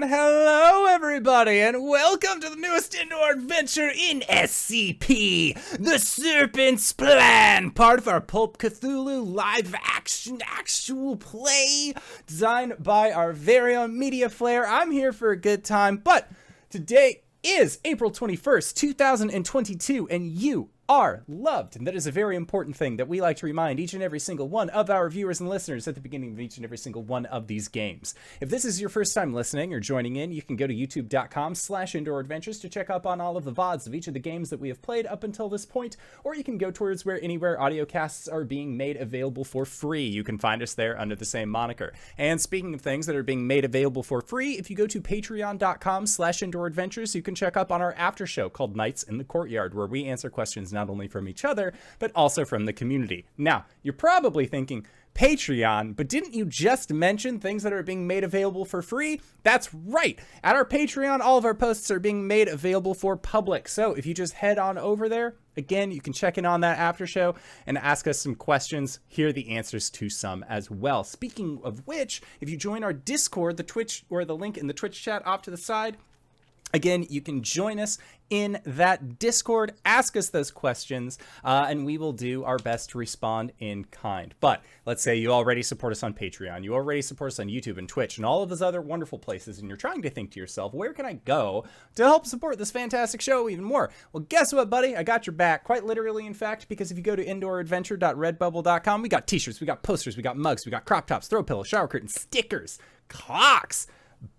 Hello everybody, and welcome to the newest indoor adventure in SCP, the Serpent's Plan, part of our Pulp Cthulhu live action actual play, designed by our very own Mediaflare. I'm here for a good time, but today is April 21st, 2022, and you are loved, and that is a very important thing that we like to remind each and every single one of our viewers and listeners at the beginning of each and every single one of these games. If this is your first time listening or joining in, you can go to youtube.com/indooradventures to check up on all of the VODs of each of the games that we have played up until this point, or you can go towards anywhere audio casts are being made available for free. You can find us there under the same moniker. And speaking of things that are being made available for free, if you go to patreon.com/indooradventures, you can check up on our after show called Nights in the Courtyard, where we answer questions not only from each other, but also from the community. Now, you're probably thinking, Patreon, but didn't you just mention things that are being made available for free? That's right. At our Patreon, all of our posts are being made available for public. So if you just head on over there, again, you can check in on that after show and ask us some questions, hear the answers to some as well. Speaking of which, if you join our Discord, the Twitch, or the link in the Twitch chat off to the side, again, you can join us in that Discord, ask us those questions, and we will do our best to respond in kind. But let's say you already support us on Patreon, you already support us on YouTube and Twitch and all of those other wonderful places, and you're trying to think to yourself, where can I go to help support this fantastic show even more? Well, guess what, buddy? I got your back, quite literally, in fact, because if you go to indooradventure.redbubble.com, we got t-shirts, we got posters, we got mugs, we got crop tops, throw pillows, shower curtains, stickers, clocks,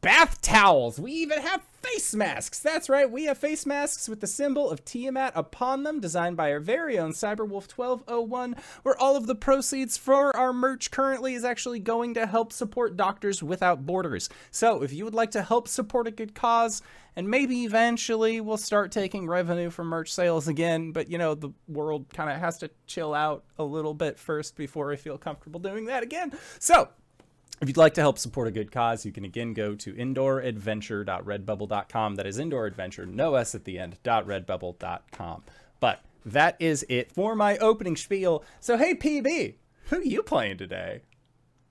bath towels. We even have face masks. That's right, we have face masks with the symbol of Tiamat upon them, designed by our very own Cyberwolf 1201, where all of the proceeds for our merch currently is actually going to help support Doctors Without Borders. So if you would like to help support a good cause, and maybe eventually we'll start taking revenue from merch sales again, but you know, the world kind of has to chill out a little bit first before I feel comfortable doing that again. So if you'd like to help support a good cause, you can again go to indooradventure.redbubble.com. That is indooradventure, no S at the end, .redbubble.com. But that is it for my opening spiel. So hey, PB, who are you playing today?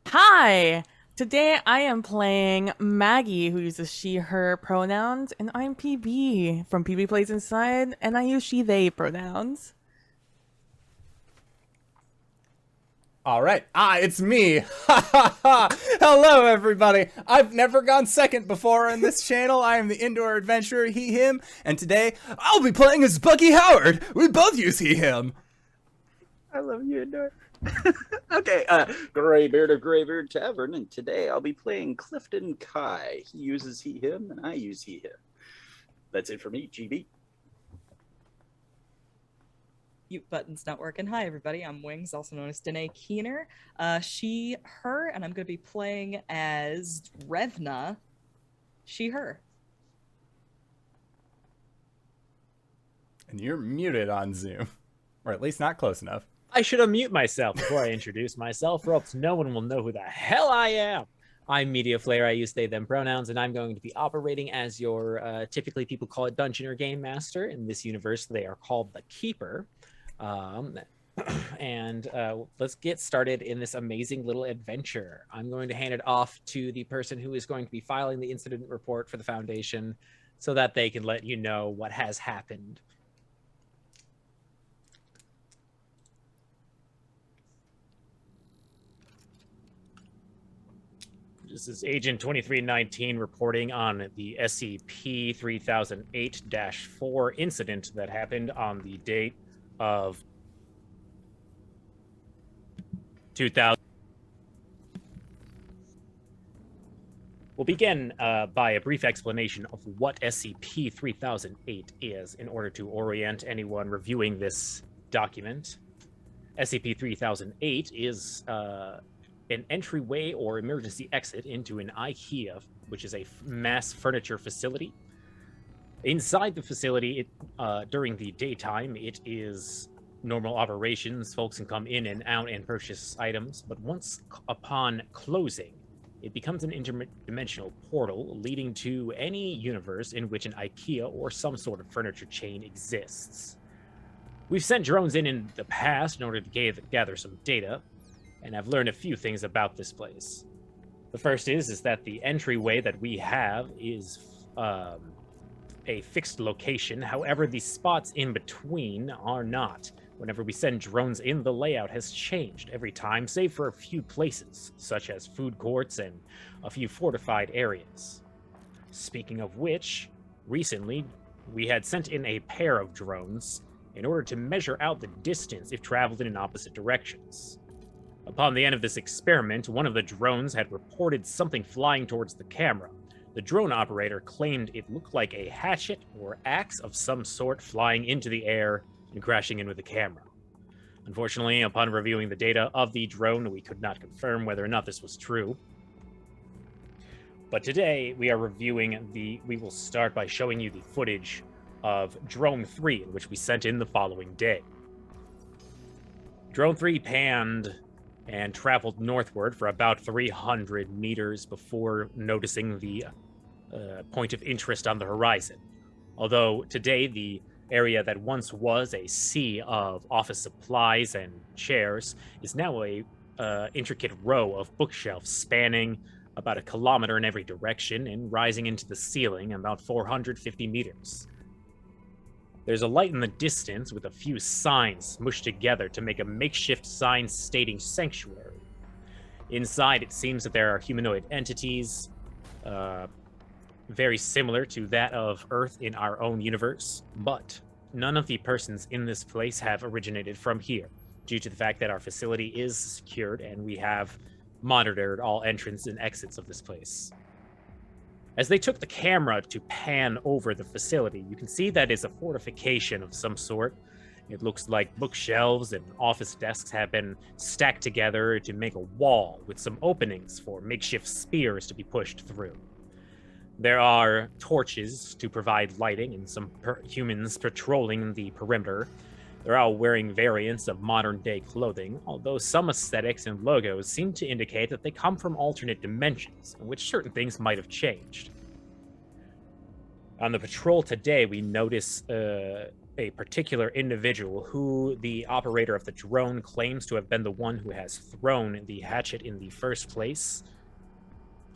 Hi! Today I am playing Maggie, who uses she, her pronouns, and I'm PB from PB Plays Inside, and I use she, they pronouns. All right. It's me. Hello, everybody. I've never gone second before on this channel. I am the indoor adventurer, he, him, and today I'll be playing as Bucky Howard. We both use he, him. I love you, indoor. Okay, Greybeard of Greybeard Tavern, and today I'll be playing Klifton Kai. He uses he, him, and I use he, him. That's it for me, GB. Mute button's not working. Hi, everybody. I'm Wings, also known as Danae Keener. She, her, and I'm going to be playing as Revna. She, her. And you're muted on Zoom, or at least not close enough. I should unmute myself before I introduce myself, or else no one will know who the hell I am. I'm Mediaflare. I use they, them pronouns, and I'm going to be operating as your, typically people call it Dungeon or Game Master. In this universe, they are called the Keeper. Let's get started in this amazing little adventure. I'm going to hand it off to the person who is going to be filing the incident report for the Foundation so that they can let you know what has happened. This is Agent 2319 reporting on the SCP-3008-4 incident that happened on the date of 2000. We'll begin by a brief explanation of what SCP-3008 is in order to orient anyone reviewing this document. SCP-3008 is an entryway or emergency exit into an Ikea, which is a mass furniture facility. Inside the facility, during the daytime, it is normal operations. Folks can come in and out and purchase items, but once upon closing, it becomes an interdimensional portal leading to any universe in which an Ikea or some sort of furniture chain exists. We've sent drones in the past in order to gather some data, and I've learned a few things about this place. The first is that the entryway that we have is a fixed location. However, the spots in between are not. Whenever we send drones in, the layout has changed every time, save for a few places, such as food courts and a few fortified areas. Speaking of which, recently we had sent in a pair of drones in order to measure out the distance if traveled in opposite directions. Upon the end of this experiment, one of the drones had reported something flying towards the camera. The drone operator claimed it looked like a hatchet or axe of some sort flying into the air and crashing in with the camera. Unfortunately, upon reviewing the data of the drone, we could not confirm whether or not this was true. But today, we will start by showing you the footage of Drone 3, in which we sent in the following day. Drone 3 panned and traveled northward for about 300 meters before noticing the point of interest on the horizon. Although today, the area that once was a sea of office supplies and chairs is now a intricate row of bookshelves spanning about 1 kilometer in every direction and rising into the ceiling about 450 meters. There's a light in the distance with a few signs smushed together to make a makeshift sign stating sanctuary. Inside, it seems that there are humanoid entities, very similar to that of Earth in our own universe, but none of the persons in this place have originated from here, due to the fact that our facility is secured and we have monitored all entrance and exits of this place. As they took the camera to pan over the facility, you can see that it's a fortification of some sort. It looks like bookshelves and office desks have been stacked together to make a wall with some openings for makeshift spears to be pushed through. There are torches to provide lighting and some humans patrolling the perimeter. They're all wearing variants of modern-day clothing, although some aesthetics and logos seem to indicate that they come from alternate dimensions, in which certain things might have changed. On the patrol today, we notice a particular individual who the operator of the drone claims to have been the one who has thrown the hatchet in the first place.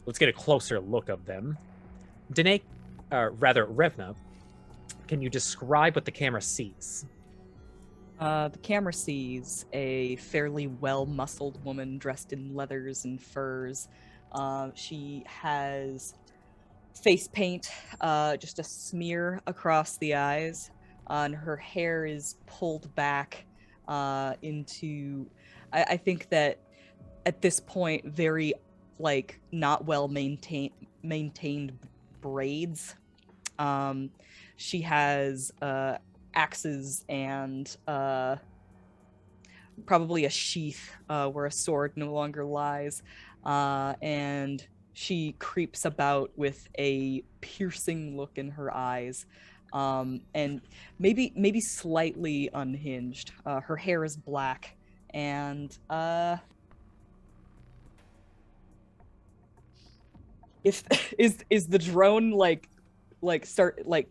Let's get a closer look of them. Danae, Revna, can you describe what the camera sees? The camera sees a fairly well-muscled woman dressed in leathers and furs. She has face paint, just a smear across the eyes, and her hair is pulled back into, I think that at this point, very, like, not well maintained braids. She has axes and probably a sheath where a sword no longer lies, and she creeps about with a piercing look in her eyes, and maybe slightly unhinged. Her hair is black, and if is the drone like start like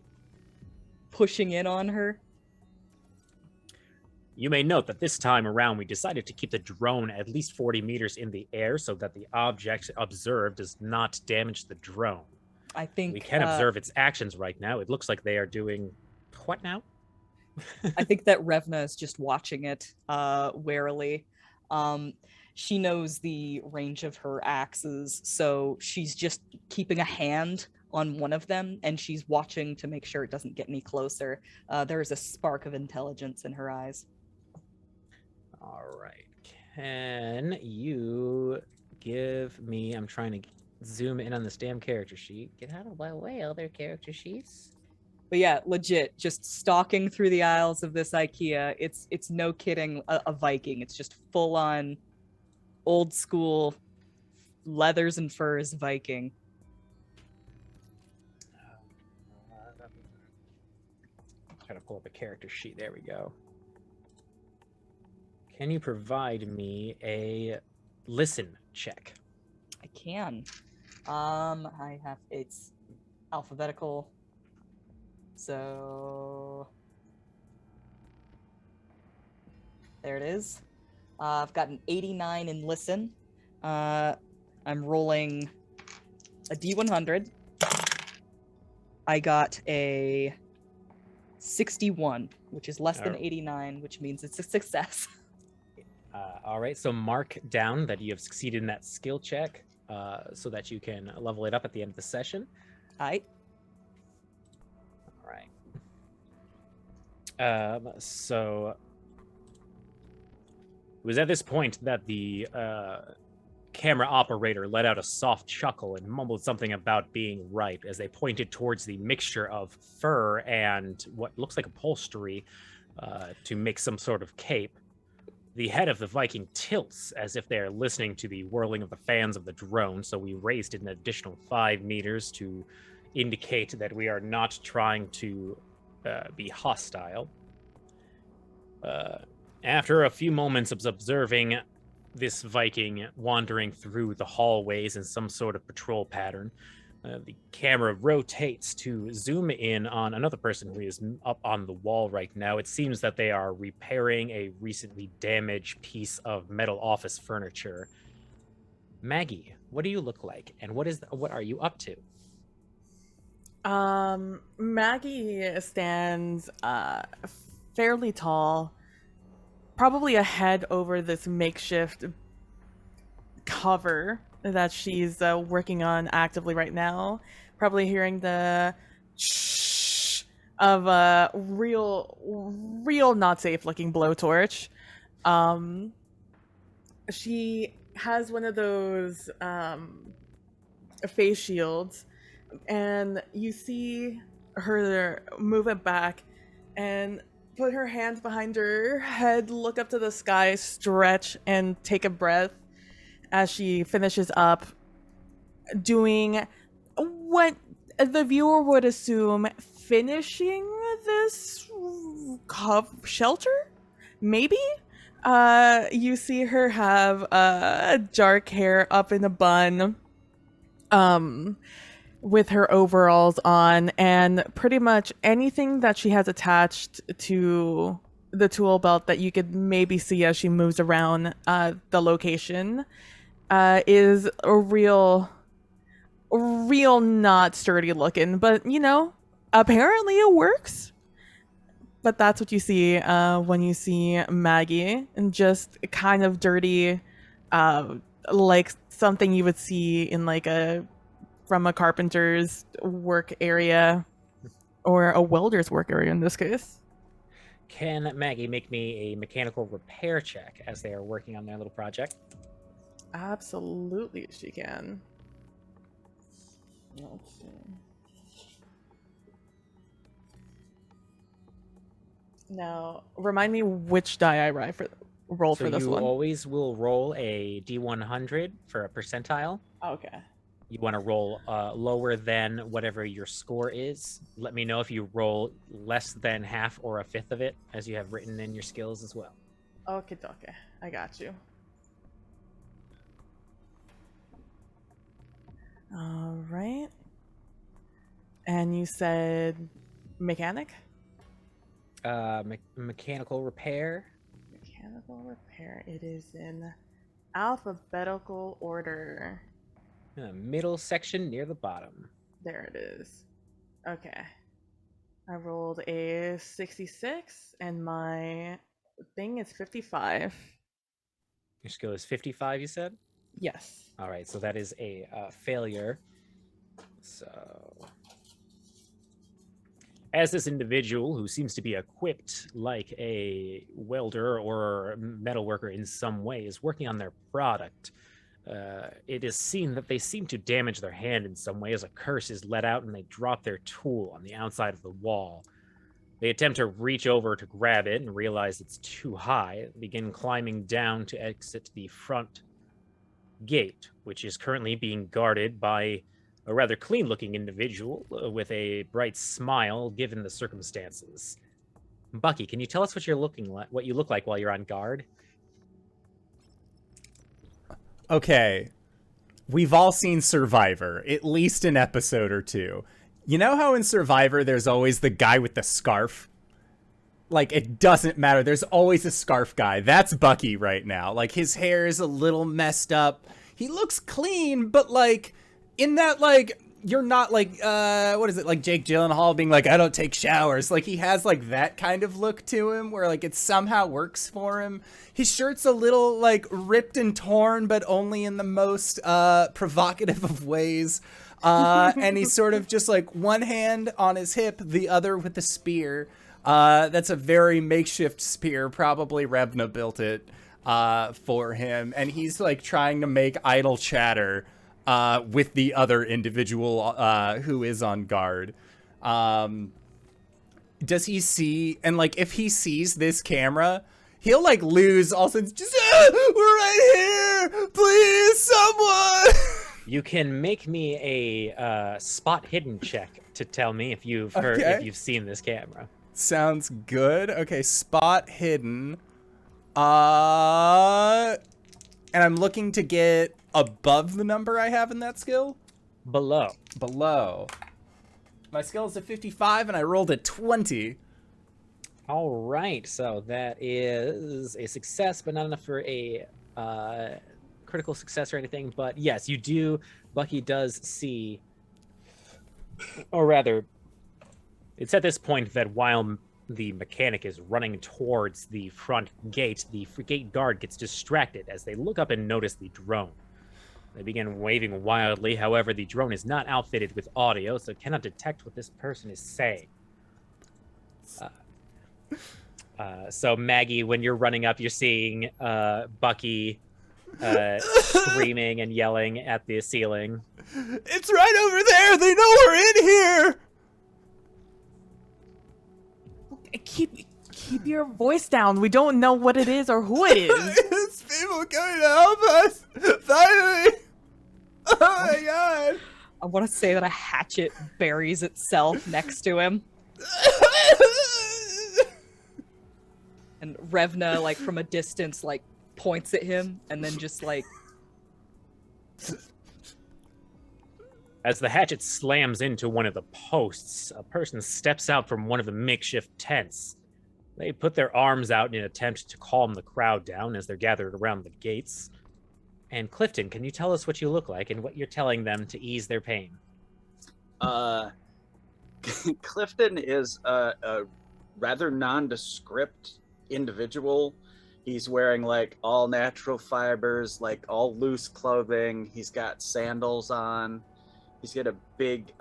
pushing in on her? You may note that this time around we decided to keep the drone at least 40 meters in the air so that the object observed does not damage the drone. I think we can observe its actions right now. It looks like they are doing what now? I think that Revna is just watching it warily. She knows the range of her axes, so she's just keeping a hand on one of them, and she's watching to make sure it doesn't get any closer. There is a spark of intelligence in her eyes. All right. Can you give me... I'm trying to zoom in on this damn character sheet. Get out of my way, other character sheets. But yeah, legit, just stalking through the aisles of this Ikea. It's no kidding a Viking. It's just full on old school leathers and furs Viking. Trying to pull up a character sheet. There we go. Can you provide me a listen check? I can. It's alphabetical. So there it is. I've got an 89 in listen. I'm rolling a D100. I got a 61, which is less than 89, which means it's a success. All right, so mark down that you have succeeded in that skill check so that you can level it up at the end of the session. Aight. All right. So it was at this point that the camera operator let out a soft chuckle and mumbled something about being ripe as they pointed towards the mixture of fur and what looks like upholstery to make some sort of cape. The head of the Viking tilts as if they are listening to the whirling of the fans of the drone, so we raised it an additional 5 meters to indicate that we are not trying to be hostile. After a few moments of observing this Viking wandering through the hallways in some sort of patrol pattern, the camera rotates to zoom in on another person who is up on the wall right now. It seems that they are repairing a recently damaged piece of metal office furniture. Maggie, what do you look like, and what are you up to? Maggie stands fairly tall, probably a head over this makeshift cover that she's working on actively right now. Probably hearing the shh of a real not safe looking blowtorch. She has one of those face shields, and you see her move it back and put her hands behind her head, look up to the sky, stretch, and take a breath as she finishes up doing what the viewer would assume finishing this shelter, maybe. You see her have dark hair up in a bun, with her overalls on, and pretty much anything that she has attached to the tool belt that you could maybe see as she moves around the location is a real not sturdy looking, but apparently it works. But that's what you see when you see Maggie, and just kind of dirty, like something you would see in from a carpenter's work area or a welder's work area in this case. Can Maggie make me a mechanical repair check as they are working on their little project? Absolutely, she can. Let's see. Now, remind me which die I roll for this one. So you always will roll a D100 for a percentile. Okay. You want to roll lower than whatever your score is. Let me know if you roll less than half or a fifth of it, as you have written in your skills as well. Okay, I got you. All right. And you said mechanic? Mechanical repair. Mechanical repair. It is in alphabetical order. Middle section near the bottom. There it is. Okay. I rolled a 66, and my thing is 55. Your skill is 55, you said? Yes. All right, so that is a failure. So, as this individual, who seems to be equipped like a welder or metal worker in some way, is working on their product, it is seen that they seem to damage their hand in some way as a curse is let out and they drop their tool on the outside of the wall. They attempt to reach over to grab it and realize it's too high, begin climbing down to exit the front gate, which is currently being guarded by a rather clean-looking individual with a bright smile given the circumstances. Bucky, can you tell us what you look like while you're on guard? Okay, we've all seen Survivor, at least an episode or two. You know how in Survivor there's always the guy with the scarf? Like, it doesn't matter. There's always a scarf guy. That's Bucky right now. Like, his hair is a little messed up. he looks clean, but like in that like you're not like what is it, like Jake Gyllenhaal being like, I don't take showers. Like he has like that kind of look to him where like it somehow works for him. His shirt's a little like ripped and torn, but only in the most provocative of ways. And he's sort of just like one hand on his hip, the other with the spear. That's a very makeshift spear. Probably Revna built it for him. And he's like trying to make idle chatter with the other individual who is on guard. Does he see, and like if he sees this camera, he'll like lose all sense. Just we're right here, please, someone. You can make me a spot hidden check to tell me if you've heard, if you've seen this camera. Sounds good. Okay, spot hidden. And I'm looking to get above the number I have in that skill. Below. My skill is a 55 and I rolled a 20. All right, so that is a success, but not enough for a critical success or anything. But yes, you do. Bucky does see, or rather, it's at this point that while the mechanic is running towards the front gate, the gate guard gets distracted as they look up and notice the drone. They begin waving wildly. However, the drone is not outfitted with audio, so it cannot detect what this person is saying. So Maggie, when you're running up, you're seeing Bucky screaming and yelling at the ceiling. It's right over there. They know we're in here. Keep your voice down. We don't know what it is or who it is. It's people coming to help us. Finally. Oh my god. I want to say that a hatchet buries itself next to him. And Revna, like from a distance, like points at him and then just like... As the hatchet slams into one of the posts, a person steps out from one of the makeshift tents. They put their arms out in an attempt to calm the crowd down as they're gathered around the gates. And Klifton, can you tell us what you look like and what you're telling them to ease their pain? Klifton is a rather nondescript individual. He's wearing like all natural fibers, like all loose clothing. He's got sandals on. He's got a big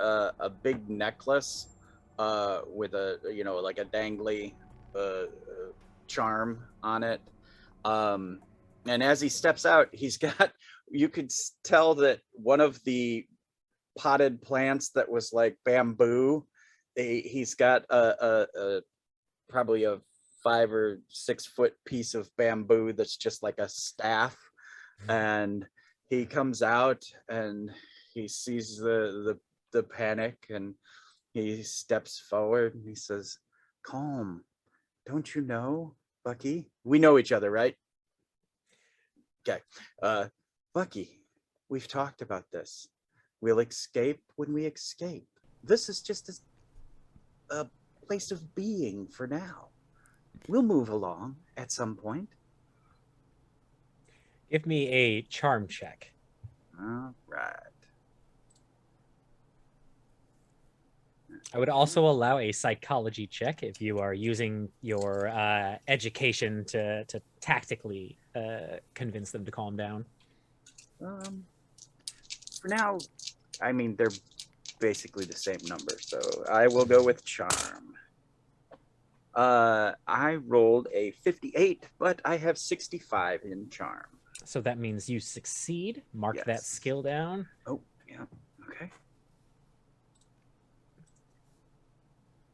necklace with a, you know, like a dangly charm on it. And as he steps out, he's got, you could tell that one of the potted plants that was like bamboo, he's got a probably a 5 or 6 foot piece of bamboo that's just like a staff. And he comes out and he sees the panic and he steps forward and he says, "Calm. Don't you know, Bucky? We know each other, right?" Okay. Bucky, we've talked about this. We'll escape when we escape. This is just a place of being for now. We'll move along at some point. Give me a charm check. All right. I would also allow a psychology check if you are using your education to tactically convince them to calm down. For now, I mean, they're basically the same number, so I will go with charm. I rolled a 58, but I have 65 in charm. So that means you succeed. Mark Yes. that skill down. Oh, yeah. Okay.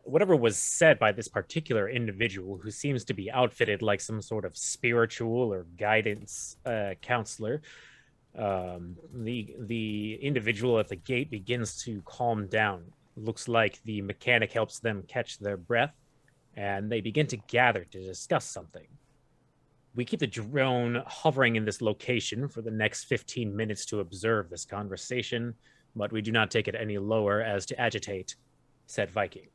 Whatever was said by this particular individual, who seems to be outfitted like some sort of spiritual or guidance counselor, the individual at the gate begins to calm down. Looks like the mechanic helps them catch their breath, and they begin to gather to discuss something. We keep the drone hovering in this location for the next 15 minutes to observe this conversation, but we do not take it any lower as to agitate said Viking.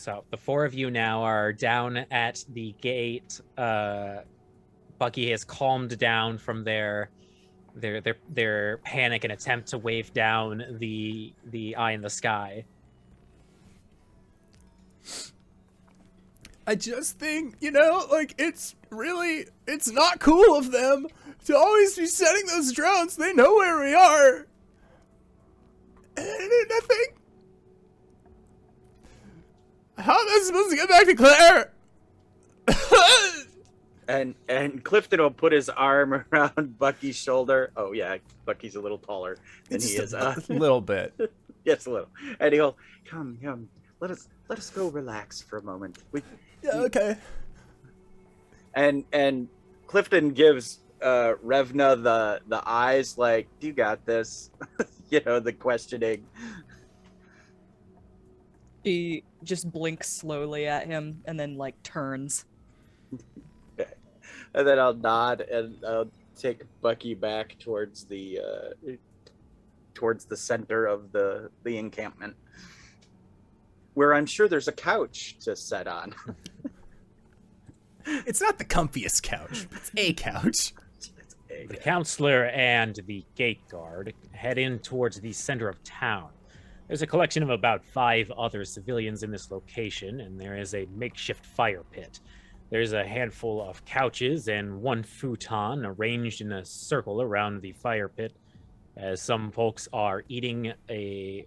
So the four of you now are down at the gate. Bucky has calmed down from their panic and attempt to wave down the eye in the sky. I just think, like, it's not cool of them to always be sending those drones. They know where we are. And I think, how am I supposed to get back to Claire? And Klifton will put his arm around Bucky's shoulder. Oh yeah, Bucky's a little taller than he is. A little bit. Yes, a little. And he'll come. Let us go relax for a moment. Yeah, okay. And Klifton gives Revna the eyes, like, "You got this." The questioning. She just blinks slowly at him and then like turns. And then I'll nod and I'll take Bucky back towards the center of the encampment, where I'm sure there's a couch to set on. It's not the comfiest couch. It's a couch. The counselor and the gate guard head in towards the center of town. There's a collection of about 5 other civilians in this location, and there is a makeshift fire pit. There's a handful of couches and 1 futon arranged in a circle around the fire pit, as some folks are eating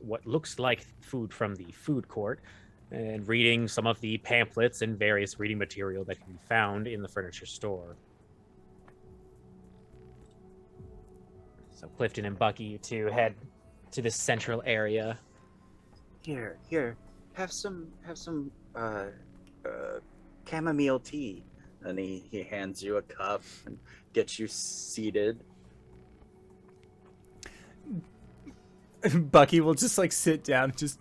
what looks like food from the food court and reading some of the pamphlets and various reading material that can be found in the furniture store. So Klifton and Bucky, you two head to this central area. Here, have some chamomile tea. And he hands you a cup and gets you seated. Bucky will just like sit down and just...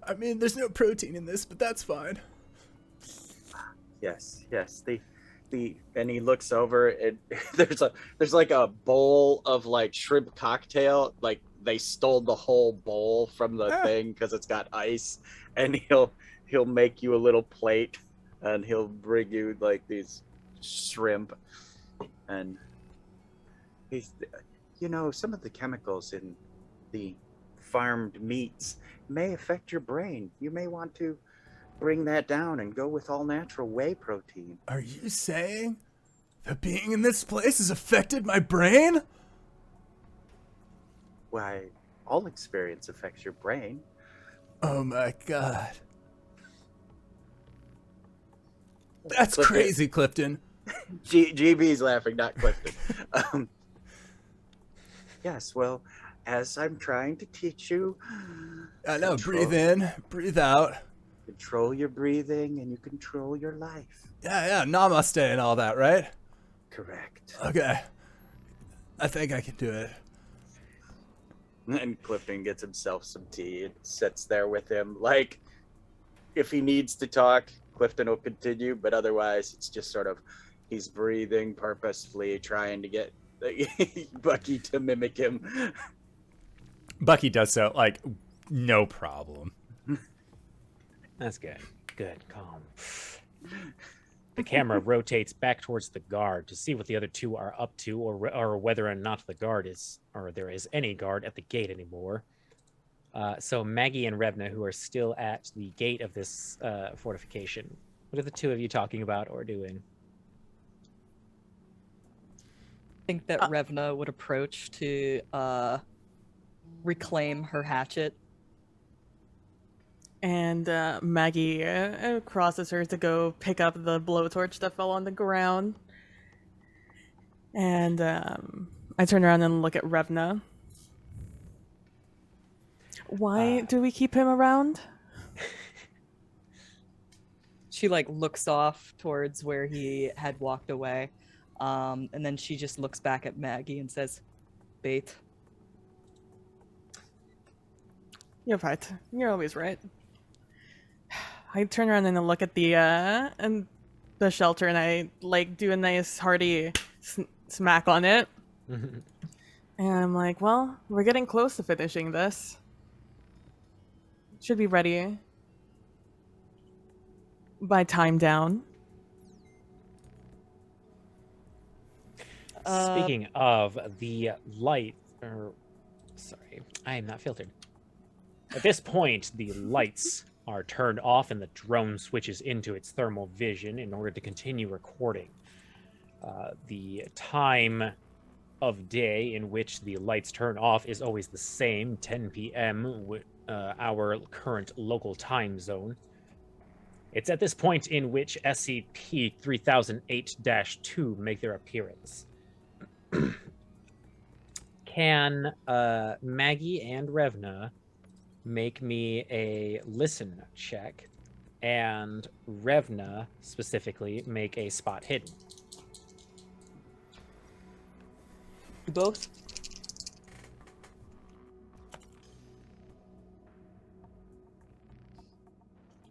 I mean, there's no protein in this, but that's fine. Yes. And he looks over and there's like a bowl of like shrimp cocktail. Like they stole the whole bowl from the thing because it's got ice. And he'll make you a little plate and he'll bring you like these shrimp. And he's, some of the chemicals in the farmed meats may affect your brain. You may want to bring that down and go with all natural whey protein. Are you saying that being in this place has affected my brain? Why, all experience affects your brain. Oh my god. That's Klifton. crazy, Klifton. GB's laughing, not Klifton. Yes, well, as I'm trying to teach you... I know, breathe in, breathe out. Control your breathing and you control your life. Yeah, namaste and all that, right? Correct. Okay. I think I can do it. And Klifton gets himself some tea and sits there with him. Like, if he needs to talk, Klifton will continue, but otherwise it's just sort of, he's breathing purposefully, trying to get Bucky to mimic him. Bucky does so, like, no problem. That's good. Good, calm. The camera rotates back towards the guard to see what the other two are up to, or whether or not the guard is, or there is any guard at the gate anymore. So Maggie and Revna, who are still at the gate of this fortification, what are the two of you talking about or doing? I think that Revna would approach to reclaim her hatchet. And Maggie crosses her to go pick up the blowtorch that fell on the ground. And I turn around and look at Revna. Why do we keep him around? She like looks off towards where he had walked away. And then she just looks back at Maggie and says, "Bait." You're right. You're always right. I turn around and look at the shelter and I like do a nice hearty smack on it. And I'm like, well, we're getting close to finishing this. Should be ready my time down. Speaking of the light, sorry, I am not filtered. At this point, the lights are turned off and the drone switches into its thermal vision in order to continue recording. The time of day in which the lights turn off is always the same, 10 p.m., our current local time zone. It's at this point in which SCP 3008-2 make their appearance. Can Maggie and Revna make me a listen check, and Revna specifically make a spot hidden? You both?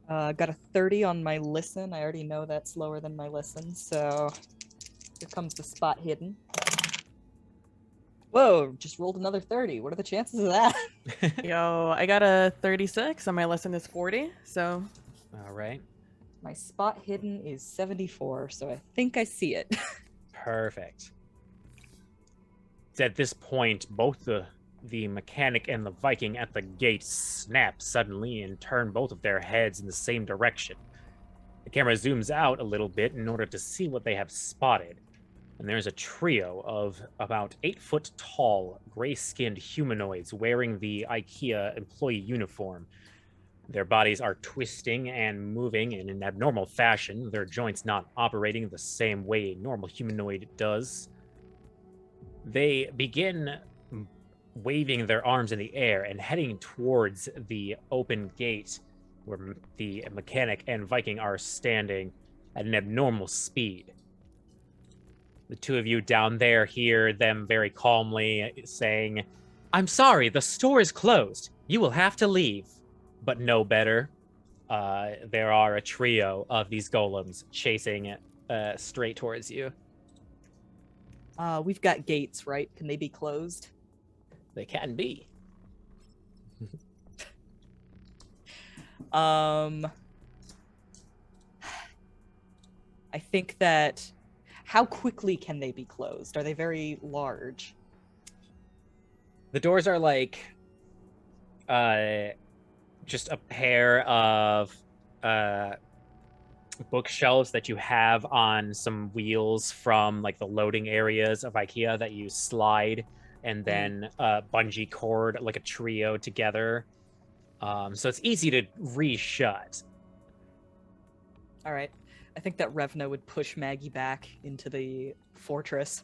Got a 30 on my listen. I already know that's lower than my listen, so here comes the spot hidden. Whoa, just rolled another 30. What are the chances of that? Yo, I got a 36 and my lesson is 40, so... All right. My spot hidden is 74, so I think I see it. Perfect. It's at this point, both the mechanic and the Viking at the gate snap suddenly and turn both of their heads in the same direction. The camera zooms out a little bit in order to see what they have spotted. And there's a trio of about 8 foot tall, gray-skinned humanoids wearing the Ikea employee uniform. Their bodies are twisting and moving in an abnormal fashion, their joints not operating the same way a normal humanoid does. They begin waving their arms in the air and heading towards the open gate where the mechanic and Viking are standing at an abnormal speed. The two of you down there hear them very calmly saying, "I'm sorry, the store is closed. You will have to leave." But no better. There are a trio of these golems chasing straight towards you. We've got gates, right? Can they be closed? They can be. I think that... How quickly can they be closed? Are they very large? The doors are like just a pair of bookshelves that you have on some wheels from like the loading areas of Ikea that you slide and then bungee cord like a trio together. So it's easy to re-shut. All right. I think that Revna would push Maggie back into the fortress.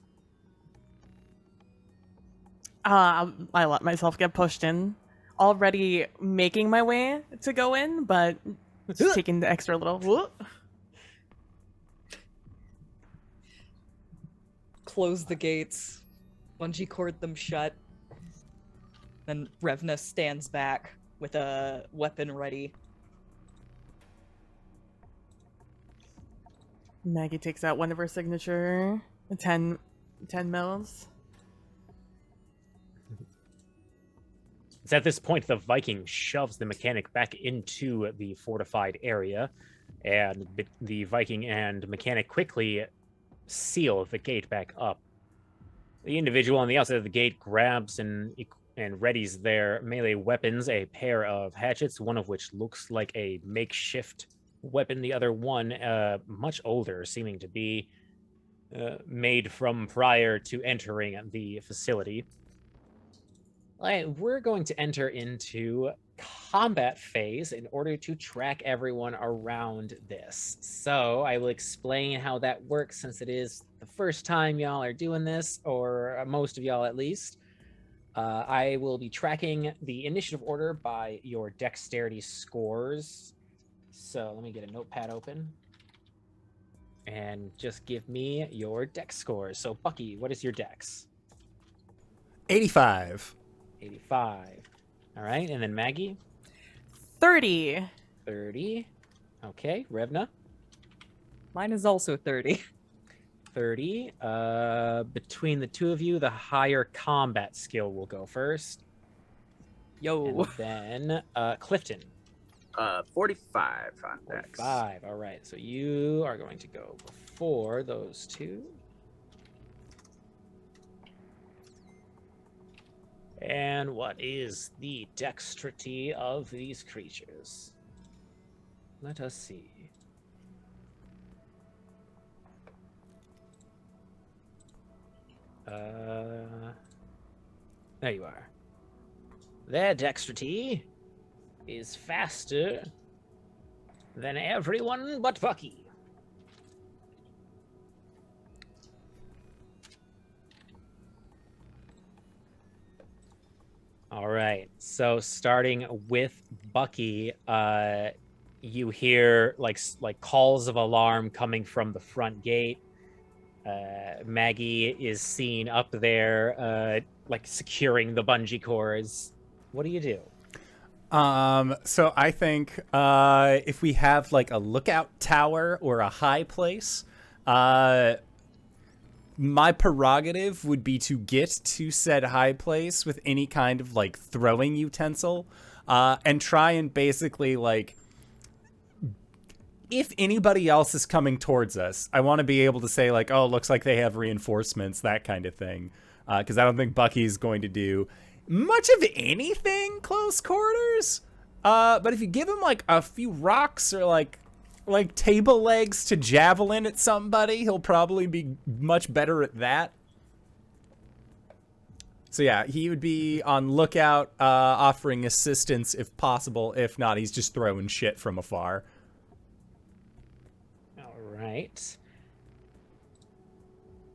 I let myself get pushed in. Already making my way to go in, but just taking the extra little whoop. Close the gates. Bungee cord them shut. Then Revna stands back with a weapon ready. Maggie takes out one of her signature 10 mils. It's at this point the Viking shoves the mechanic back into the fortified area, and the Viking and mechanic quickly seal the gate back up. The individual on the outside of the gate grabs and readies their melee weapons, a pair of hatchets, one of which looks like a makeshift weapon, the other one much older, seeming to be made from prior to entering the facility. We're going to enter into combat phase in order to track everyone around this. So I will explain how that works, since it is the first time y'all are doing this, or most of y'all at least. I will be tracking the initiative order by your dexterity scores. So let me get a notepad open. And just give me your dex scores. So Bucky, what is your dex? 85. 85. All right, and then Maggie? 30. 30. Okay, Revna? Mine is also 30. 30. Between the two of you, the higher combat skill will go first. Yo. And then Klifton. 45 on dex. 5. All right. So you are going to go before those two. And what is the dexterity of these creatures? Let us see. There you are. Their dexterity is faster than everyone but Bucky. All right. So starting with Bucky, you hear like calls of alarm coming from the front gate. Maggie is seen up there, like securing the bungee cords. What do you do? So I think if we have like a lookout tower or a high place, my prerogative would be to get to said high place with any kind of like throwing utensil, and try and basically like, if anybody else is coming towards us, I want to be able to say like, oh, looks like they have reinforcements, that kind of thing. Because I don't think Bucky's going to do much of anything close quarters. But if you give him like a few rocks or like table legs to javelin at somebody, he'll probably be much better at that. So yeah, he would be on lookout, offering assistance if possible. If not, he's just throwing shit from afar. All right.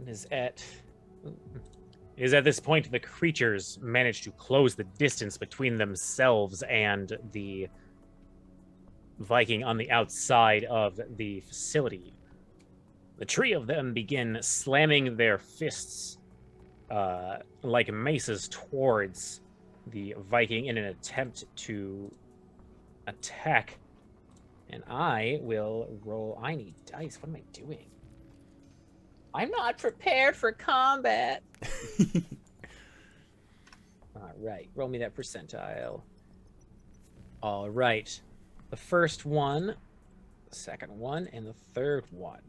Is at this point the creatures manage to close the distance between themselves and the Viking on the outside of the facility. The three of them begin slamming their fists like maces towards the Viking in an attempt to attack. And I will roll. I need dice. What am I doing? I'm not prepared for combat. All right, roll me that percentile. All right, the first one, the second one, and the third one.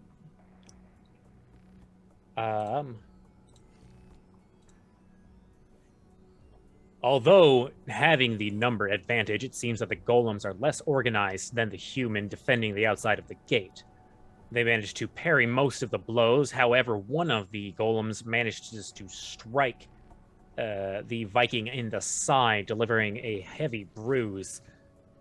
Although having the number advantage, it seems that the golems are less organized than the human defending the outside of the gate. They managed to parry most of the blows. However, one of the golems managed just to strike the Viking in the side, delivering a heavy bruise.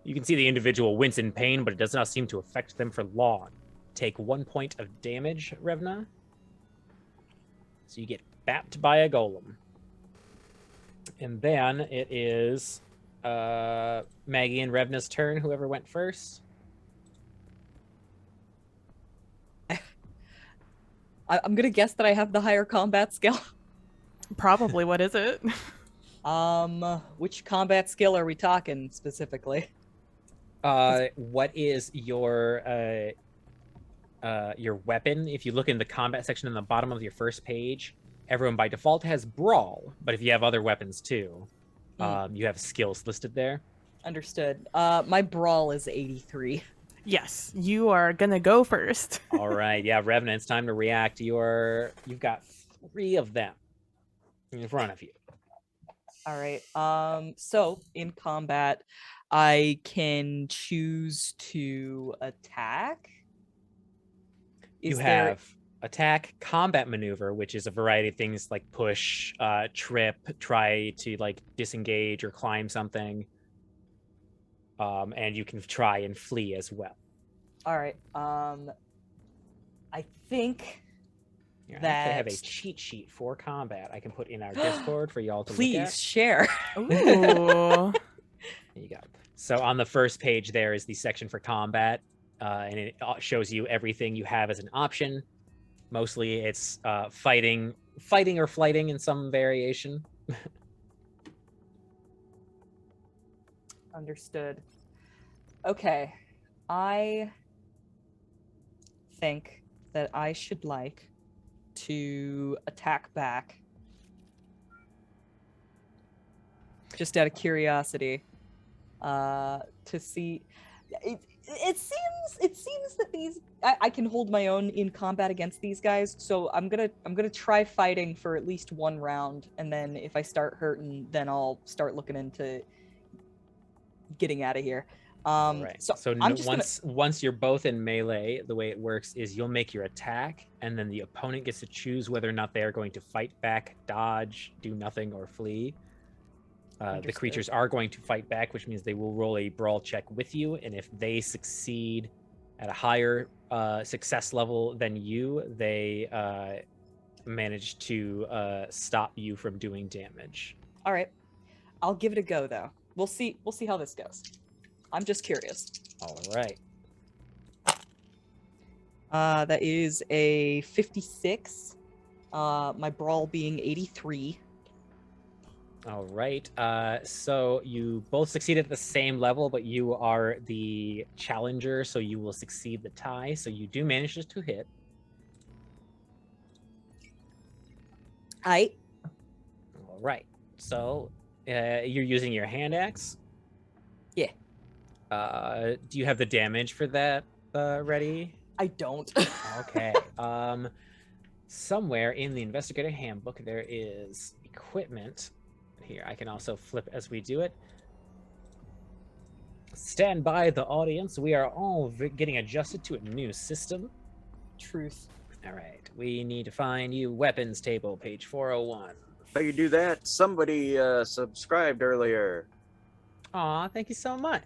You can see the individual wince in pain, but it does not seem to affect them for long. Take 1 point of damage, Revna. So you get bapped by a golem. And then it is Maggie and Revna's turn, whoever went first. I'm gonna guess that I have the higher combat skill. Probably. What is it? Which combat skill are we talking specifically? What is your weapon? If you look in the combat section in the bottom of your first page, everyone by default has brawl, but if you have other weapons too, you have skills listed there. Understood. My brawl is 83. Yes, you are gonna go first. All right, yeah, Revna, it's time to react. You've got 3 of them in front of you. All right. So in combat, I can choose to attack. You have attack, combat maneuver, which is a variety of things like push, trip, try to like disengage or climb something. And you can try and flee as well. All right. I think Yeah, that I actually have a cheat sheet for combat I can put in our Discord for y'all to look please at. share. Ooh. There you go. So on the first page there is the section for combat, and it shows you everything you have as an option. Mostly it's fighting or flighting in some variation. Understood. Okay. I think that I should like to attack back. Just out of curiosity. To see. It seems that I can hold my own in combat against these guys, so I'm gonna try fighting for at least one round, and then if I start hurting, then I'll start looking into getting out of here. Right. So So once you're both in melee, the way it works is you'll make your attack, and then the opponent gets to choose whether or not they are going to fight back, dodge, do nothing, or flee. The creatures are going to fight back, which means they will roll a brawl check with you, and if they succeed at a higher success level than you, they manage to stop you from doing damage. All right, I'll give it a go though. We'll see how this goes. I'm just curious. All right. That is a 56. My brawl being 83. All right. So you both succeed at the same level, but you are the challenger, so you will succeed the tie. So you do manage to hit. All right. So you're using your hand axe? Yeah. Do you have the damage for that ready? I don't. Okay. Somewhere in the investigator handbook there is equipment. Here, I can also flip as we do it. Stand by, the audience. We are all getting adjusted to a new system. Truth. All right. We need to find you weapons table, page 401. How you do that? Somebody subscribed earlier. Aw, thank you so much.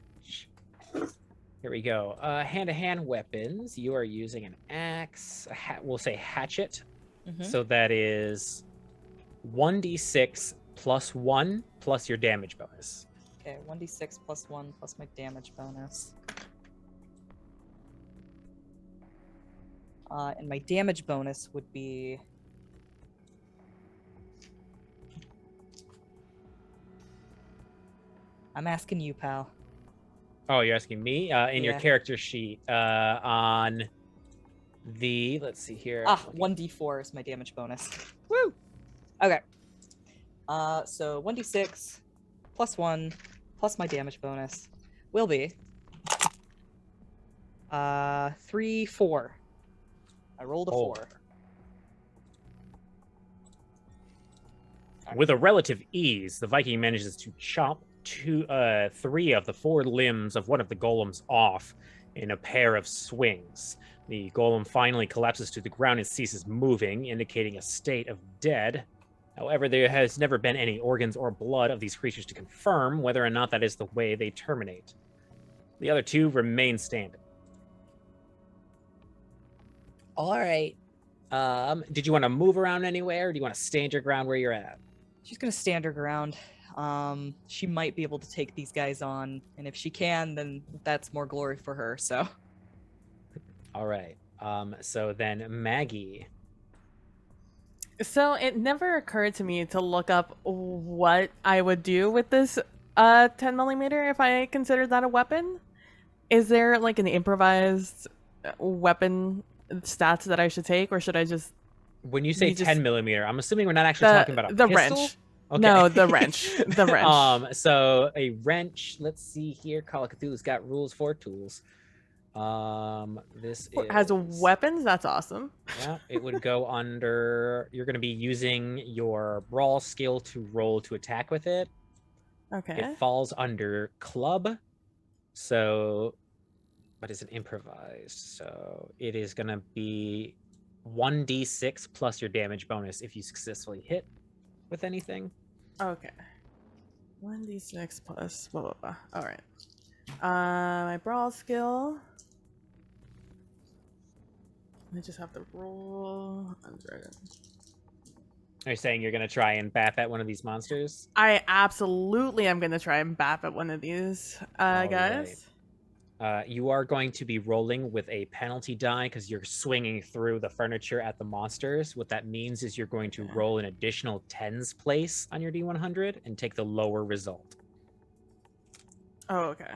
Here we go. Hand-to-hand weapons. You are using an axe. We'll say hatchet. Mm-hmm. So that is 1d6 plus 1 plus your damage bonus. Okay, 1d6 plus 1 plus my damage bonus. And my damage bonus would be... I'm asking you, pal. Oh, you're asking me? In your character sheet, on the... Let's see here. 1d4 is my damage bonus. Woo! Okay. So 1d6 plus 1 plus my damage bonus will be 3, 4. I rolled a 4. With a relative ease, the Viking manages to chop 3 of the 4 limbs of one of the golems off in a pair of swings. The golem finally collapses to the ground and ceases moving, indicating a state of dead. However, there has never been any organs or blood of these creatures to confirm whether or not that is the way they terminate. The other 2 remain standing. All right. Did you want to move around anywhere, or do you want to stand your ground where you're at? She's gonna stand her ground. She might be able to take these guys on, and if she can, then that's more glory for her, so. All right. So then Maggie. So it never occurred to me to look up what I would do with this 10mm if I considered that a weapon. Is there like an improvised weapon stats that I should take, or should I just... When you say 10mm, I'm assuming we're not actually talking about a pistol? Wrench. Okay. No, the wrench. The wrench. So a wrench, let's see here. Call of Cthulhu's got rules for tools. This has weapons. That's awesome. Yeah, it would go under. You're going to be using your brawl skill to roll to attack with it. Okay. It falls under club. So, but it's an improvised. So it is going to be 1d6 plus your damage bonus if you successfully hit with anything. Okay. 1d6 plus blah blah blah. All right. My brawl skill. I just have to roll under it. Are you saying you're going to try and bap at one of these monsters? I absolutely am going to try and bap at one of these guys. Right. You are going to be rolling with a penalty die because you're swinging through the furniture at the monsters. What that means is you're going to roll an additional tens place on your D100 and take the lower result. Oh, okay.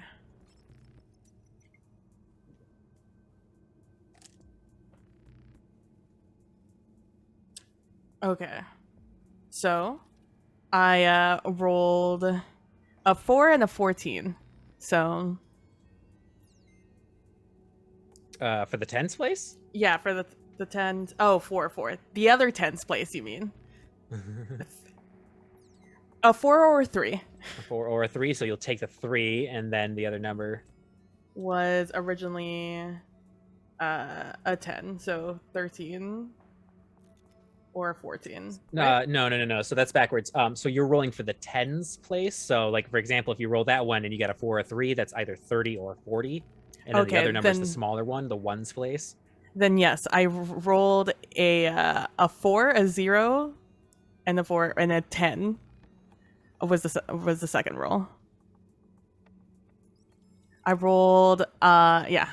Okay. So, I rolled a 4 and a 14. So, For the tens place? Yeah, for the 10s. Oh, 4. The other 10s place, you mean? A 4 or 3 A 4 or a 3, so you'll take the 3 and then the other number. was originally a 10, so 13 or 14. Right? No. So that's backwards. So you're rolling for the tens place. So, like for example, if you roll that one and you got a 4 or a 3, that's either 30 or 40. And then the other number is the smaller one, the ones place. Then yes, I rolled a 4, a 0, and a 4 and a 10. Was the second roll. I rolled I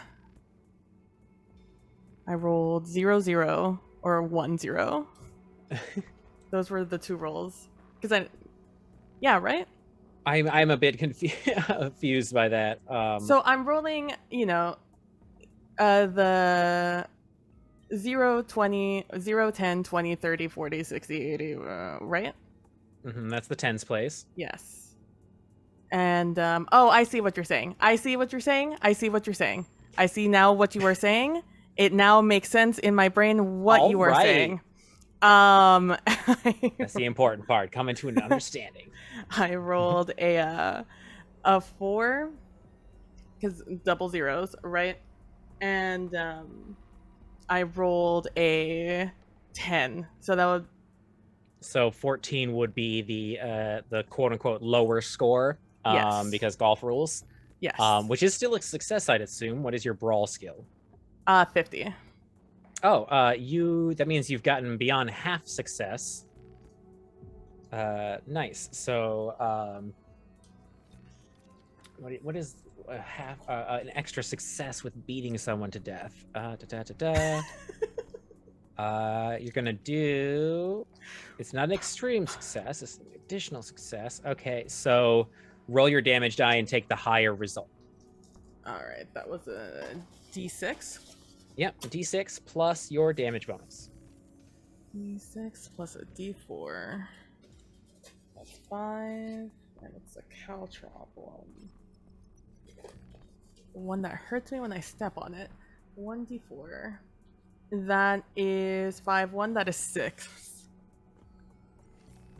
rolled 0 or 1-0. Those were the two rolls. Right? I'm a bit confused by that. So I'm rolling, the 0, 20, 0, 10, 20, 30, 40, 60, 80, right? That's the tens place. Yes. And I see what you're saying. I see now what you were saying. It now makes sense in my brain what you were saying. That's the important part. Coming to an understanding. I rolled a 4 because double zeros, right? And I rolled a 10. So that would. So 14 would be the quote unquote lower score. Yes. Because golf rules. Yes. Which is still a success, I'd assume. What is your brawl skill? 50. Oh, that means you've gotten beyond half success. Nice. So, what is an extra success with beating someone to death? You're gonna do. It's not an extreme success. It's an additional success. Okay, so roll your damage die and take the higher result. All right, that was a D6. Yep, D6 plus your damage bonus. D6 plus a D4. That's 5. And it's a caltrop one. The one that hurts me when I step on it. 1d4. That is 5. 1. That is 6.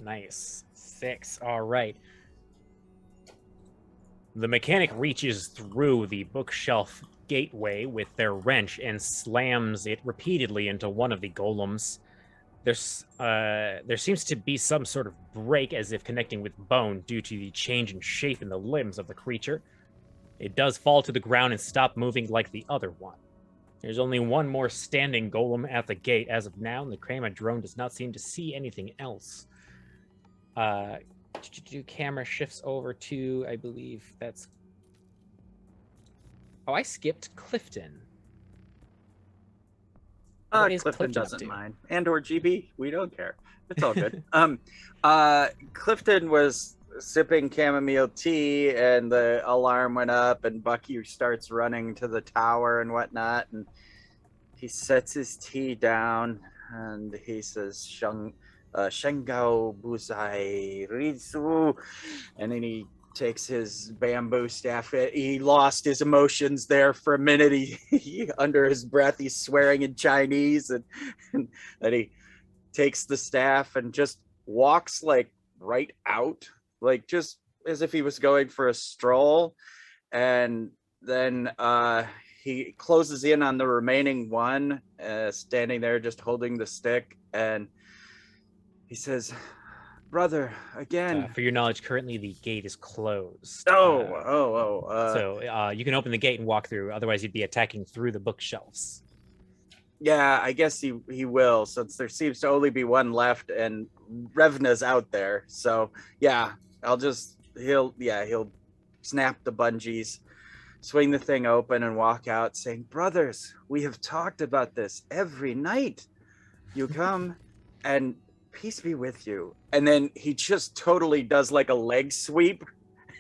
Nice. 6. All right. The mechanic reaches through the bookshelf gateway with their wrench and slams it repeatedly into one of the golems. There seems to be some sort of break as if connecting with bone due to the change in shape in the limbs of the creature. It does fall to the ground and stop moving like the other one. There's only one more standing golem at the gate as of now, and the Kramer drone does not seem to see anything else. Camera shifts over to, I believe that's... Oh, I skipped Klifton. Klifton doesn't mind. And or GB, we don't care. It's all good. Klifton was sipping chamomile tea and the alarm went up and Bucky starts running to the tower and whatnot, and he sets his tea down and he says Shengao Buzai Ritsu, and then he takes his bamboo staff. He lost his emotions there for a minute. He under his breath he's swearing in Chinese, and then he takes the staff and just walks like right out, like just as if he was going for a stroll, and then he closes in on the remaining one, standing there just holding the stick, and he says, "Brother, again." For your knowledge, currently the gate is closed. So you can open the gate and walk through. Otherwise, you'd be attacking through the bookshelves. Yeah, I guess he will, since there seems to only be one left, and Revna's out there. So yeah, he'll snap the bungees, swing the thing open, and walk out, saying, "Brothers, we have talked about this every night. You come and peace be with you." And then he just totally does like a leg sweep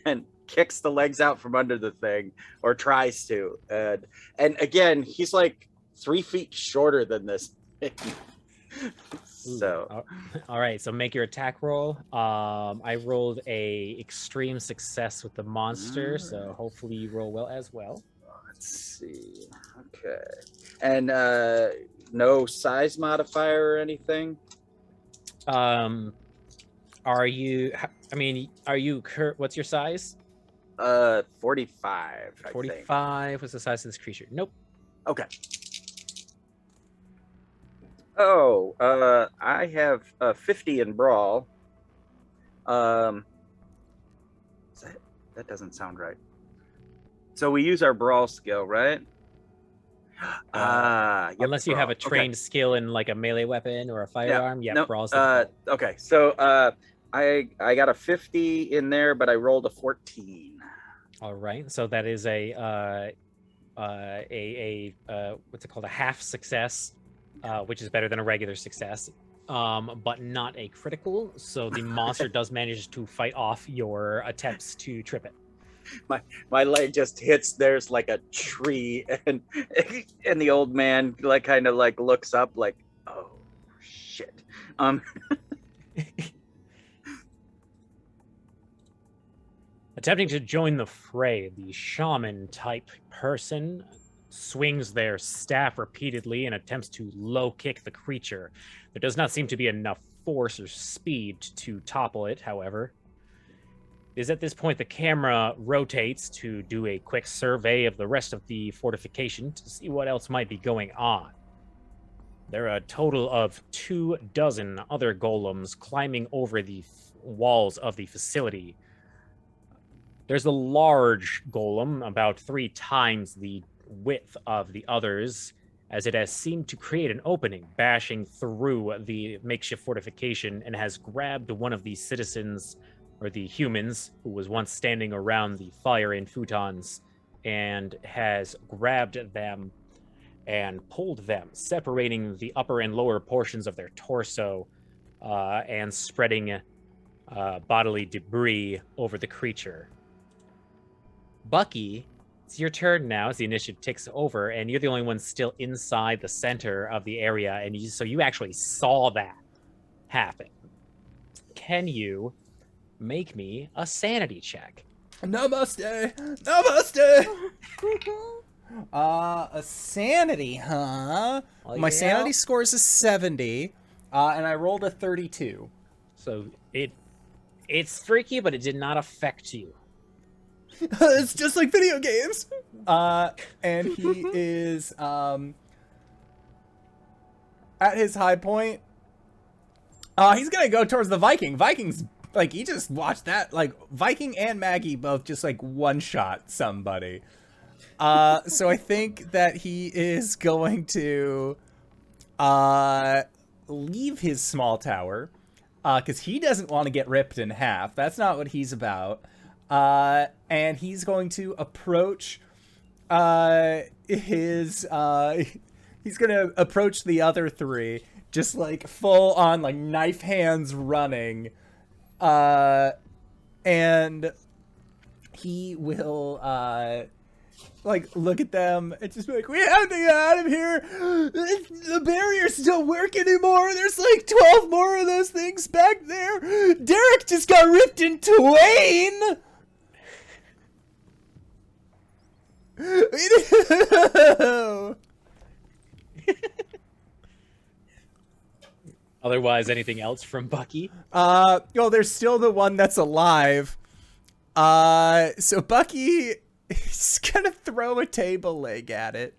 and kicks the legs out from under the thing, or tries to. And again, he's like 3 feet shorter than this thing. So all right, so make your attack roll. I rolled a extreme success with the monster, so hopefully you roll well as well. Let's see. Okay. And no size modifier or anything? Are you? I mean, are you? What's your size? 45. I think. 45. What's the size of this creature? Nope. Okay. Oh, I have 50 in brawl. That doesn't sound right. So we use our brawl skill, right? Yep, Unless you brawl. have a trained skill in like a melee weapon or a firearm. Yeah, no, brawl's the default. okay. So I got a 50 in there, but I rolled a 14. All right. So that is a what's it called? A half success, which is better than a regular success, but not a critical. So the monster does manage to fight off your attempts to trip it. My leg just hits. There's like a tree, and the old man like kind of like looks up, like, oh shit. Attempting to join the fray, the shaman-type person swings their staff repeatedly and attempts to low-kick the creature. There does not seem to be enough force or speed to topple it, however. It is at this point the camera rotates to do a quick survey of the rest of the fortification to see what else might be going on. There are a total of 24 other golems climbing over the walls of the facility. There's a large golem, about 3 times the width of the others, as it has seemed to create an opening, bashing through the makeshift fortification, and has grabbed one of the citizens, or the humans, who was once standing around the fire in futons, and has grabbed them and pulled them, separating the upper and lower portions of their torso, and spreading bodily debris over the creature. Bucky, it's your turn now as the initiative ticks over, and you're the only one still inside the center of the area, and so you actually saw that happen. Can you make me a sanity check? Namaste! Namaste! A sanity, huh? Well, My yeah. sanity score is a 70, and I rolled a 32. So it's freaky, but it did not affect you. It's just like video games. And he is at his high point. He's gonna go towards the Viking. Viking's like, he just watched that. Like, Viking and Maggie both just like one shot somebody. So I think that he is going to leave his small tower, because he doesn't want to get ripped in half. That's not what he's about. And he's going to approach he's gonna approach the other 3, just like full on like knife hands running, and he will like look at them and just be like, we have to get out of here. The barriers don't work anymore. There's like 12 more of those things back there. Derek just got ripped in twain. Otherwise, anything else from Bucky? Well, there's still the one that's alive. So Bucky is gonna throw a table leg at it.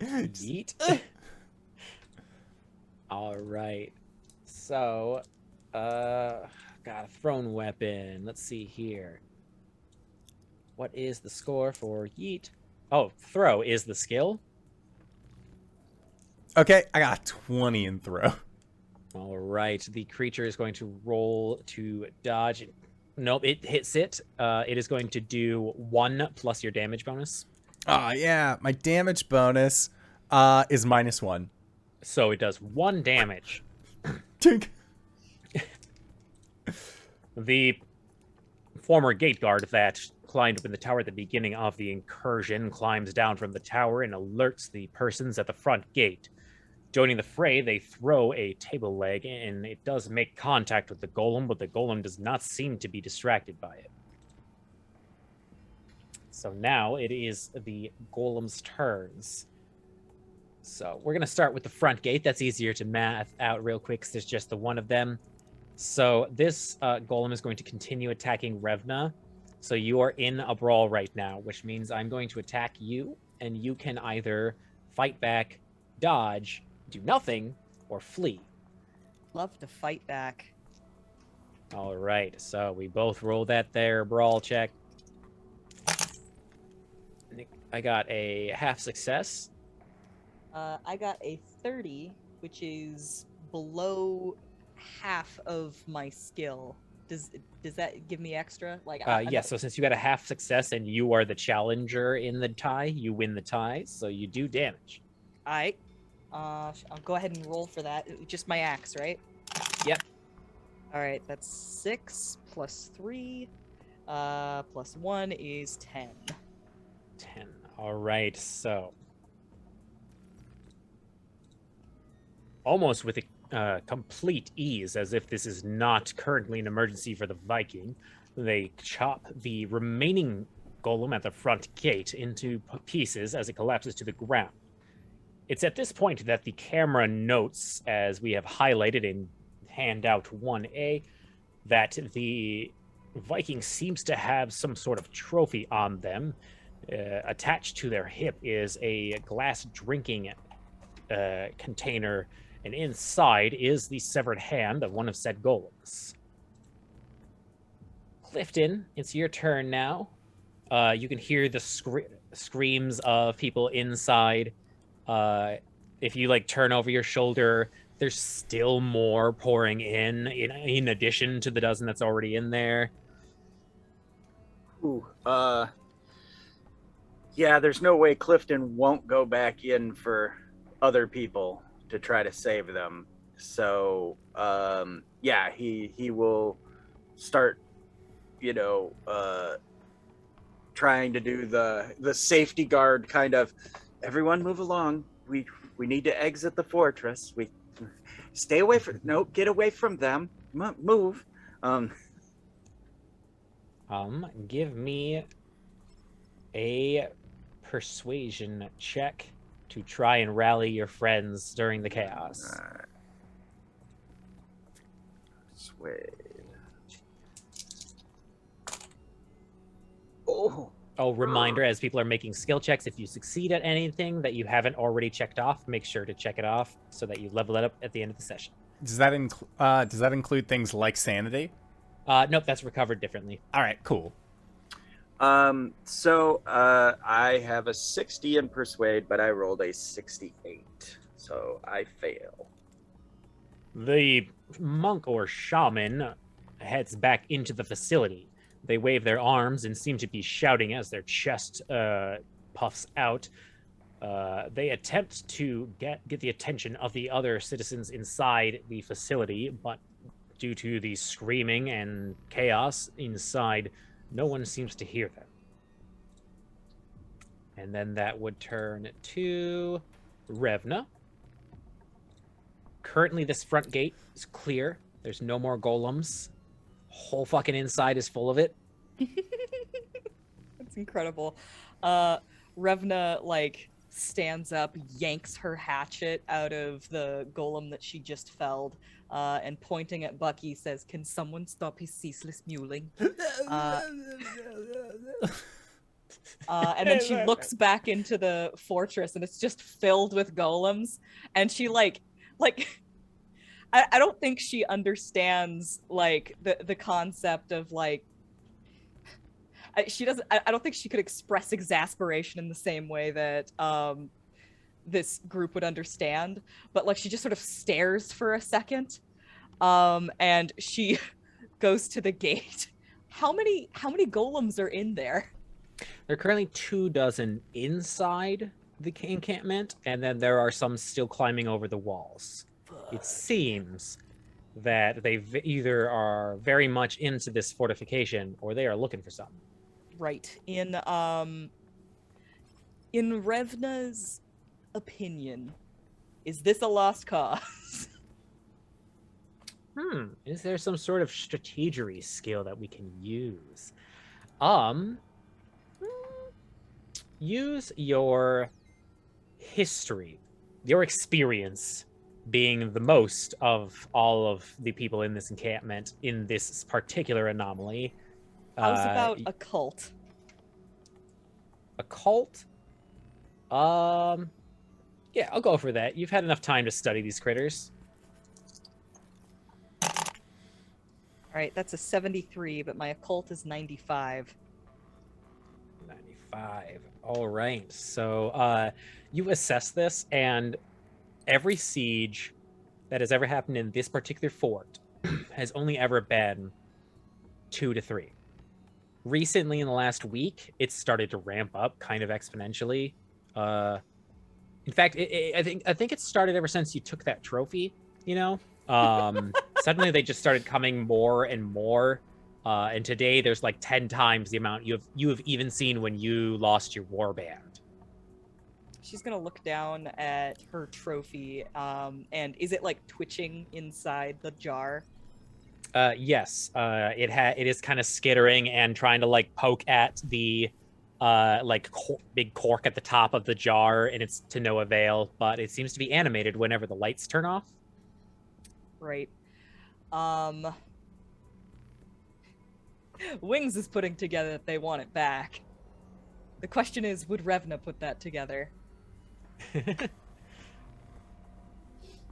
Yeet. All right. So, got a thrown weapon. Let's see here. What is the score for yeet? Oh, throw is the skill. Okay, I got a 20 in throw. All right. The creature is going to roll to dodge. Nope, it hits it. It is going to do 1 plus your damage bonus. Oh, yeah. My damage bonus is -1. So it does 1 damage. Tink. The former gate guard that climbed up in the tower at the beginning of the incursion climbs down from the tower and alerts the persons at the front gate. Joining the fray, they throw a table leg, and it does make contact with the golem, but the golem does not seem to be distracted by it. So now it is the golem's turns. So we're going to start with the front gate. That's easier to math out real quick because there's just the one of them. So this golem is going to continue attacking Revna. So you are in a brawl right now, which means I'm going to attack you, and you can either fight back, dodge, do nothing, or flee. Love to fight back. All right, so we both roll that there brawl check. I got a half success. I got a 30, which is below half of my skill. Does that give me extra? Like, Yeah, so since you got a half success and you are the challenger in the tie, you win the tie, so you do damage. I'll go ahead and roll for that. Just my axe, right? Yep. All right, that's 6 plus 3 plus 1 is 10. 10. All right, so almost with a complete ease, as if this is not currently an emergency for the Viking, they chop the remaining golem at the front gate into pieces as it collapses to the ground. It's at this point that the camera notes, as we have highlighted in handout 1A, that the Viking seems to have some sort of trophy on them. Attached to their hip is a glass drinking container, and inside is the severed hand of one of said golems. Klifton, it's your turn now. You can hear the screams of people inside. If you like turn over your shoulder, there's still more pouring in addition to the dozen that's already in there. Ooh, yeah, there's no way Klifton won't go back in for other people to try to save them. So, yeah, he will start, trying to do the safety guard kind of, everyone move along. We need to exit the fortress. We stay away from, no, get away from them. Move. Give me a persuasion check to try and rally your friends during the chaos. Persuade. Oh, reminder, as people are making skill checks, if you succeed at anything that you haven't already checked off, make sure to check it off so that you level it up at the end of the session. Does that include things like sanity? Nope, that's recovered differently. All right, cool. So I have a 60 in persuade, but I rolled a 68, so I fail. The monk or shaman heads back into the facility. They wave their arms and seem to be shouting as their chest puffs out. They attempt to get the attention of the other citizens inside the facility, but due to the screaming and chaos inside, no one seems to hear them. And then that would turn to Revna. Currently, this front gate is clear. There's no more golems. Whole fucking inside is full of it. That's incredible. Revna, stands up, yanks her hatchet out of the golem that she just felled, and pointing at Bucky says, "Can someone stop his ceaseless mewling?" And then she looks back into the fortress, and it's just filled with golems, and she I don't think she understands the concept of she doesn't. I don't think she could express exasperation in the same way that this group would understand. But she just sort of stares for a second, and she goes to the gate. How many golems are in there? There are currently 24 inside the encampment, and then there are some still climbing over the walls. It seems that they either are very much into this fortification or they are looking for something. Right. In Revna's opinion, is this a lost cause? Is there some sort of strategery skill that we can use? use your history, your experience being the most of all of the people in this encampment in this particular anomaly. How's about a cult? A cult? Yeah, I'll go for that. You've had enough time to study these critters. All right, that's a 73, but my occult is 95. 95. All right. So you assess this, and every siege that has ever happened in this particular fort has only ever been 2 to 3. Recently, in the last week, it's started to ramp up kind of exponentially. In fact, I think it started ever since you took that trophy. You know, suddenly they just started coming more and more. And today there's like 10 times the amount you have even seen when you lost your warband. She's gonna look down at her trophy, and is it like twitching inside the jar? Yes, it is kind of skittering and trying to like poke at the big cork at the top of the jar, and it's to no avail. But it seems to be animated whenever the lights turn off. Right. Wings is putting together that they want it back. The question is, would Revna put that together?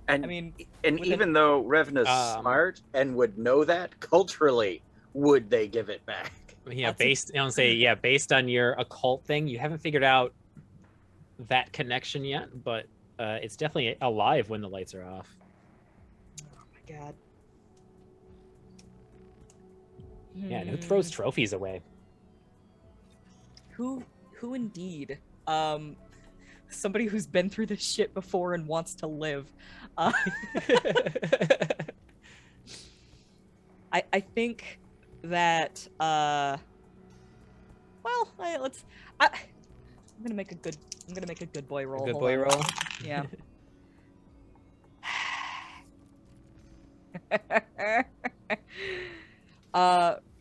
And I mean, even though Revna's smart and would know that culturally, would they give it back? Yeah, based on your occult thing, you haven't figured out that connection yet, but it's definitely alive when the lights are off. Oh my god. Yeah, and who throws trophies away? Who indeed? Somebody who's been through this shit before and wants to live. I think that I'm gonna make a good boy roll. Good boy roll. Yeah.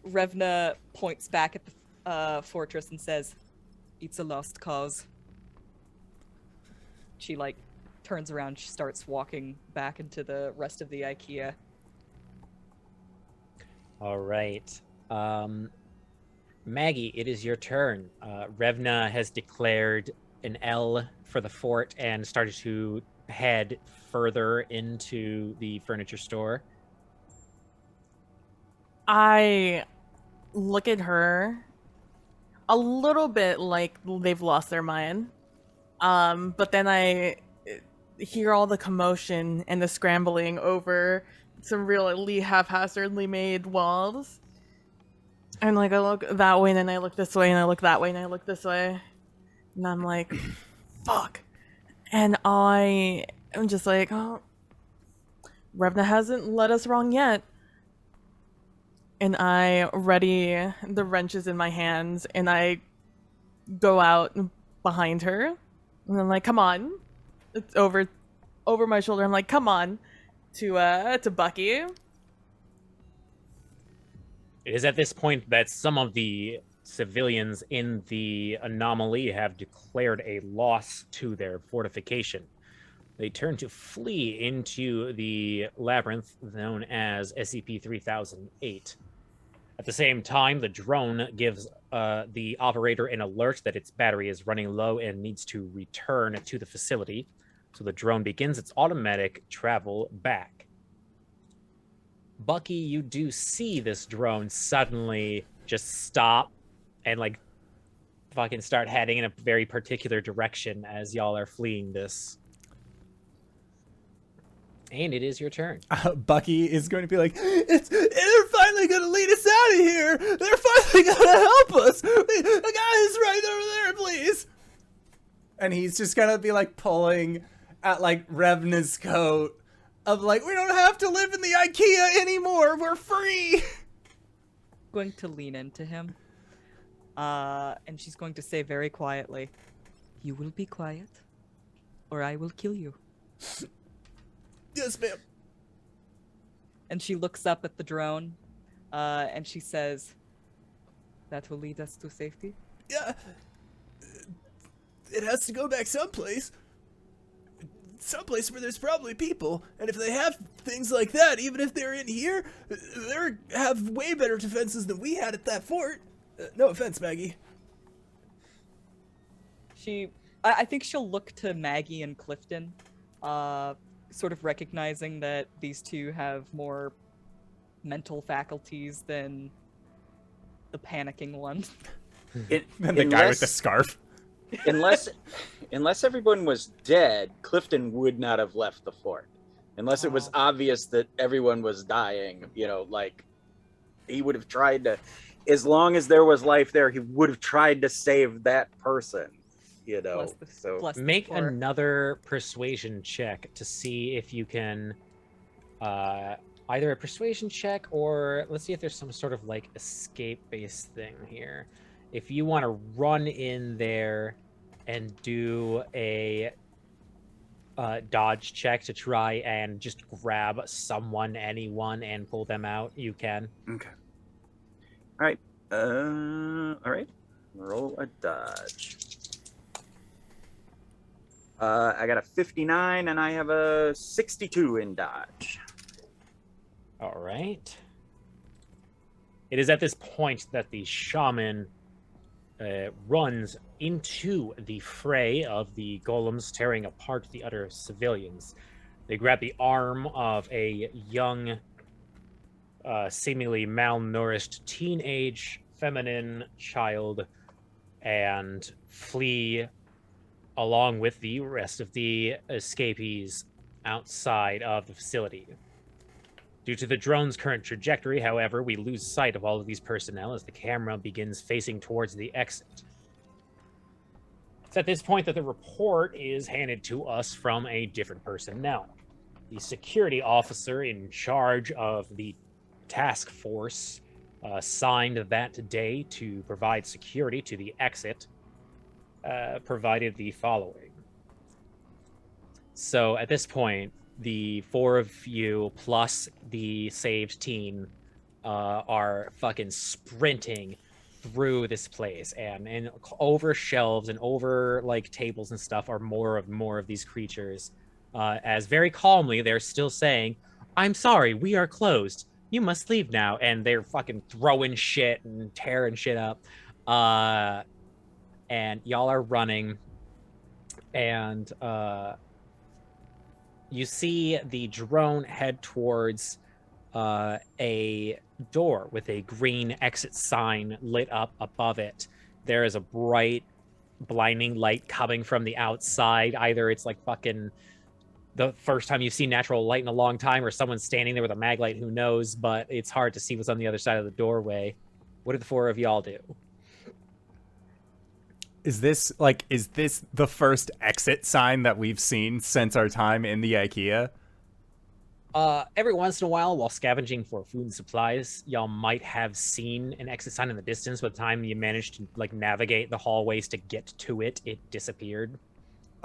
Revna points back at the fortress and says, "It's a lost cause." She like turns around, she starts walking back into the rest of the Ikea. All right. Maggie, it is your turn. Revna has declared an L for the fort and started to head further into the furniture store. I look at her a little bit like they've lost their mind. But then I hear all the commotion and the scrambling over some really haphazardly made walls. And like I look that way and then I look this way and I look that way and I look this way. And I'm like, fuck. And I am just like, oh, Revna hasn't led us wrong yet. And I ready the wrenches in my hands and I go out behind her. And I'm like, come on. It's over my shoulder. I'm like, come on. To Bucky. It is at this point that some of the civilians in the Anomaly have declared a loss to their fortification. They turn to flee into the labyrinth known as SCP-3008. At the same time, the drone gives the operator an alert that its battery is running low and needs to return to the facility. So the drone begins its automatic travel back. Bucky, you do see this drone suddenly just stop and like fucking start heading in a very particular direction as y'all are fleeing this. And it is your turn. Bucky is going to be like, they're finally going to lead us out of here. They're finally going to help us. The guy's right over there, please. And he's just going to be like pulling at like Revna's coat of like, we don't have to live in the Ikea anymore. We're free. Going to lean into him. And she's going to say very quietly, "You will be quiet, or I will kill you." Yes, ma'am. And she looks up at the drone, and she says, "That will lead us to safety?" Yeah. it has to go back someplace. Someplace where there's probably people. And if they have things like that, even if they're in here, they have way better defenses than we had at that fort. No offense, Maggie. I think she'll look to Maggie and Klifton, sort of recognizing that these two have more mental faculties than the panicking one. And the guy with the scarf. Unless everyone was dead, Klifton would not have left the fort. Unless it was obvious that everyone was dying, like he would have tried to, as long as there was life there, he would have tried to save that person, Make another persuasion check to see if you can either a persuasion check or let's see if there's some sort of like escape based thing here. If you want to run in there and do a dodge check to try and just grab anyone, and pull them out, you can. Okay. All right. All right. Roll a dodge. I got a 59 and I have a 62 in dodge. All right. It is at this point that the shaman runs into the fray of the golems tearing apart the other civilians. They grab the arm of a young, seemingly malnourished teenage feminine child and flee along with the rest of the escapees outside of the facility. Due to the drone's current trajectory, however, we lose sight of all of these personnel as the camera begins facing towards the exit. It's at this point that the report is handed to us from a different personnel. The security officer in charge of the task force assigned that day to provide security to the exit provided the following. So at this point, the four of you plus the saved teen are fucking sprinting through this place, and over shelves and over like tables and stuff are more of these creatures, as very calmly they're still saying, "I'm sorry, we are closed. You must leave now." And they're fucking throwing shit and tearing shit up. And y'all are running, and you see the drone head towards a door with a green exit sign lit up above it. There is a bright, blinding light coming from the outside. Either it's like fucking the first time you've seen natural light in a long time, or someone's standing there with a mag light, who knows, but it's hard to see what's on the other side of the doorway. What did the four of y'all do? Is this the first exit sign that we've seen since our time in the Ikea? Every once in a while scavenging for food and supplies, y'all might have seen an exit sign in the distance. By the time you managed to like navigate the hallways to get to it, it disappeared.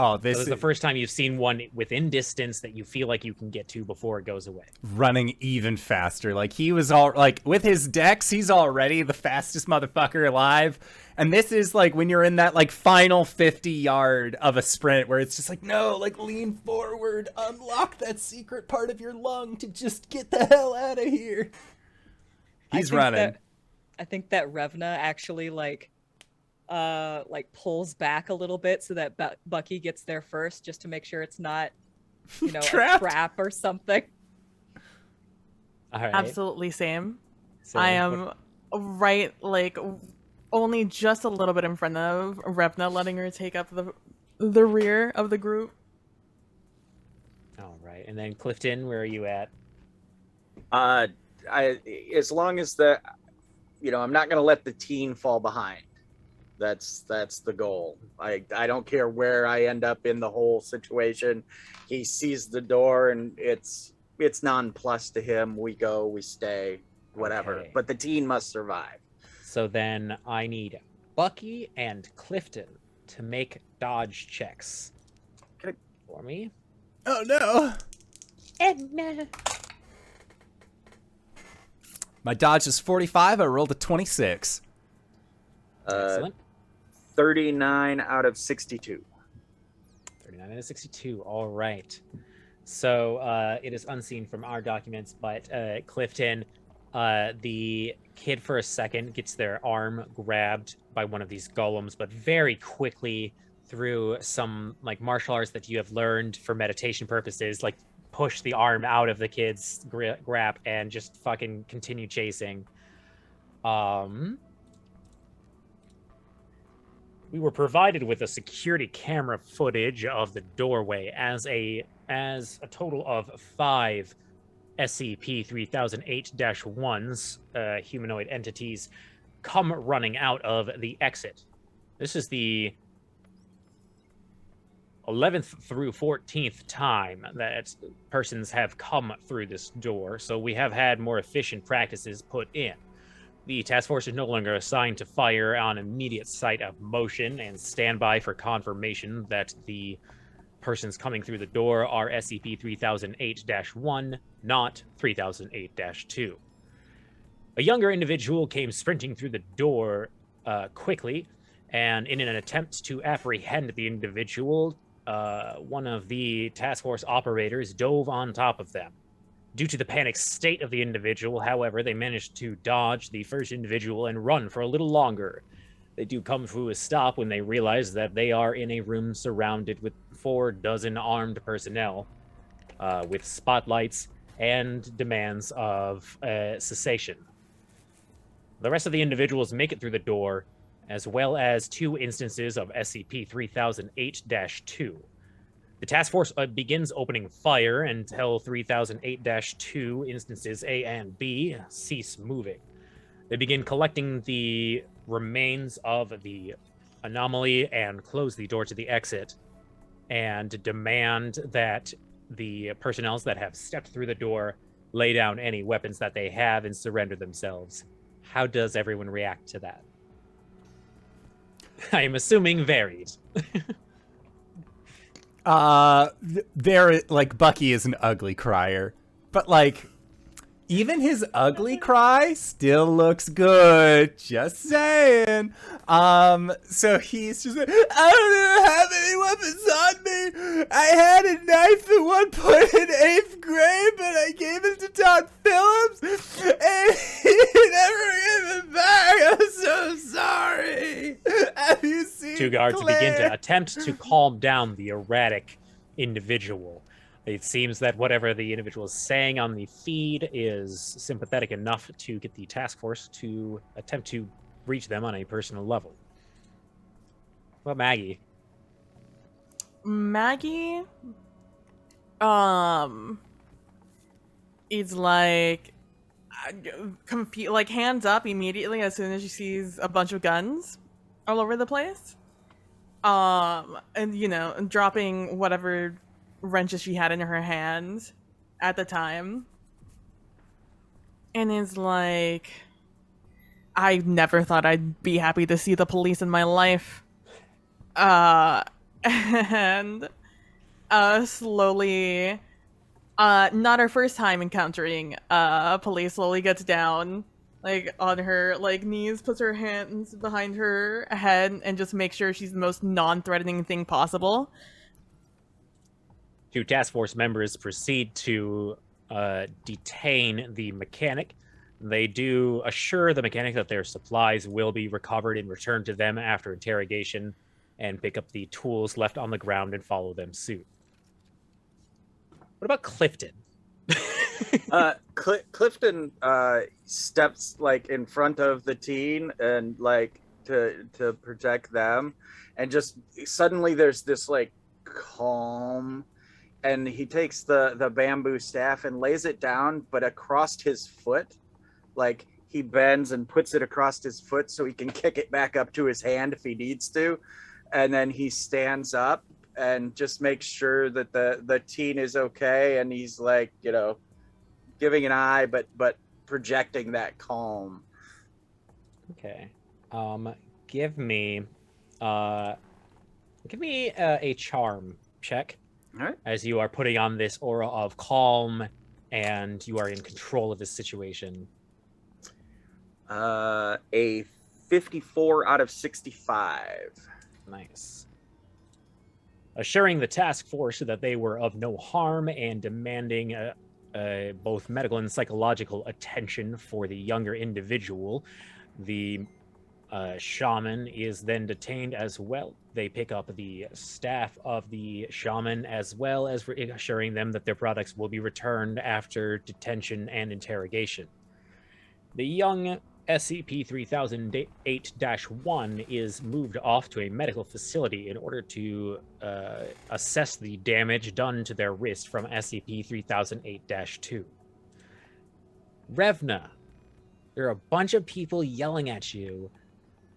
Oh, this is the first time you've seen one within distance that you feel like you can get to before it goes away. Running even faster. Like, he was all like, with his dex, he's already the fastest motherfucker alive. And this is like when you're in that like final 50 yard of a sprint where it's just like, no, like lean forward, unlock that secret part of your lung to just get the hell out of here. He's running. I think that Revna actually like pulls back a little bit so that Bucky gets there first, just to make sure it's not, a trap or something. All right. Absolutely same. I am right, like, only just a little bit in front of Revna, letting her take up the rear of the group. All right. And then Klifton, where are you at? As long as I'm not going to let the teen fall behind. That's the goal. I don't care where I end up in the whole situation. He sees the door and it's nonplussed to him. We go, we stay, whatever. Okay. But the teen must survive. So then I need Bucky and Klifton to make dodge checks for me. Oh no. No. My dodge is 45. I rolled a 26. Excellent. 39 out of 62. 39 out of 62. All right. So it is unseen from our documents, but Klifton, the kid for a second gets their arm grabbed by one of these golems, but very quickly through some like martial arts that you have learned for meditation purposes, like push the arm out of the kid's grab and just fucking continue chasing. We were provided with a security camera footage of the doorway as a total of 5 SCP-3008-1s, humanoid entities, come running out of the exit. This is the 11th through 14th time that persons have come through this door, so we have had more efficient practices put in. The task force is no longer assigned to fire on immediate sight of motion and stand by for confirmation that the persons coming through the door are SCP-3008-1, not 3008-2. A younger individual came sprinting through the door quickly, and in an attempt to apprehend the individual, one of the task force operators dove on top of them. Due to the panicked state of the individual, however, they managed to dodge the first individual and run for a little longer. They do come to a stop when they realize that they are in a room surrounded with 4 dozen armed personnel, with spotlights and demands of cessation. The rest of the individuals make it through the door, as well as 2 instances of SCP-3008-2. The task force begins opening fire until 3008-2 instances A and B cease moving. They begin collecting the remains of the anomaly and close the door to the exit, and demand that the personnel that have stepped through the door lay down any weapons that they have and surrender themselves. How does everyone react to that? I am assuming varied. There, like, Bucky is an ugly crier, but like, even his ugly cry still looks good. Just saying. So he's just like, I don't even have any weapons on me. I had a knife at one point in 8th grade, but I gave it to Todd Phillips, and he never gave it back. I'm so sorry. Have you seen 2 guards Claire? begin to attempt to calm down the erratic individual. It seems that whatever the individual is saying on the feed is sympathetic enough to get the task force to attempt to reach them on a personal level. What about Maggie? Maggie, is like, like hands up immediately as soon as she sees a bunch of guns all over the place. And you know, dropping whatever wrenches she had in her hand at the time, and is like, I never thought I'd be happy to see the police in my life. And slowly, not her first time encountering police, slowly gets down, like on her like knees, puts her hands behind her head, and just makes sure she's the most non-threatening thing possible. 2 task force members proceed to detain the mechanic. They do assure the mechanic that their supplies will be recovered and returned to them after interrogation, and pick up the tools left on the ground and follow them suit. What about Klifton? Klifton steps like in front of the teen and like to protect them, and just suddenly there's this like calm, and he takes the bamboo staff and lays it down, but across his foot. Like he bends and puts it across his foot so he can kick it back up to his hand if he needs to, and then he stands up and just makes sure that the teen is okay, and he's like, you know, giving an eye but projecting that calm. Okay. Give me a charm check. All right. As you are putting on this aura of calm and you are in control of this situation. A 54 out of 65. Nice. Assuring the task force that they were of no harm and demanding both medical and psychological attention for the younger individual, the shaman is then detained as well. They pick up the staff of the shaman as well as assuring them that their products will be returned after detention and interrogation. The young SCP-3008-1 is moved off to a medical facility in order to assess the damage done to their wrist from SCP-3008-2. Revna, there are a bunch of people yelling at you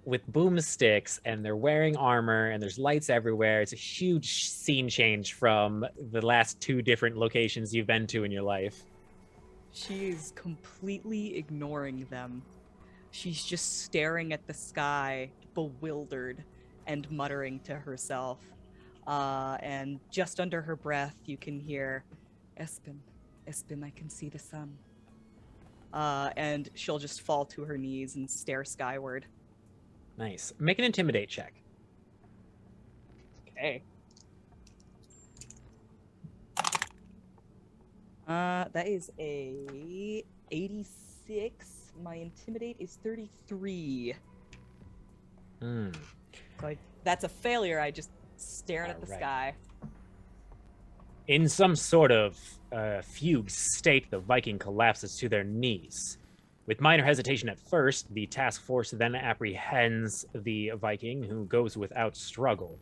with boomsticks, and they're wearing armor, and there's lights everywhere. It's a huge scene change from the last 2 different locations you've been to in your life. She is completely ignoring them. She's just staring at the sky, bewildered, and muttering to herself. And just under her breath, you can hear, Espen, I can see the sun. And she'll just fall to her knees and stare skyward. Nice. Make an intimidate check. Okay. That is a 86. My intimidate is 33. So that's a failure. I just staring at the sky. In some sort of fugue state, the Viking collapses to their knees. With minor hesitation at first, the task force then apprehends the Viking, who goes without struggle,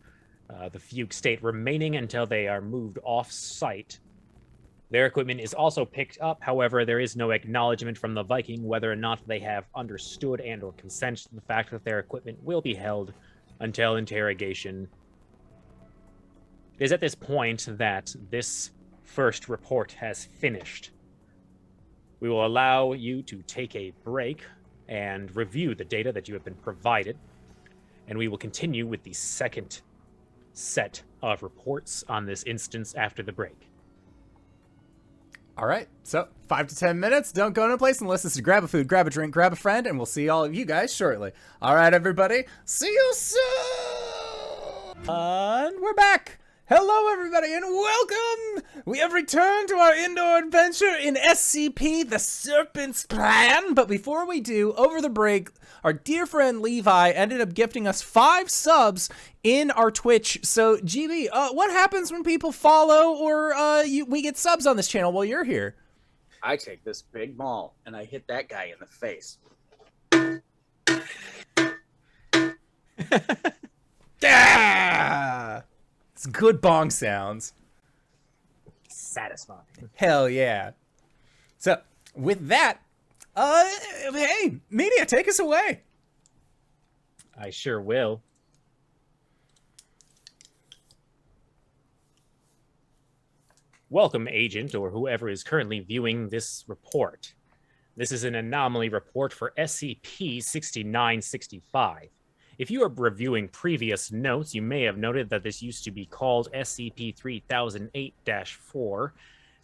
the fugue state remaining until they are moved off-site. Their equipment is also picked up, however, there is no acknowledgement from the Viking whether or not they have understood and or consent to the fact that their equipment will be held until interrogation. It is at this point that this first report has finished. We will allow you to take a break and review the data that you have been provided, and we will continue with the second set of reports on this instance after the break. All right, so 5 to 10 minutes. Don't go no place unless it's to grab a food, grab a drink, grab a friend, and we'll see all of you guys shortly. All right, everybody, see you soon! And we're back. Hello, everybody, and welcome! We have returned to our indoor adventure in SCP, the Serpent's Plan. But before we do, over the break, our dear friend Levi ended up gifting us 5 subs in our Twitch. So, GB, what happens when people follow or we get subs on this channel while you're here? I take this big maul and I hit that guy in the face. Yeah! It's good bong sounds. Satisfying. Hell yeah. So, with that, hey, Media, take us away. I sure will. Welcome, agent, or whoever is currently viewing this report. This is an anomaly report for SCP-6965. If you are reviewing previous notes, you may have noted that this used to be called SCP-3008-4.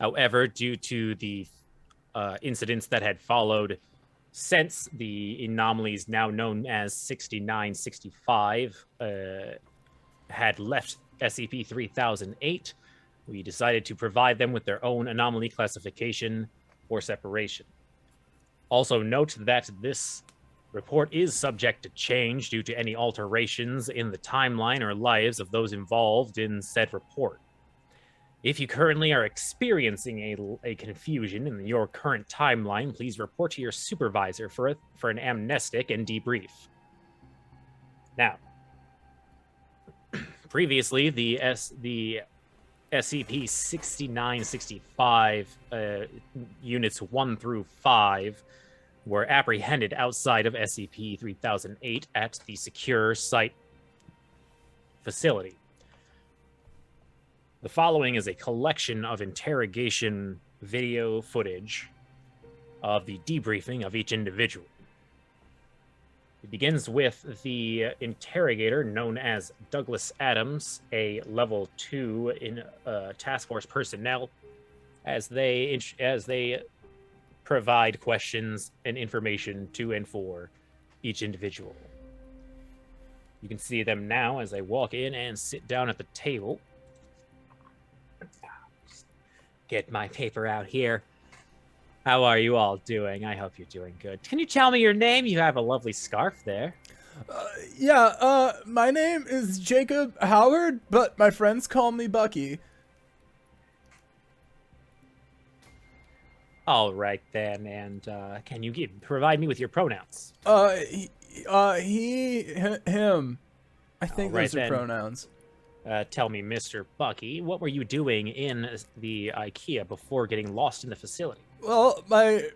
However, due to the incidents that had followed since the anomalies now known as 6965 had left SCP-3008, we decided to provide them with their own anomaly classification or separation. Also note that this report is subject to change due to any alterations in the timeline or lives of those involved in said report. If you currently are experiencing a confusion in your current timeline, please report to your supervisor for an amnestic and debrief. Now, previously, the SCP-6965 units 1 through 5 were apprehended outside of SCP-3008 at the secure site facility. The following is a collection of interrogation video footage of the debriefing of each individual. It begins with the interrogator known as Douglas Adams, a level 2 in task force personnel, as they provide questions and information to and for each individual. You can see them now as they walk in and sit down at the table. Get my paper out here. How are you all doing? I hope you're doing good. Can you tell me your name? You have a lovely scarf there. My name is Jacob Howard, but my friends call me Bucky. All right then, and can you provide me with your pronouns? Him. I think All right, those are then. pronouns. Tell me, Mr. Bucky, what were you doing in the Ikea before getting lost in the facility? Well, my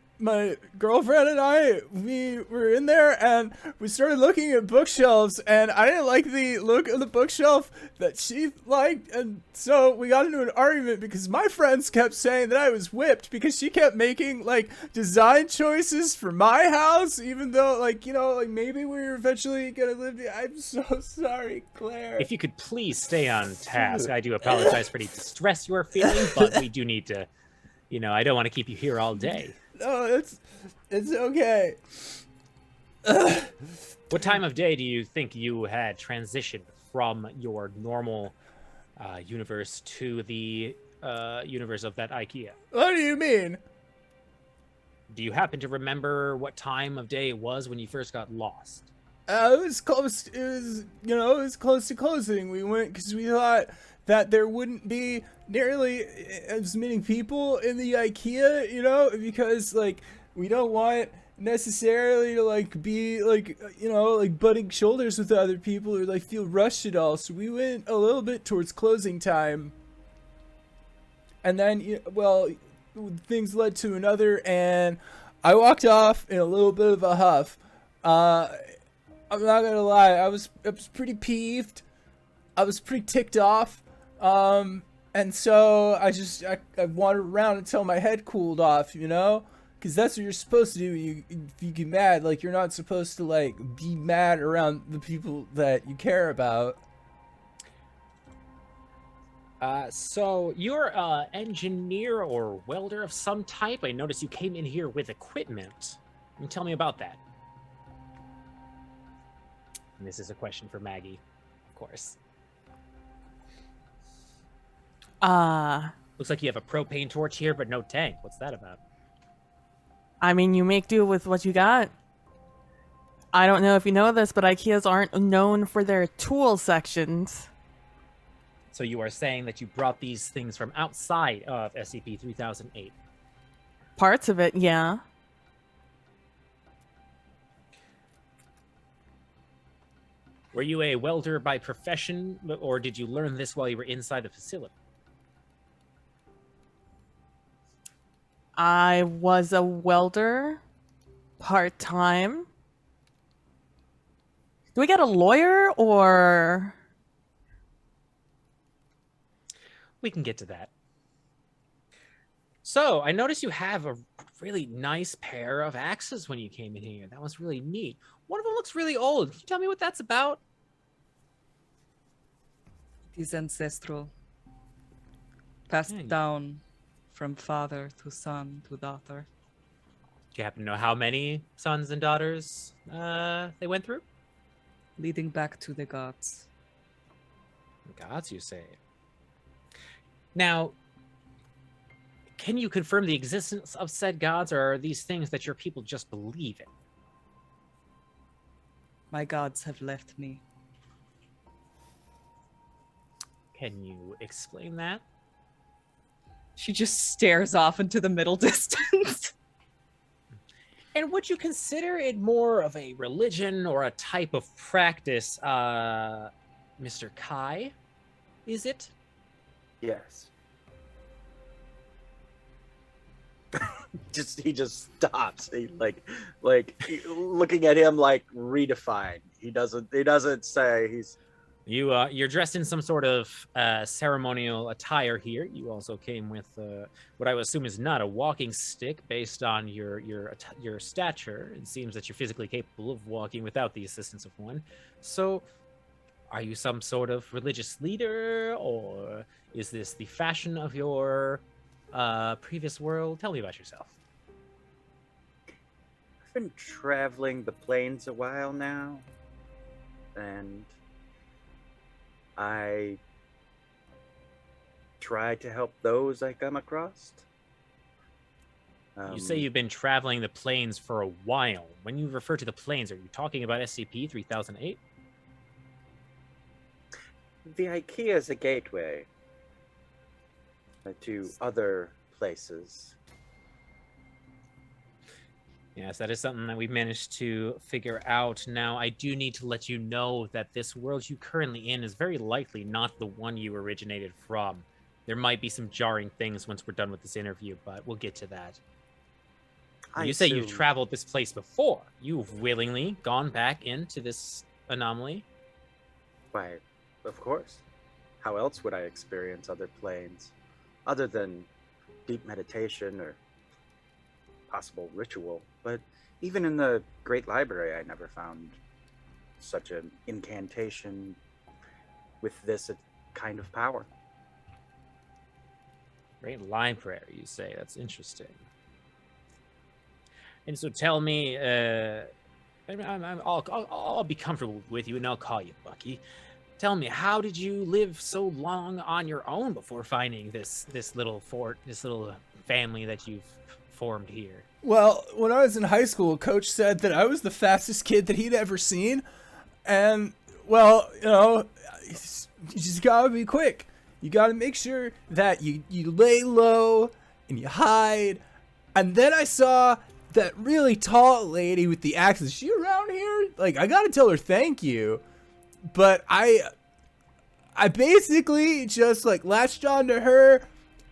girlfriend and I, we were in there and we started looking at bookshelves, and I didn't like the look of the bookshelf that she liked, and so we got into an argument because my friends kept saying that I was whipped because she kept making like design choices for my house, even though like, you know, like maybe we were eventually gonna live. I'm so sorry, Claire. If you could please stay on task. I do apologize for any distress you are feeling, but we do need to, you know, I don't want to keep you here all day. No, it's okay. What time of day do you think you had transitioned from your normal universe to the universe of that Ikea? What do you mean? Do you happen to remember what time of day it was when you first got lost? It was close. It was, you know, it was close to closing. We went because we thought that there wouldn't be nearly as many people in the Ikea, you know, because like we don't want necessarily to like be like, you know, like butting shoulders with other people or like feel rushed at all. So we went a little bit towards closing time, and then well, things led to another, and I walked off in a little bit of a huff. I'm not gonna lie, I was pretty peeved. I was pretty ticked off. And so I wandered around until my head cooled off, you know? Because that's what you're supposed to do if you get mad. Like, you're not supposed to, like, be mad around the people that you care about. So you're an engineer or welder of some type. I noticed you came in here with equipment. Can you tell me about that? And this is a question for Maggie, of course. Looks like you have a propane torch here, but no tank. What's that about? I mean, you make do with what you got. I don't know if you know this, but Ikeas aren't known for their tool sections. So you are saying that you brought these things from outside of SCP-3008? Parts of it, yeah. Were you a welder by profession, or did you learn this while you were inside the facility? I was a welder, part-time. Do we get a lawyer, or...? We can get to that. So, I noticed you have a really nice pair of axes when you came in here. That was really neat. One of them looks really old. Can you tell me what that's about? It is ancestral. Passed down from father to son to daughter. Do you happen to know how many sons and daughters they went through? Leading back to the gods. Gods, you say? Now, can you confirm the existence of said gods, or are these things that your people just believe in? My gods have left me. Can you explain that? She just stares off into the middle distance. And would you consider it more of a religion or a type of practice, Mr. Kai? Is it? Yes. He just stops. He looking at him like redefined. He doesn't say he's. You're dressed in some sort of ceremonial attire here. You also came with what I would assume is not a walking stick, based on your stature. It seems that you're physically capable of walking without the assistance of one. So, are you some sort of religious leader, or is this the fashion of your previous world? Tell me about yourself. I've been traveling the plains a while now. and I try to help those I come across. You say you've been traveling the planes for a while. When you refer to the planes, are you talking about SCP-3008? The Ikea is a gateway to other places. Yes, that is something that we've managed to figure out. Now, I do need to let you know that this world you currently in is very likely not the one you originated from. There might be some jarring things once we're done with this interview, but we'll get to that. You say you've traveled this place before. You've willingly gone back into this anomaly? Why, of course. How else would I experience other planes, other than deep meditation or possible ritual? But even in the Great Library, I never found such an incantation with this kind of power. Great Library, you say? That's interesting. And so tell me, I'll be comfortable with you, and I'll call you Bucky. Tell me, how did you live so long on your own before finding this little family that you've formed here? Well, when I was in high school, Coach said that I was the fastest kid that he'd ever seen. And, well, you just gotta be quick. You gotta make sure that you lay low and you hide. And then I saw that really tall lady with the axe. Is she around here? Like, I gotta tell her thank you. But I basically just, like, latched onto her.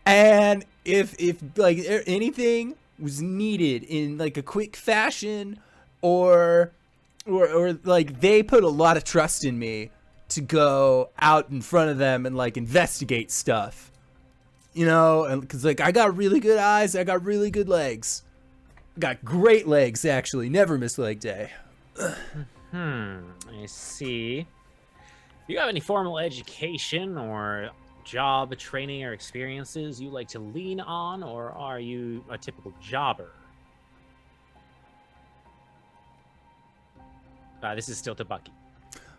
And if like, anything was needed in, like, a quick fashion, or like, they put a lot of trust in me to go out in front of them and, like, investigate stuff, and because, like, I got really good eyes, I got really good legs, I got great legs, actually, never miss leg day. I see. Do you have any formal education or job training or experiences you like to lean on, or are you a typical jobber? This is still to Bucky.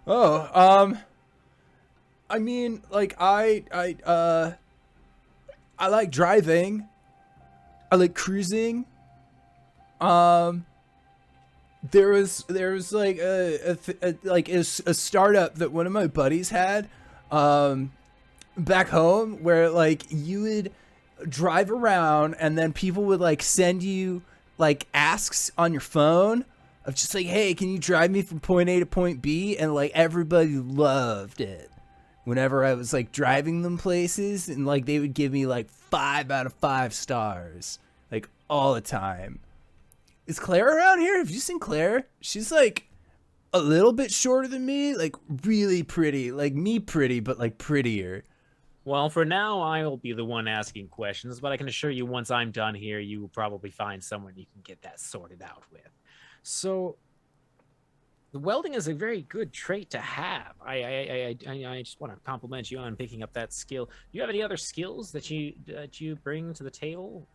Oh, I mean, like, I like driving. I like cruising. There was like a startup that one of my buddies had, back home, where, like, you would drive around and then people would, like, send you, like, asks on your phone of just like, hey, can you drive me from point A to point B? And, like, everybody loved it whenever I was, like, driving them places, and, like, they would give me, like, 5 out of 5 stars, like, all the time. Is Claire around here? Have you seen Claire? She's, like, a little bit shorter than me, like, really pretty, like me pretty, but, like, prettier. Well, for now, I will be the one asking questions, but I can assure you once I'm done here, you will probably find someone you can get that sorted out with. So, the welding is a very good trait to have. I just want to compliment you on picking up that skill. Do you have any other skills that you bring to the table?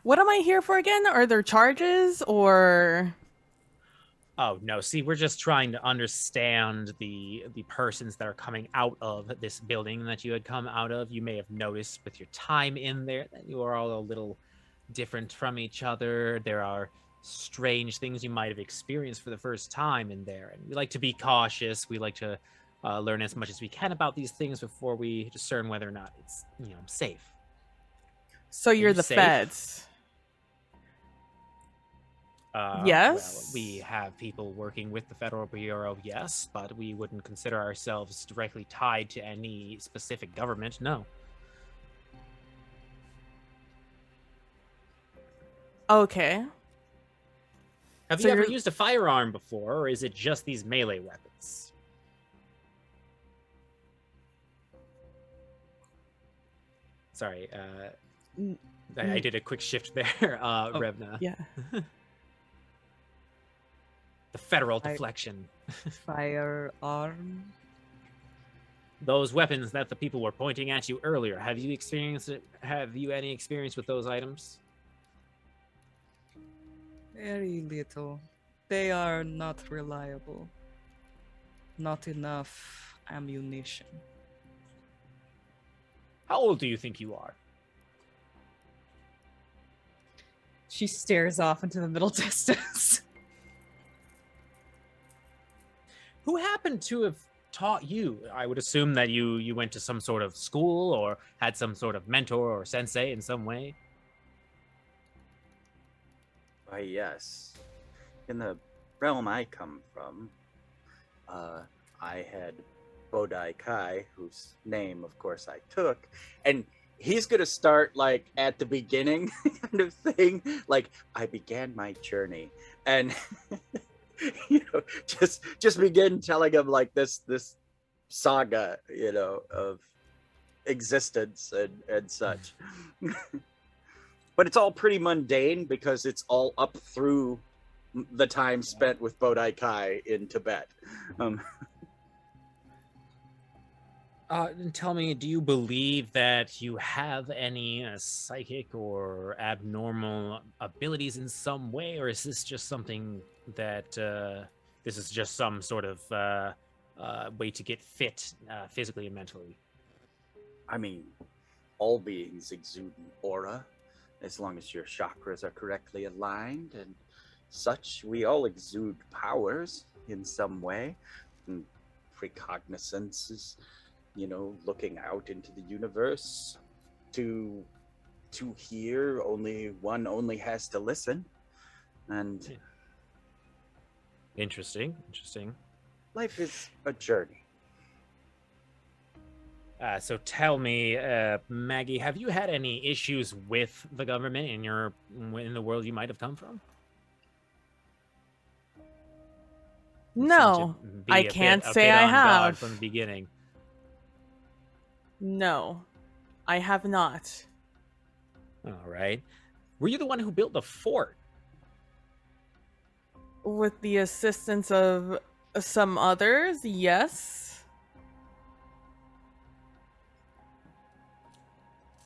What am I here for again? Are there charges or? Oh, no. See, we're just trying to understand the persons that are coming out of this building that you had come out of. You may have noticed with your time in there that you are all a little different from each other. There are strange things you might have experienced for the first time in there. And we like to be cautious. We like to learn as much as we can about these things before we discern whether or not it's, safe. So you're the safe? feds? Yes. Well, we have people working with the Federal Bureau, yes, but we wouldn't consider ourselves directly tied to any specific government, no. Okay. Have So you ever you're- used a firearm before, or is it just these melee weapons? Sorry, I did a quick shift there, Revna. Yeah. The federal deflection. Firearm. Those weapons that the people were pointing at you earlier, have you experienced it? Have you any experience with those items? Very little. They are not reliable. Not enough ammunition. How old do you think you are? She stares off into the middle distance. Who happened to have taught you? I would assume that you went to some sort of school or had some sort of mentor or sensei in some way. Why, yes. In the realm I come from, I had Bodai Kai, whose name, of course, I took, and he's gonna start like at the beginning kind of thing. Like, I began my journey, and just begin telling him like this saga, of existence and such. But it's all pretty mundane because it's all up through the time spent with Bodai Kai in Tibet. And tell me, do you believe that you have any psychic or abnormal abilities in some way, or is this just something that this is just some sort of way to get fit physically and mentally? I mean, all beings exude an aura, as long as your chakras are correctly aligned and such. We all exude powers in some way. And precognizance is, looking out into the universe to hear. One only has to listen. And Interesting. life is a journey. So tell me, Maggie, have you had any issues with the government in the world you might have come from? You seem No, to be I a bit- can't a say bit I on guard have. from the beginning. No, I have not. All right. Were you the one who built the fort? With the assistance of some others, yes.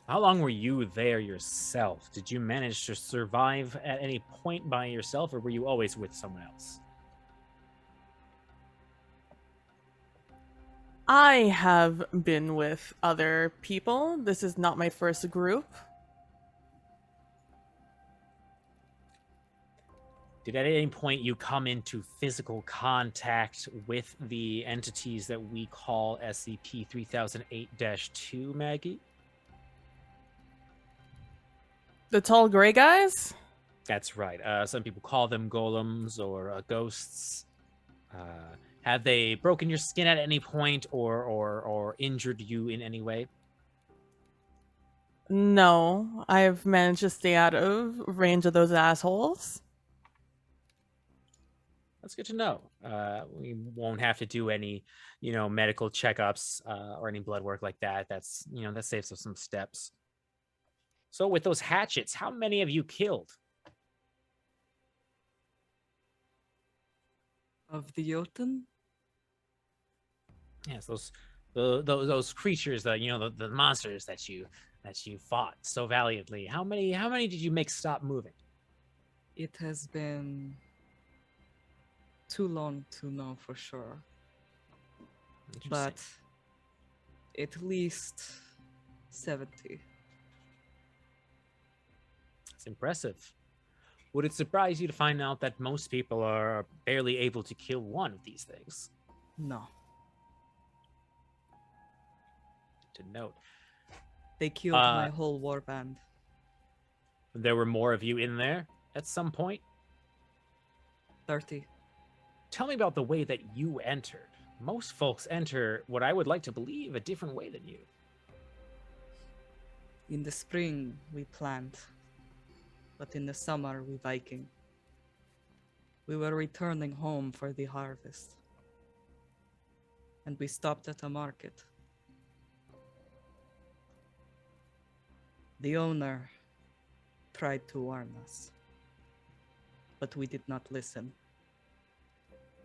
How long were you there yourself? Did you manage to survive at any point by yourself, or were you always with someone else? I have been with other people. This is not my first group. Did at any point you come into physical contact with the entities that we call SCP 3008-2, Maggie? The tall gray guys? That's right. Some people call them golems or ghosts. Have they broken your skin at any point or injured you in any way? No, I've managed to stay out of range of those assholes. That's good to know. We won't have to do any, medical checkups or any blood work like that. That saves us some steps. So with those hatchets, how many have you killed? Of the Jotun? Yes, those creatures, the monsters that you fought so valiantly. How many did you make stop moving? It has been too long to know for sure. But at least 70. It's impressive. Would it surprise you to find out that most people are barely able to kill one of these things? No. To note. They killed my whole warband. There were more of you in there at some point? 30. Tell me about the way that you entered. Most folks enter what I would like to believe a different way than you. In the spring, we plant. But in the summer, we Viking. We were returning home for the harvest. And we stopped at a market. The owner tried to warn us. But we did not listen.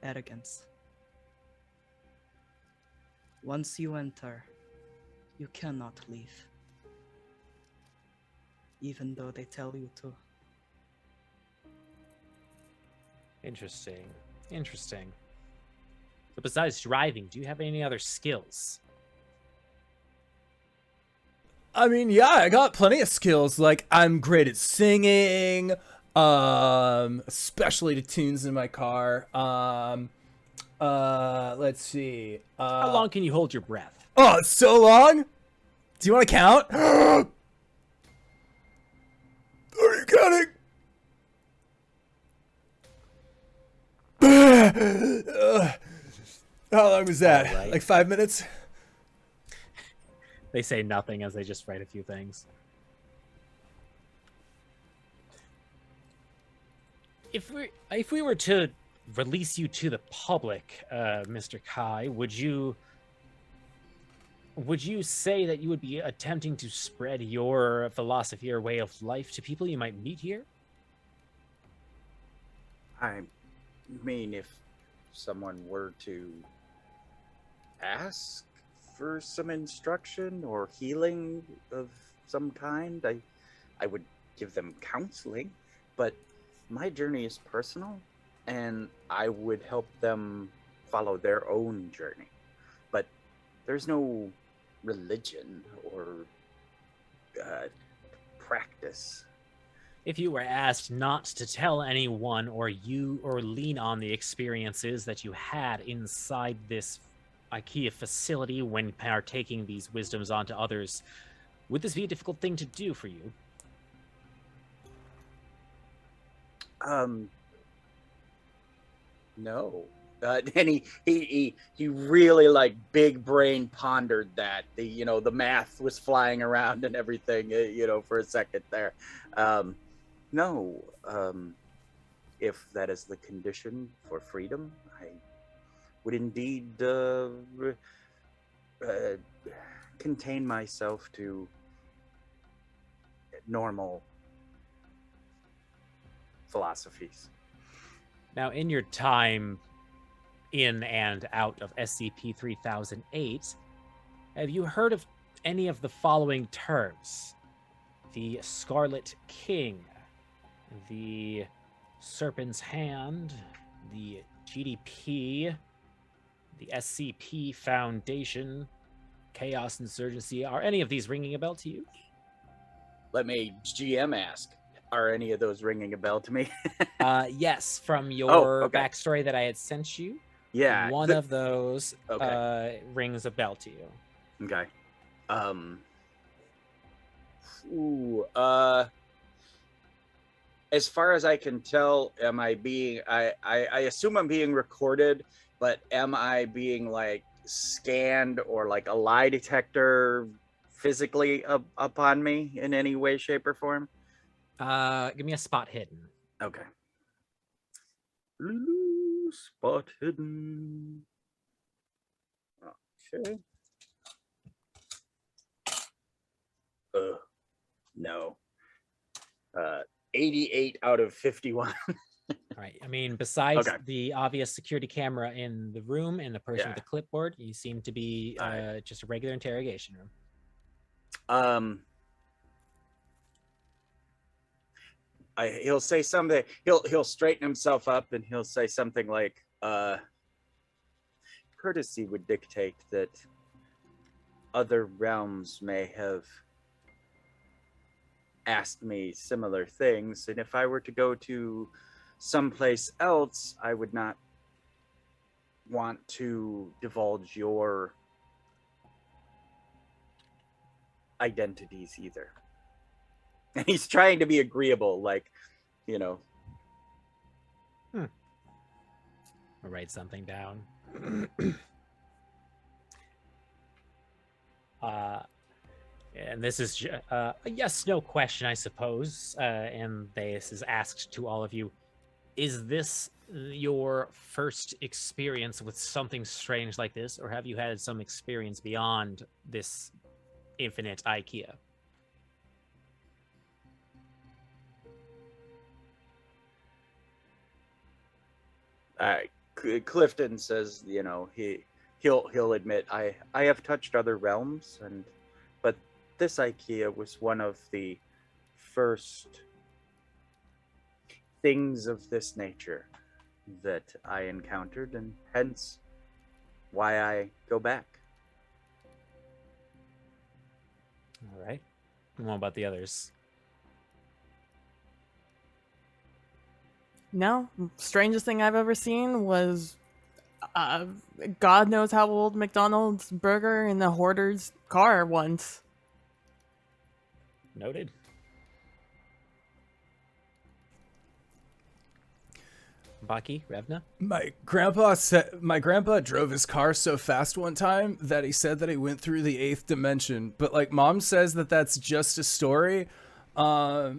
Arrogance. Once you enter, you cannot leave. Even though they tell you to. Interesting. Interesting. So besides driving, do you have any other skills? I mean, yeah, I got plenty of skills. Like, I'm great at singing, especially to tunes in my car. Let's see. How long can you hold your breath? Oh, it's so long? Do you want to count? Are you counting? How long was that? All right. Like 5 minutes? They say nothing as they just write a few things. If we were to release you to the public, Mr. Kai, would you say that you would be attempting to spread your philosophy or way of life to people you might meet here? I mean, if someone were to ask for some instruction or healing of some kind, I would give them counseling, but my journey is personal, and I would help them follow their own journey. But there's no religion or practice. If you were asked not to tell anyone or lean on the experiences that you had inside this Ikea facility when partaking these wisdoms onto others, would this be a difficult thing to do for you? No. And he really like big brain pondered that. The math was flying around and everything, for a second there. No. If that is the condition for freedom, I would indeed contain myself to normal philosophies. Now, in your time in and out of SCP-3008, have you heard of any of the following terms? The Scarlet King, the Serpent's Hand, the GDP, the SCP Foundation, Chaos Insurgency. Are any of these ringing a bell to you? Let me GM ask. Are any of those ringing a bell to me? Yes, from your okay. backstory that I had sent you. Yeah. One of those Okay. rings a bell to you. Okay. As far as I can tell, am I being I assume I'm being recorded, but am I being like scanned or like a lie detector physically upon me in any way, shape, or form? Give me a spot hidden. Okay. Spot hidden. Okay. No. 88 out of 51. All right. I mean, besides Okay. the obvious security camera in the room and the person with the clipboard, you seem to be just a regular interrogation room. He'll say something. He'll straighten himself up and he'll say something like, "Courtesy would dictate that other realms may have asked me similar things, and if I were to go to someplace else, I would not want to divulge your identities either." And he's trying to be agreeable, like, I'll write something down. And this is a yes/no question, I suppose. And this is asked to all of you. Is this your first experience with something strange like this, or have you had some experience beyond this infinite Ikea? Klifton says, he'll admit, I have touched other realms, but this Ikea was one of the first things of this nature that I encountered, and hence why I go back. All right. And what about the others? No, strangest thing I've ever seen was God knows how old McDonald's burger in the hoarder's car once. Noted. Bucky, Revna? My grandpa drove his car so fast one time that he said that he went through the 8th dimension. But like Mom says that that's just a story. I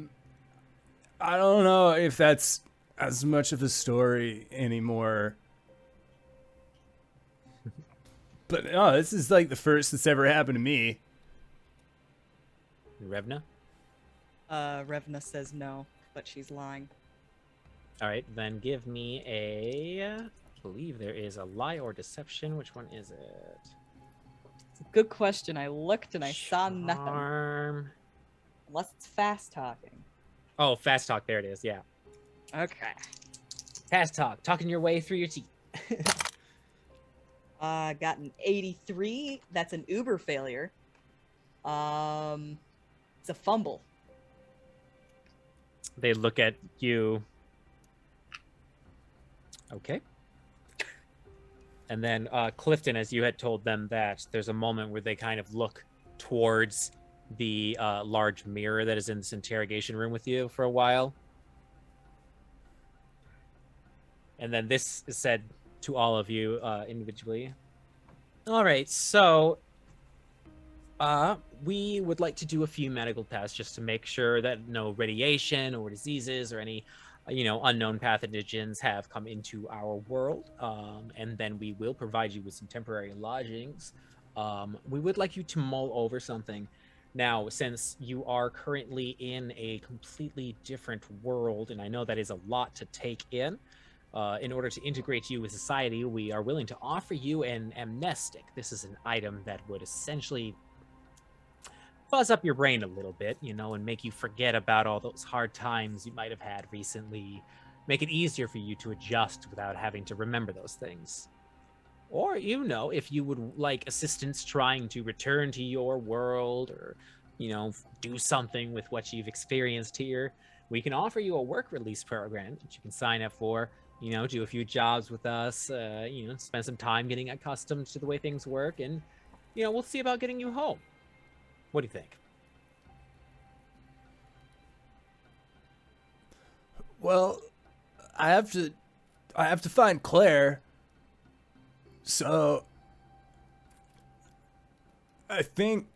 don't know if that's as much of a story anymore. But no, this is like the first that's ever happened to me. Revna? Revna says no, but she's lying. All right, then give me I believe there is a lie or deception. Which one is it? It's a good question. I looked and I saw nothing. Charm. Unless it's fast talking. Oh, fast talk. There it is. Yeah. Okay. Fast talk. Talking your way through your teeth. Got an 83. That's an Uber failure. It's a fumble. They look at you. Okay. And then Klifton, as you had told them that, there's a moment where they kind of look towards the large mirror that is in this interrogation room with you for a while. And then this is said to all of you individually. All right, so we would like to do a few medical tests just to make sure that no radiation or diseases or any unknown pathogens have come into our world, and then we will provide you with some temporary lodgings. We would like you to mull over something. Now, since you are currently in a completely different world, and I know that is a lot to take in order to integrate you with society, we are willing to offer you an amnestic. This is an item that would essentially fuzz up your brain a little bit, and make you forget about all those hard times you might have had recently, make it easier for you to adjust without having to remember those things. Or, if you would like assistance trying to return to your world or, do something with what you've experienced here, we can offer you a work release program that you can sign up for, do a few jobs with us, spend some time getting accustomed to the way things work, and, we'll see about getting you home. What do you think? Well, I have to find Claire. So I think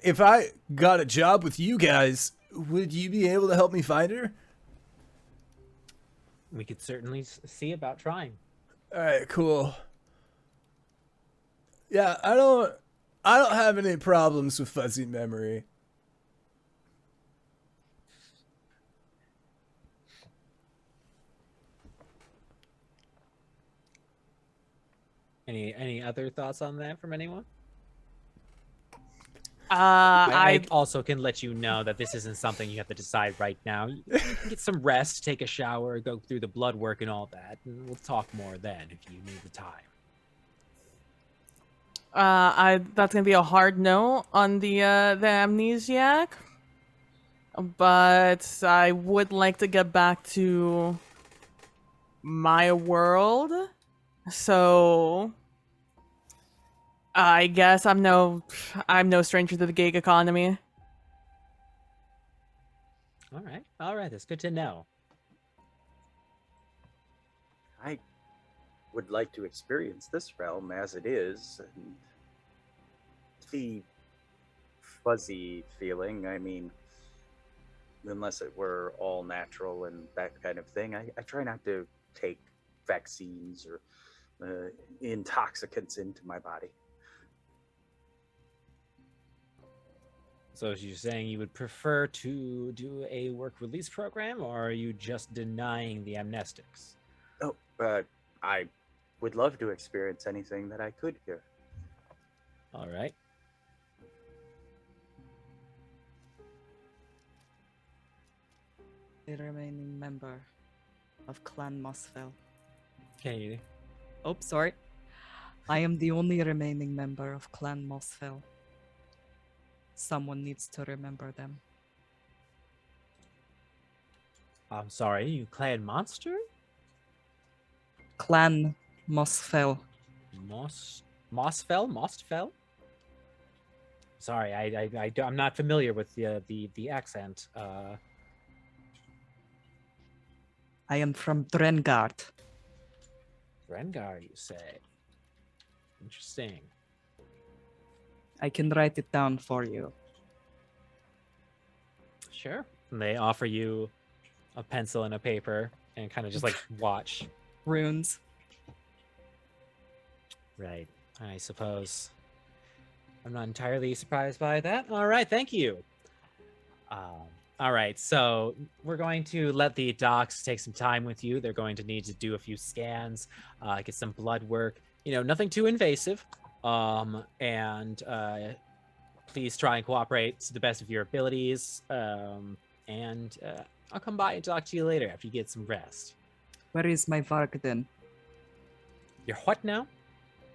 if I got a job with you guys, would you be able to help me find her? We could certainly see about trying. All right, cool. Yeah, I don't have any problems with fuzzy memory. Any other thoughts on that from anyone? I I also can let you know that this isn't something you have to decide right now. You can get some rest, take a shower, go through the blood work and all that, and we'll talk more then if you need the time. that's gonna be a hard no on the amnesiac, but I would like to get back to my world, so I guess I'm no stranger to the gig economy. All right, that's good to know. I would like to experience this realm as it is, and the fuzzy feeling, I mean, unless it were all natural and that kind of thing, I try not to take vaccines or intoxicants into my body. So you're saying you would prefer to do a work release program, or are you just denying the amnestics? Oh, I would love to experience anything that I could here. All right. A remaining member of Clan Mosfell. Okay. Oh, sorry. I am the only remaining member of Clan Mosfell. Someone needs to remember them. I'm sorry, you clan monster? Clan Mosfell. Mostfell? Sorry, I'm not familiar with the accent. I am from Drengard. Rengar, you say? Interesting. I can write it down for you. Sure. And they offer you a pencil and a paper and kind of just like watch. Runes. Right. I suppose. I'm not entirely surprised by that. All right, thank you. All right, so we're going to let the docs take some time with you. They're going to need to do a few scans, get some blood work. You know, nothing too invasive. And please try and cooperate to the best of your abilities. And I'll come by and talk to you later after you get some rest. Where is my Vargaden? Your what now?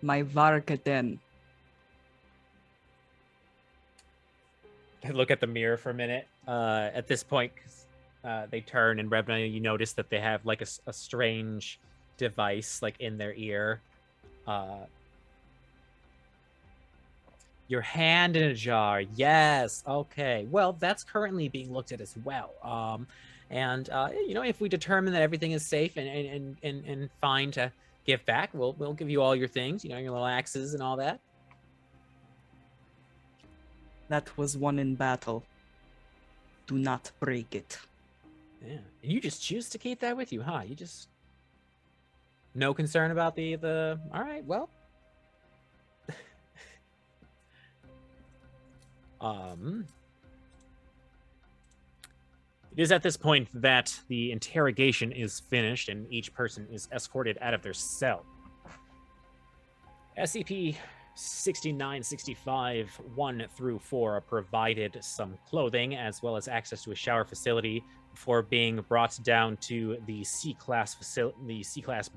My Vargaden. I look at the mirror for a minute. At this point, they turn, and Revna, you notice that they have like a strange device like in their ear. Your hand in a jar. Yes. Okay. Well, that's currently being looked at as well. And you know, if we determine that everything is safe and fine to give back, we'll give you all your things. You know, your little axes and all that. That was won in battle. Do not break it. Yeah. And you just choose to keep that with you, huh? You just no concern about the all right, well. It is at this point that the interrogation is finished and each person is escorted out of their cell. SCP 6965 1 through 4 are provided some clothing as well as access to a shower facility before being brought down to the C-class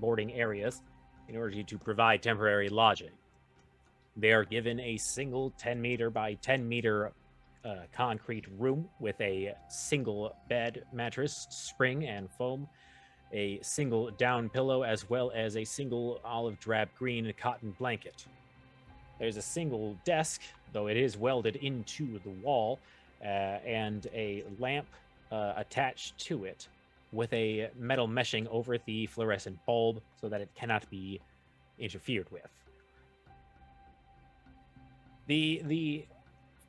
boarding areas in order to provide temporary lodging. They are given a single 10-meter by 10-meter concrete room with a single bed, mattress, spring, and foam, a single down pillow, as well as a single olive drab green cotton blanket. There's a single desk, though it is welded into the wall, and a lamp attached to it with a metal meshing over the fluorescent bulb so that it cannot be interfered with. The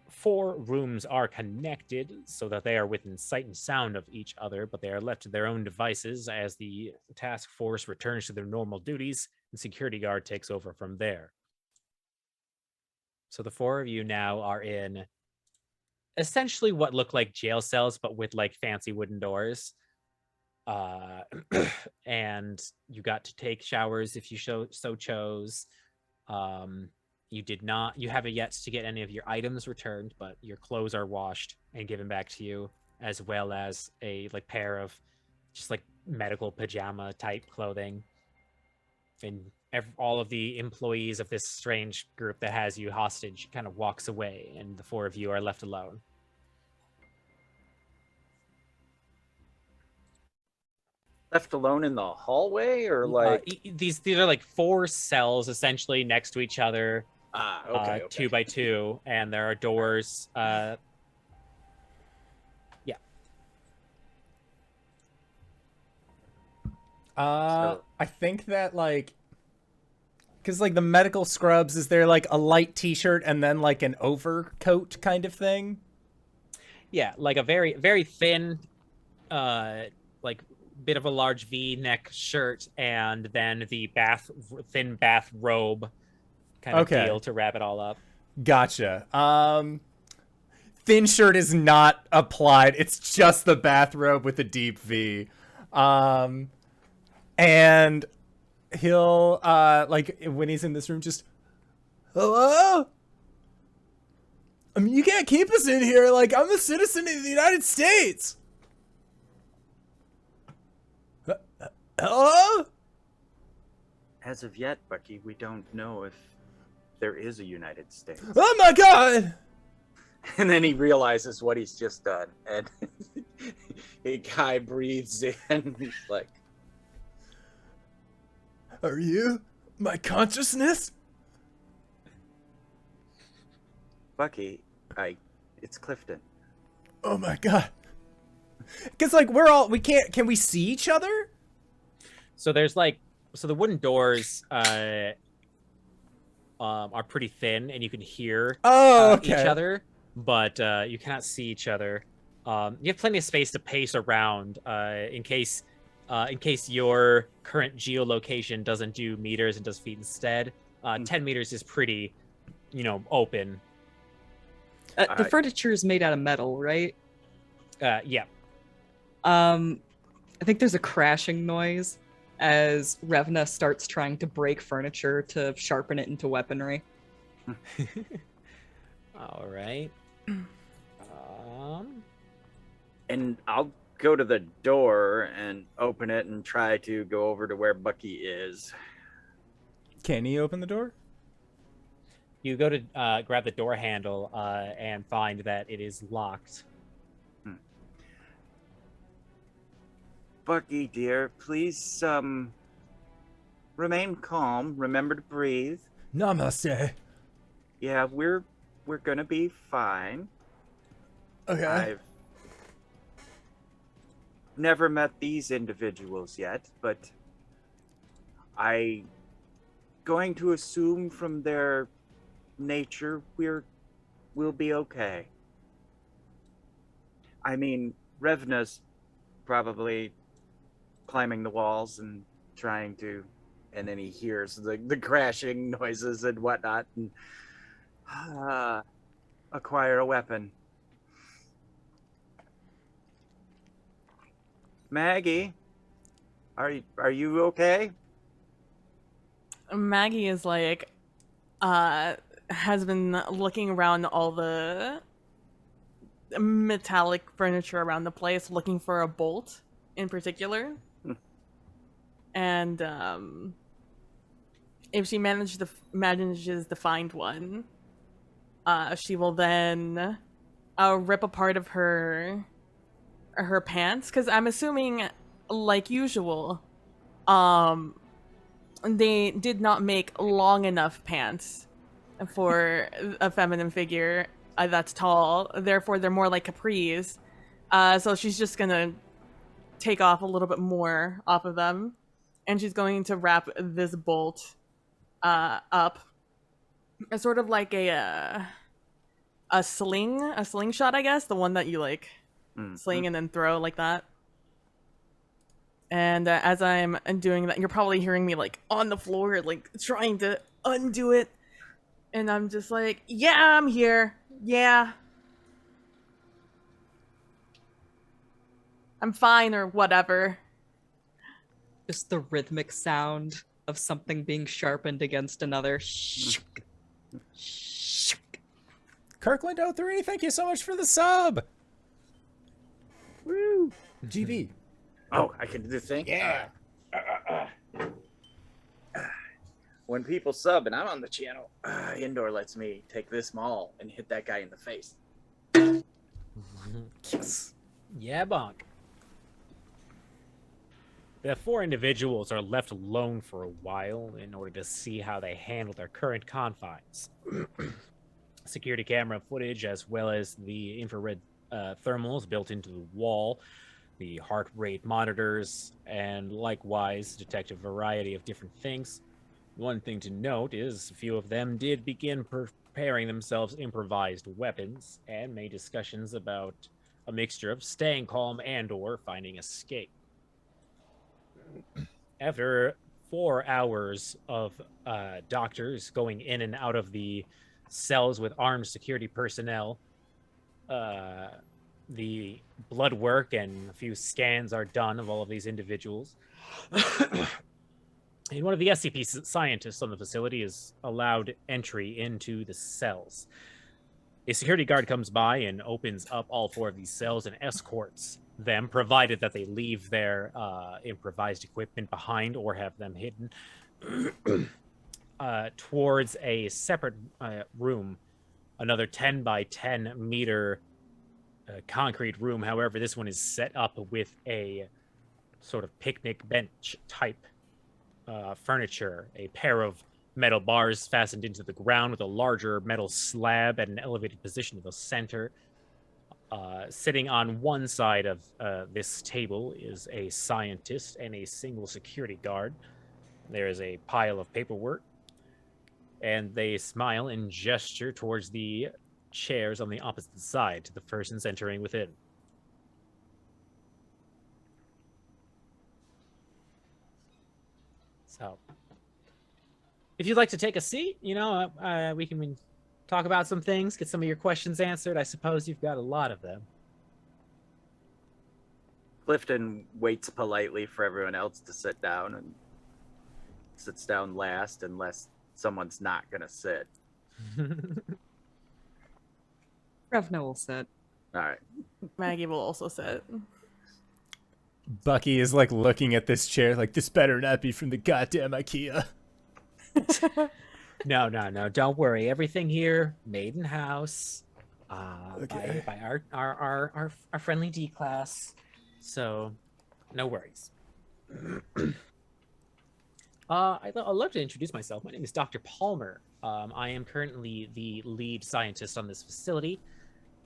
4 rooms are connected so that they are within sight and sound of each other, but they are left to their own devices as the task force returns to their normal duties and security guard takes over from there. So the 4 of you now are in essentially what look like jail cells, but with like fancy wooden doors. And you got to take showers if you so chose. You haven't yet to get any of your items returned, but your clothes are washed and given back to you, as well as a like pair of just like medical pajama type clothing. And all of the employees of this strange group that has you hostage kind of walks away, and the 4 of you are left alone. Left alone in the hallway, or like These are like 4 cells essentially next to each other. Okay. 2 by 2, and there are doors. Yeah. I think that like, because like the medical scrubs, is there like a light t-shirt and then like an overcoat kind of thing? Yeah, like a very, very thin, like bit of a large V-neck shirt, and then the thin bath robe kind of deal to wrap it all up. Gotcha. Thin shirt is not applied. It's just the bathrobe with a deep V. And he'll like when he's in this room, just hello. I mean, you can't keep us in here. Like, I'm a citizen of the United States. Hello? As of yet, Bucky, we don't know if there is a United States. Oh my god! And then he realizes what he's just done, and a guy breathes in. He's like, Are you my consciousness? Bucky, it's Klifton. Oh my god. Cause like can we see each other? So there's like, the wooden doors are pretty thin, and you can hear Okay. each other, but you cannot see each other. You have plenty of space to pace around in case your current geolocation doesn't do meters and does feet instead. 10 meters is pretty, open. The furniture is made out of metal, right? Yeah. I think there's a crashing noise as Revna starts trying to break furniture to sharpen it into weaponry. All right. And I'll go to the door and open it and try to go over to where Bucky is. Can he open the door? You go to grab the door handle and find that it is locked. Bucky, dear, please, remain calm. Remember to breathe. Namaste. Yeah, we're gonna be fine. Okay. I've never met these individuals yet, but I going to assume from their nature we'll be okay. I mean, Revna's probably climbing the walls and trying to, and then he hears the crashing noises and whatnot, and acquire a weapon. Maggie, are you okay? Maggie is like, has been looking around all the metallic furniture around the place, looking for a bolt in particular. And if she manages to find one, she will then rip a part of her pants, because I'm assuming, like usual, they did not make long enough pants for a feminine figure that's tall. Therefore, they're more like capris. So she's just gonna take off a little bit more off of them, and she's going to wrap this bolt up, sort of like a slingshot, I guess, the one that you like sling and then throw like that. And as I'm doing that, you're probably hearing me like on the floor, like trying to undo it. And I'm just like, yeah, I'm here. Yeah. I'm fine or whatever. Just the rhythmic sound of something being sharpened against another. Kirkland03, thank you so much for the sub. Woo! GB. Oh, I can do the thing? Yeah. When people sub and I'm on the channel, Indoor lets me take this maul and hit that guy in the face. Yes. Yeah, bonk. The four individuals are left alone for a while in order to see how they handle their current confines. Security camera footage, as well as the infrared thermals built into the wall, the heart rate monitors, and likewise detect a variety of different things. One thing to note is a few of them did begin preparing themselves improvised weapons and made discussions about a mixture of staying calm and or finding escape. After 4 hours of doctors going in and out of the cells with armed security personnel, the blood work and a few scans are done of all of these individuals. And one of the SCP scientists on the facility is allowed entry into the cells. A security guard comes by and opens up all 4 of these cells and escorts them, provided that they leave their improvised equipment behind or have them hidden. towards a separate room, another 10 by 10 meter concrete room. However, this one is set up with a sort of picnic bench type furniture, a pair of metal bars fastened into the ground with a larger metal slab at an elevated position in the center. Sitting on one side of this table is a scientist and a single security guard. There is a pile of paperwork, and they smile and gesture towards the chairs on the opposite side to the persons entering within. So, if you'd like to take a seat, we can talk about some things, get some of your questions answered. I suppose you've got a lot of them. Klifton waits politely for everyone else to sit down and sits down last unless someone's not going to sit. Revna will sit. All right. Maggie will also sit. Bucky is like looking at this chair like, this better not be from the goddamn Ikea. No. Don't worry. Everything here made in house. Okay. By our friendly D class. So, no worries. I'd love to introduce myself. My name is Dr. Palmer. I am currently the lead scientist on this facility.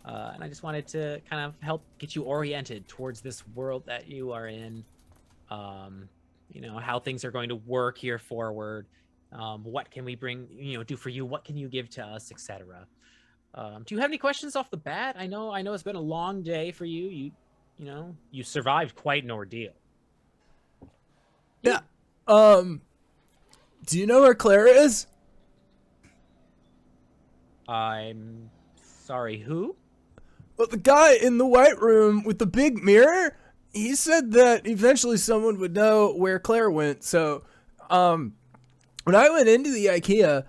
And I just wanted to kind of help get you oriented towards this world that you are in. How things are going to work here forward. What can we do for you? What can you give to us, etc. Do you have any questions off the bat? I know it's been a long day for you. You survived quite an ordeal. Yeah. Do you know where Claire is? I'm sorry, who? Well, the guy in the white room with the big mirror, he said that eventually someone would know where Claire went. So, when I went into the Ikea,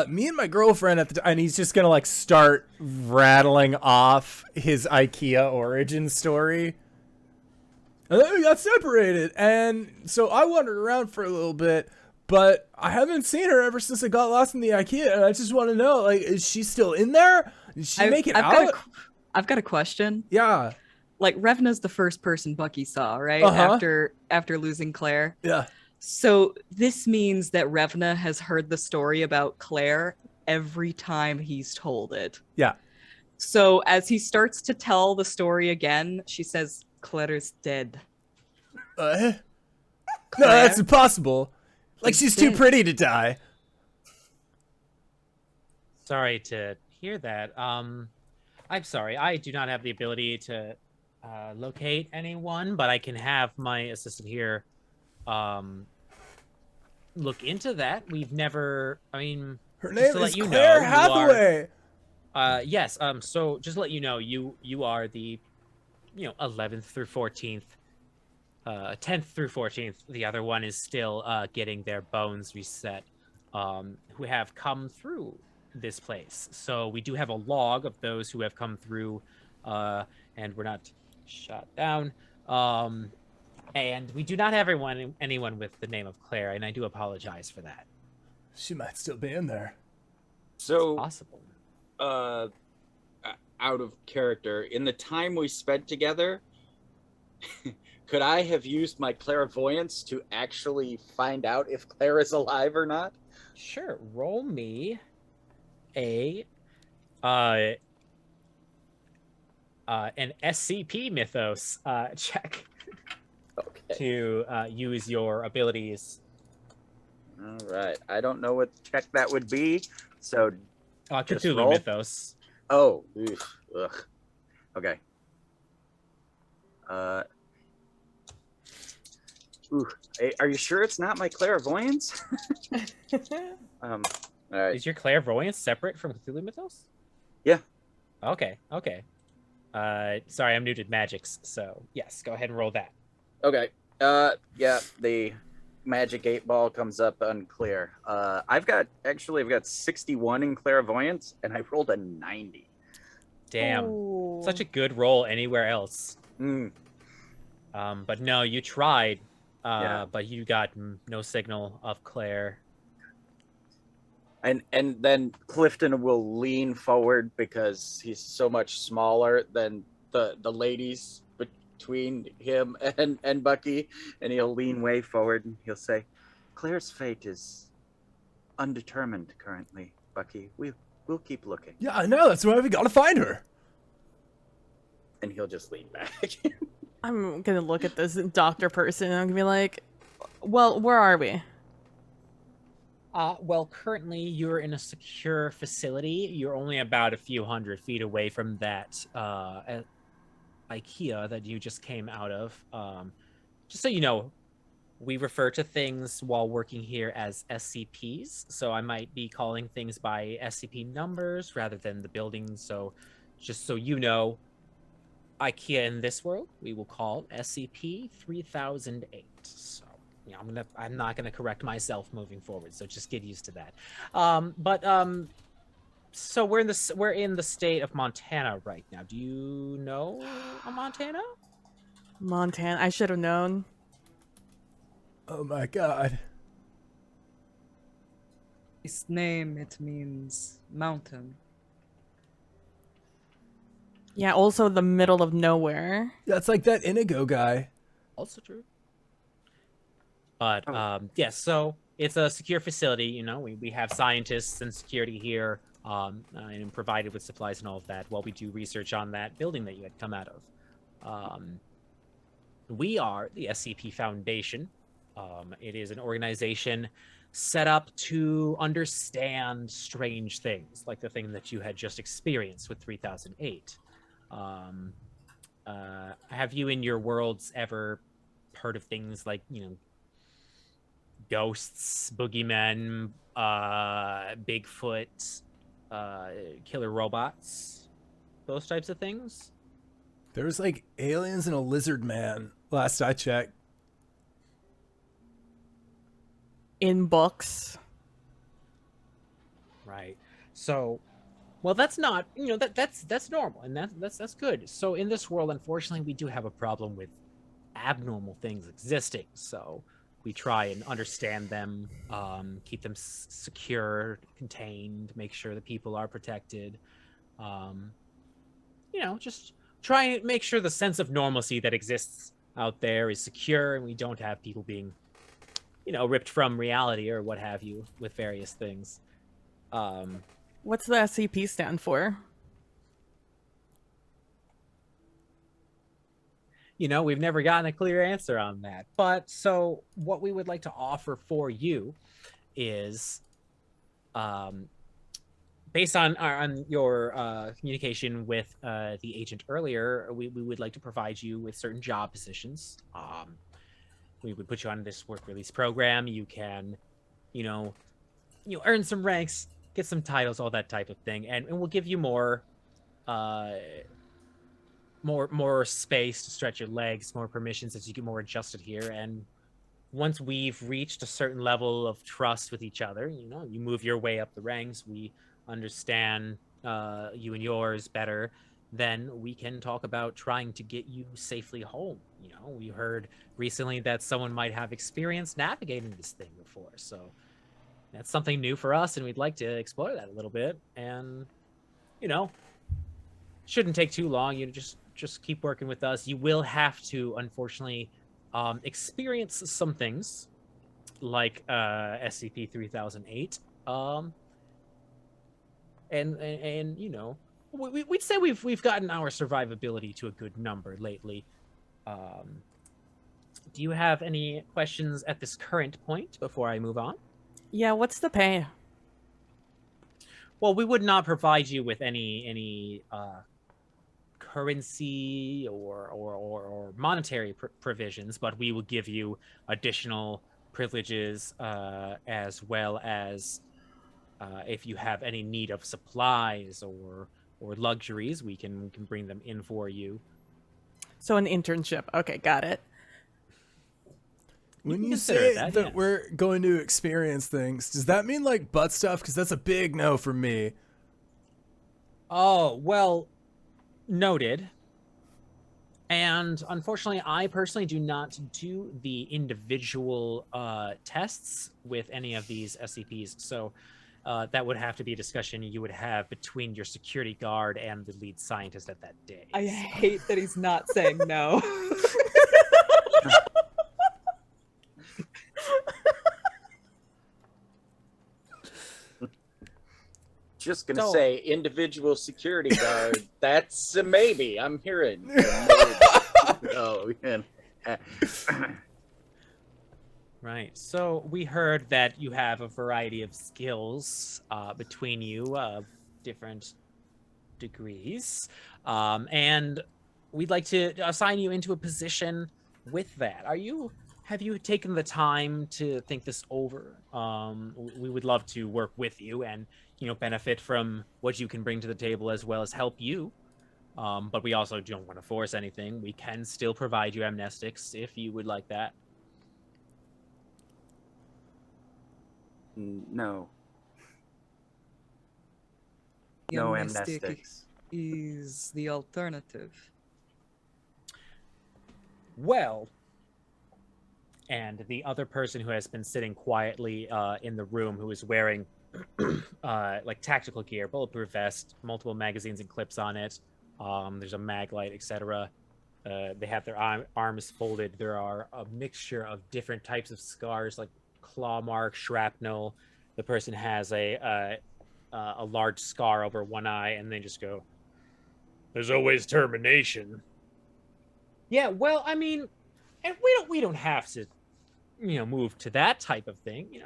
me and my girlfriend at the time, and he's just gonna like start rattling off his Ikea origin story. And then we got separated, and so I wandered around for a little bit, but I haven't seen her ever since I got lost in the Ikea, and I just want to know, like, is she still in there? Did she make it out? I've got a question. Yeah. Like, Revna's the first person Bucky saw, right? After losing Claire. Yeah. So this means that Revna has heard the story about Claire every time he's told it. Yeah. So as he starts to tell the story again, she says, Claire is dead. No, Claire? that's impossible. Like, she's too dead. pretty to die. Sorry to hear that. I'm sorry. I do not have the ability to locate anyone, but I can have my assistant here look into that. We've never, Her name to let is you Claire know, you Hathaway. yes. So just to let you know, you are the 11th through 14th, 10th through 14th. The other one is still getting their bones reset, who have come through this place. So we do have a log of those who have come through, and we're not shot down. And we do not have anyone with the name of Claire, and I do apologize for that. She might still be in there. So, Possible. out of character, in the time we spent together, could I have used my clairvoyance to actually find out if Claire is alive or not? Sure. Roll me an SCP mythos check Okay. to use your abilities. All right. I don't know what check that would be, so just Cthulhu roll? mythos. Oh, ugh. Okay. Hey, are you sure it's not my clairvoyance? All right. Is your clairvoyance separate from Cthulhu mythos? Yeah. Okay. Sorry, I'm new to magics, so yes, go ahead and roll that. Okay. Yeah, the magic 8-ball comes up unclear. I've got 61 in clairvoyance, and I rolled a 90. Damn. Oh. Such a good roll anywhere else. Mm. But no, you tried. But you got no signal of Claire. And then Klifton will lean forward because he's so much smaller than the ladies between him and Bucky, and he'll lean way forward and he'll say, Claire's fate is undetermined currently, Bucky. We'll keep looking. Yeah, I know. That's why we gotta find her. And he'll just lean back. I'm gonna look at this doctor person and I'm gonna be like, well, where are we? Well, currently you're in a secure facility. You're only about a few 100 feet away from that Ikea that you just came out of. Just so you know, we refer to things while working here as SCPs. So I might be calling things by SCP numbers rather than the buildings. So just so you know, Ikea in this world, we will call SCP 3008. So yeah, I'm not gonna correct myself moving forward, so just get used to that. So we're in the state of Montana right now. Do you know Montana? Montana. I should have known. Oh my god. Its name, it means mountain. Yeah, also the middle of nowhere. That's like that Inigo guy. Also true. But yes, so it's a secure facility. You know, we have scientists and security here, and provided with supplies and all of that while we do research on that building that you had come out of. We are the SCP Foundation. It is an organization set up to understand strange things, like the thing that you had just experienced with 3008. Have you in your worlds ever heard of things like, you know, ghosts, boogeymen, Bigfoot, killer robots, those types of things? There was like aliens and a lizard man last I checked. In books. Right. So, well, that's not, you know, that's normal, and that's good. So in this world, unfortunately, we do have a problem with abnormal things existing. So we try and understand them, keep them secure, contained, make sure that people are protected. You know, just try and make sure the sense of normalcy that exists out there is secure, and we don't have people being, you know, ripped from reality or what have you with various things. What's the SCP stand for? You know, we've never gotten a clear answer on that. But so what we would like to offer for you is, based on your communication with the agent earlier, we would like to provide you with certain job positions. We would put you on this work release program. You can, you know, earn some ranks, get some titles, all that type of thing, and we'll give you more space to stretch your legs, more permissions as you get more adjusted here. And once we've reached a certain level of trust with each other, you know, you move your way up the ranks, we understand you and yours better, then we can talk about trying to get you safely home. You know, we heard recently that someone might have experience navigating this thing before, so that's something new for us, and we'd like to explore that a little bit. And, you know, shouldn't take too long. You just keep working with us. You will have to, unfortunately, experience some things like SCP-3008. And you know, we'd say we've gotten our survivability to a good number lately. Do you have any questions at this current point before I move on? Yeah, what's the pay? Well, we would not provide you with any currency or monetary provisions, but we will give you additional privileges, as well as if you have any need of supplies or luxuries, we can bring them in for you. So an internship. Okay, got it. When you consider say that, that yes. we're going to experience things, does that mean like butt stuff? Because that's a big no for me. Oh, well, noted. And unfortunately, I personally do not do the individual tests with any of these SCPs. So that would have to be a discussion you would have between your security guard and the lead scientist at that day. I hate that he's not saying no. Just gonna So- say individual security guard. That's a maybe. I'm hearing. A maybe. Oh, man. Right. So we heard that you have a variety of skills between you of different degrees, and we'd like to assign you into a position with that. Have you taken the time to think this over? We would love to work with you and benefit from what you can bring to the table as well as help you. But we also don't want to force anything. We can still provide you amnestics if you would like that. No. The No amnestic amnestics. is the alternative. Well, and the other person who has been sitting quietly in the room, who is wearing like tactical gear, bulletproof vest, multiple magazines and clips on it. There's a mag light, etc. They have their arms folded. There are a mixture of different types of scars, like claw mark, shrapnel. The person has a large scar over one eye, and they just go, "There's always termination." Yeah, well, I mean, and we don't have to, move to that type of thing.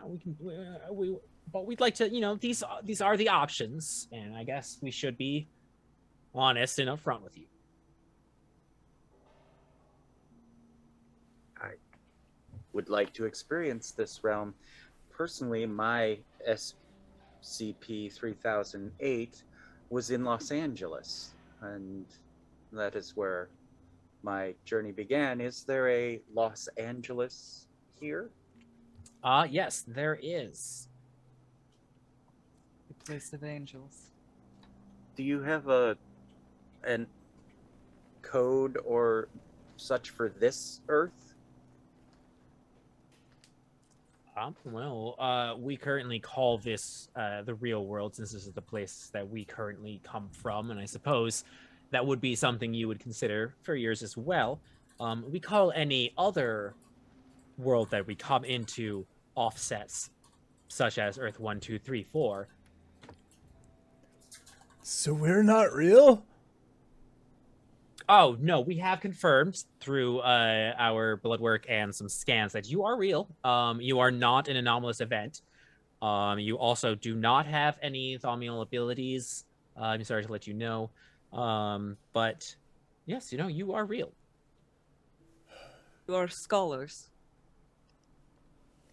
But we'd like to, these are the options, and I guess we should be honest and upfront with you. I would like to experience this realm. Personally, my SCP-3008 was in Los Angeles, and that is where my journey began. Is there a Los Angeles here? Yes, there is. The place of angels. Do you have an code or such for this Earth? We currently call this the real world, since this is the place that we currently come from, and I suppose that would be something you would consider for yours as well. We call any other world that we come into offsets, such as Earth 1, 2, 3, 4. So we're not real? Oh, no, we have confirmed through our blood work and some scans that you are real. You are not an anomalous event. You also do not have any thaumial abilities. I'm sorry to let you know. But yes, you are real. You are scholars.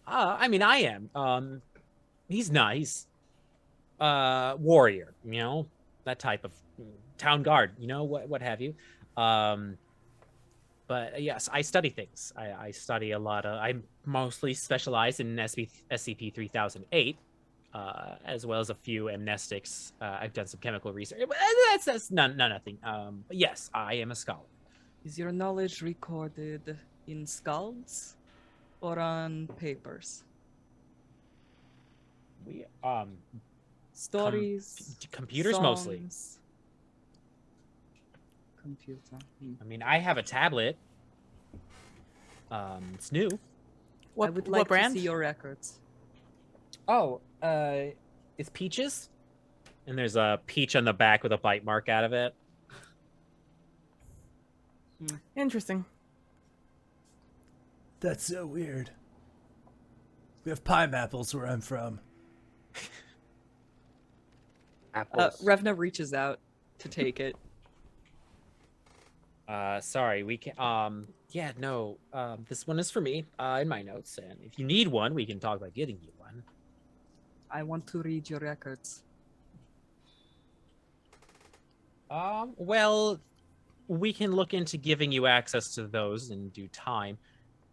I mean, I am. He's not. He's warrior, that type of town guard, what have you. But yes, I study things. I study a lot of. I'm mostly specialized in SCP-3008, as well as a few amnestics. I've done some chemical research. But that's nothing. But yes, I am a scholar. Is your knowledge recorded in skulls or on papers? We Stories, computers mostly. songs. Computer. I mean, I have a tablet. It's new. What, I would what like brand? to see your records. Oh, it's Peaches, and there's a peach on the back with a bite mark out of it. Interesting. That's so weird. We have pineapples where I'm from. Apples. Revna reaches out to take it. Sorry, we can. Yeah, no. This one is for me. In my notes, and if you need one, we can talk about getting you one. I want to read your records. Well, we can look into giving you access to those in due time.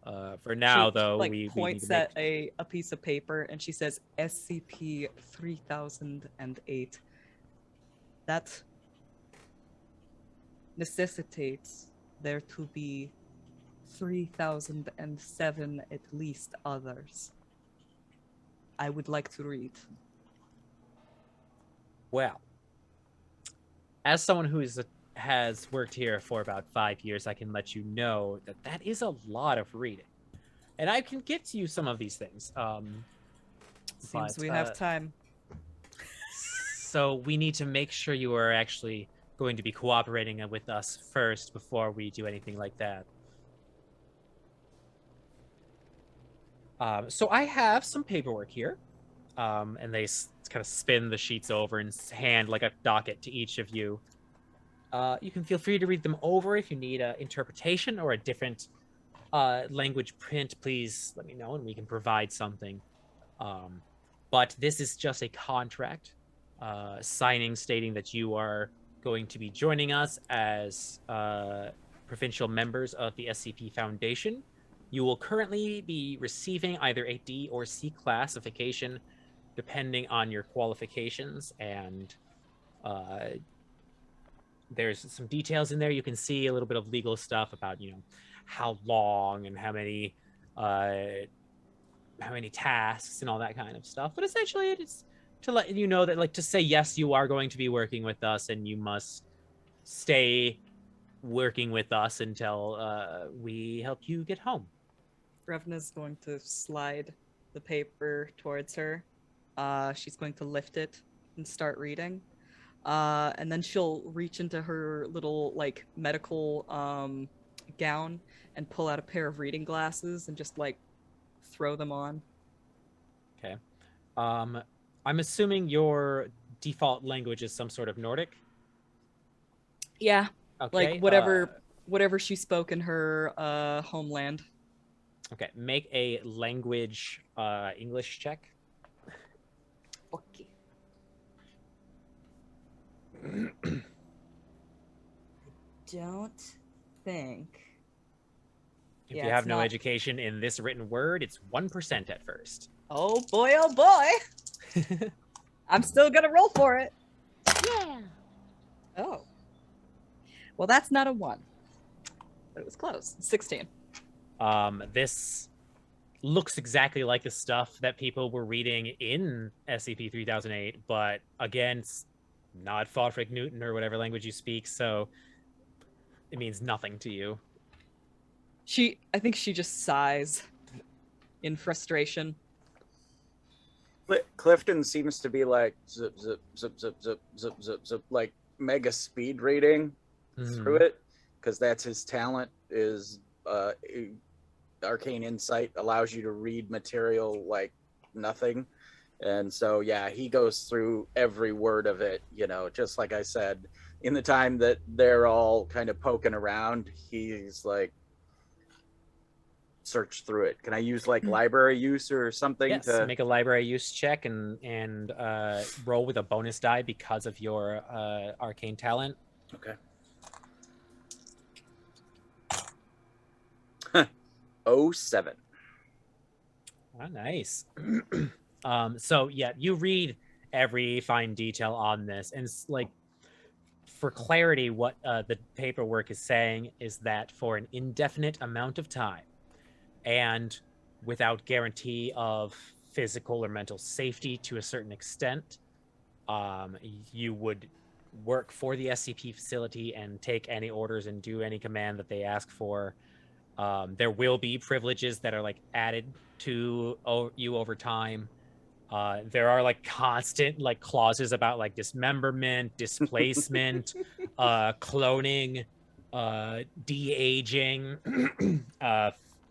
For now, She, though, like, we need points to make... at a piece of paper and she says SCP-3008. That necessitates there to be 3007 at least others. I would like to read. Well, as someone who has worked here for about 5 years, I can let you know that that is a lot of reading. And I can get to you some of these things. Seems we have time. So we need to make sure you are actually going to be cooperating with us first before we do anything like that. So I have some paperwork here. And they kind of spin the sheets over and hand like a docket to each of you. You can feel free to read them over. If you need an interpretation or a different language print, please let me know and we can provide something. But this is just a contract signing stating that you are going to be joining us as provincial members of the SCP Foundation. You will currently be receiving either a D or C classification depending on your qualifications, and there's some details in there. You can see a little bit of legal stuff about, you know, how long and how many tasks and all that kind of stuff. But essentially, it's to let you know that, like, to say yes, you are going to be working with us, and you must stay working with us until we help you get home. Revna's going to slide the paper towards her. She's going to lift it and start reading. And then she'll reach into her little, like, medical gown and pull out a pair of reading glasses and just, like, throw them on. Okay. I'm assuming your default language is some sort of Nordic? Yeah. Okay. Like, whatever she spoke in her homeland. Okay. Make a language English check. Okay. Don't think. If Yeah, you have it's no not- education in this written word, it's 1% at first. Oh boy, oh boy! I'm still gonna roll for it. Yeah. Oh. Well, that's not a 1. But it was close. 16. This looks exactly like the stuff that people were reading in SCP-3008, but again, it's not Fodrick Newton or whatever language you speak, so it means nothing to you. I think she just sighs in frustration. Klifton seems to be like zip, zip, zip, zip, zip, zip, zip, zip, like mega speed reading through it, because that's his talent. Is Arcane Insight allows you to read material like nothing, and so yeah, he goes through every word of it. You know, just like I said, in the time that they're all kind of poking around, he's like search through it. Can I use like library use or something? Yes, to make a library use check and roll with a bonus die because of your arcane talent. Okay. 07. Oh, nice. So yeah, you read every fine detail on this, and it's like, for clarity, what the paperwork is saying is that for an indefinite amount of time, and without guarantee of physical or mental safety to a certain extent, you would work for the SCP facility and take any orders and do any command that they ask for. There will be privileges that are like added to you over time. There are like constant like clauses about like dismemberment, displacement, cloning, de-aging,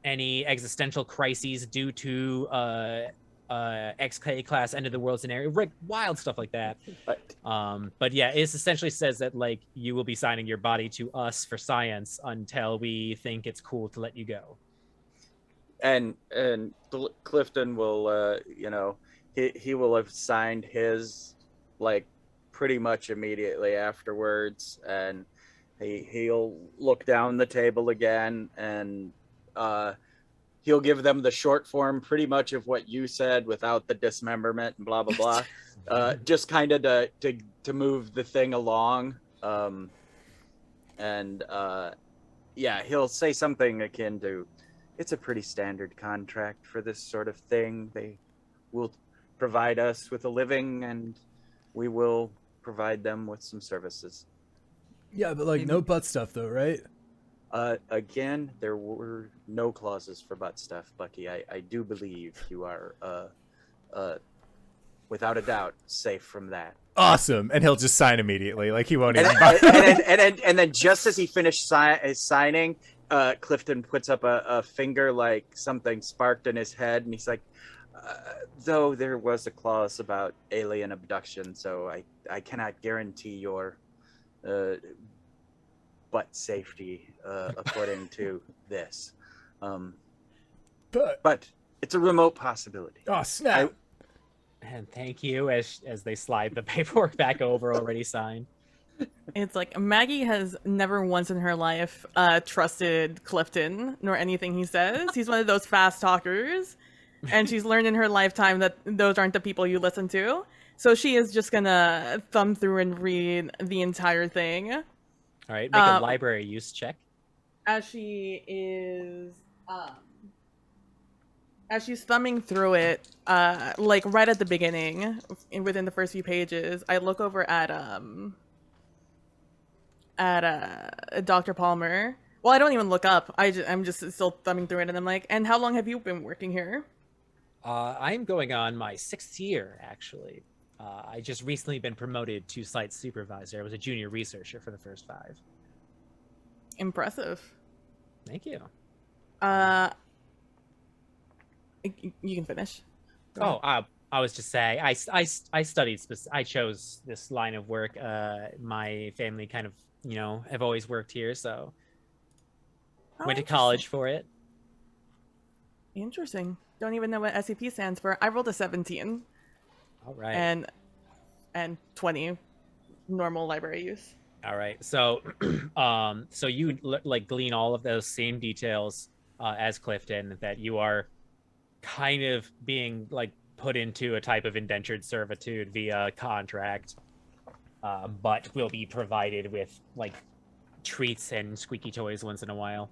any existential crises due to XK class end of the world scenario, wild stuff like that. But yeah, it essentially says that like you will be signing your body to us for science until we think it's cool to let you go. And Klifton will you know, he will have signed his like pretty much immediately afterwards, and he'll look down the table again, and he'll give them the short form pretty much of what you said without the dismemberment and blah blah blah. Just kind of to move the thing along. And yeah, he'll say something akin to, "It's a pretty standard contract for this sort of thing. They will provide us with a living, and we will provide them with some services." Yeah, but like no butt stuff though, right? Again, there were no clauses for butt stuff, Bucky. I do believe you are, without a doubt, safe from that. Awesome, and he'll just sign immediately. Like he won't And, even. and then just as he finished signing, Klifton puts up a finger like something sparked in his head, and he's like, "Though there was a clause about alien abduction, so I cannot guarantee your butt safety according to this. But it's a remote possibility." Oh snap! And thank you as they slide the paperwork back over already signed. It's like Maggie has never once in her life trusted Klifton nor anything he says. He's one of those fast talkers, and she's learned in her lifetime that those aren't the people you listen to. So she is just gonna thumb through and read the entire thing. All right, make a library use check. As she is, as she's thumbing through it, like right at the beginning, within the first few pages, I look over at Dr. Palmer. Well, I don't even look up. I'm just still thumbing through it, and I'm like, "And how long have you been working here?" I'm going on my 6th year, actually. I just recently been promoted to site supervisor. I was a junior researcher for the first 5. Impressive. Thank you. You can finish. I was just saying, I studied. I chose this line of work. My family kind of, have always worked here, so went to college for it. Interesting. Don't even know what SCP stands for. I rolled a 17. All right. And 20 normal library use. All right. So, so you like glean all of those same details as Klifton, that you are kind of being like put into a type of indentured servitude via contract, but will be provided with like treats and squeaky toys once in a while.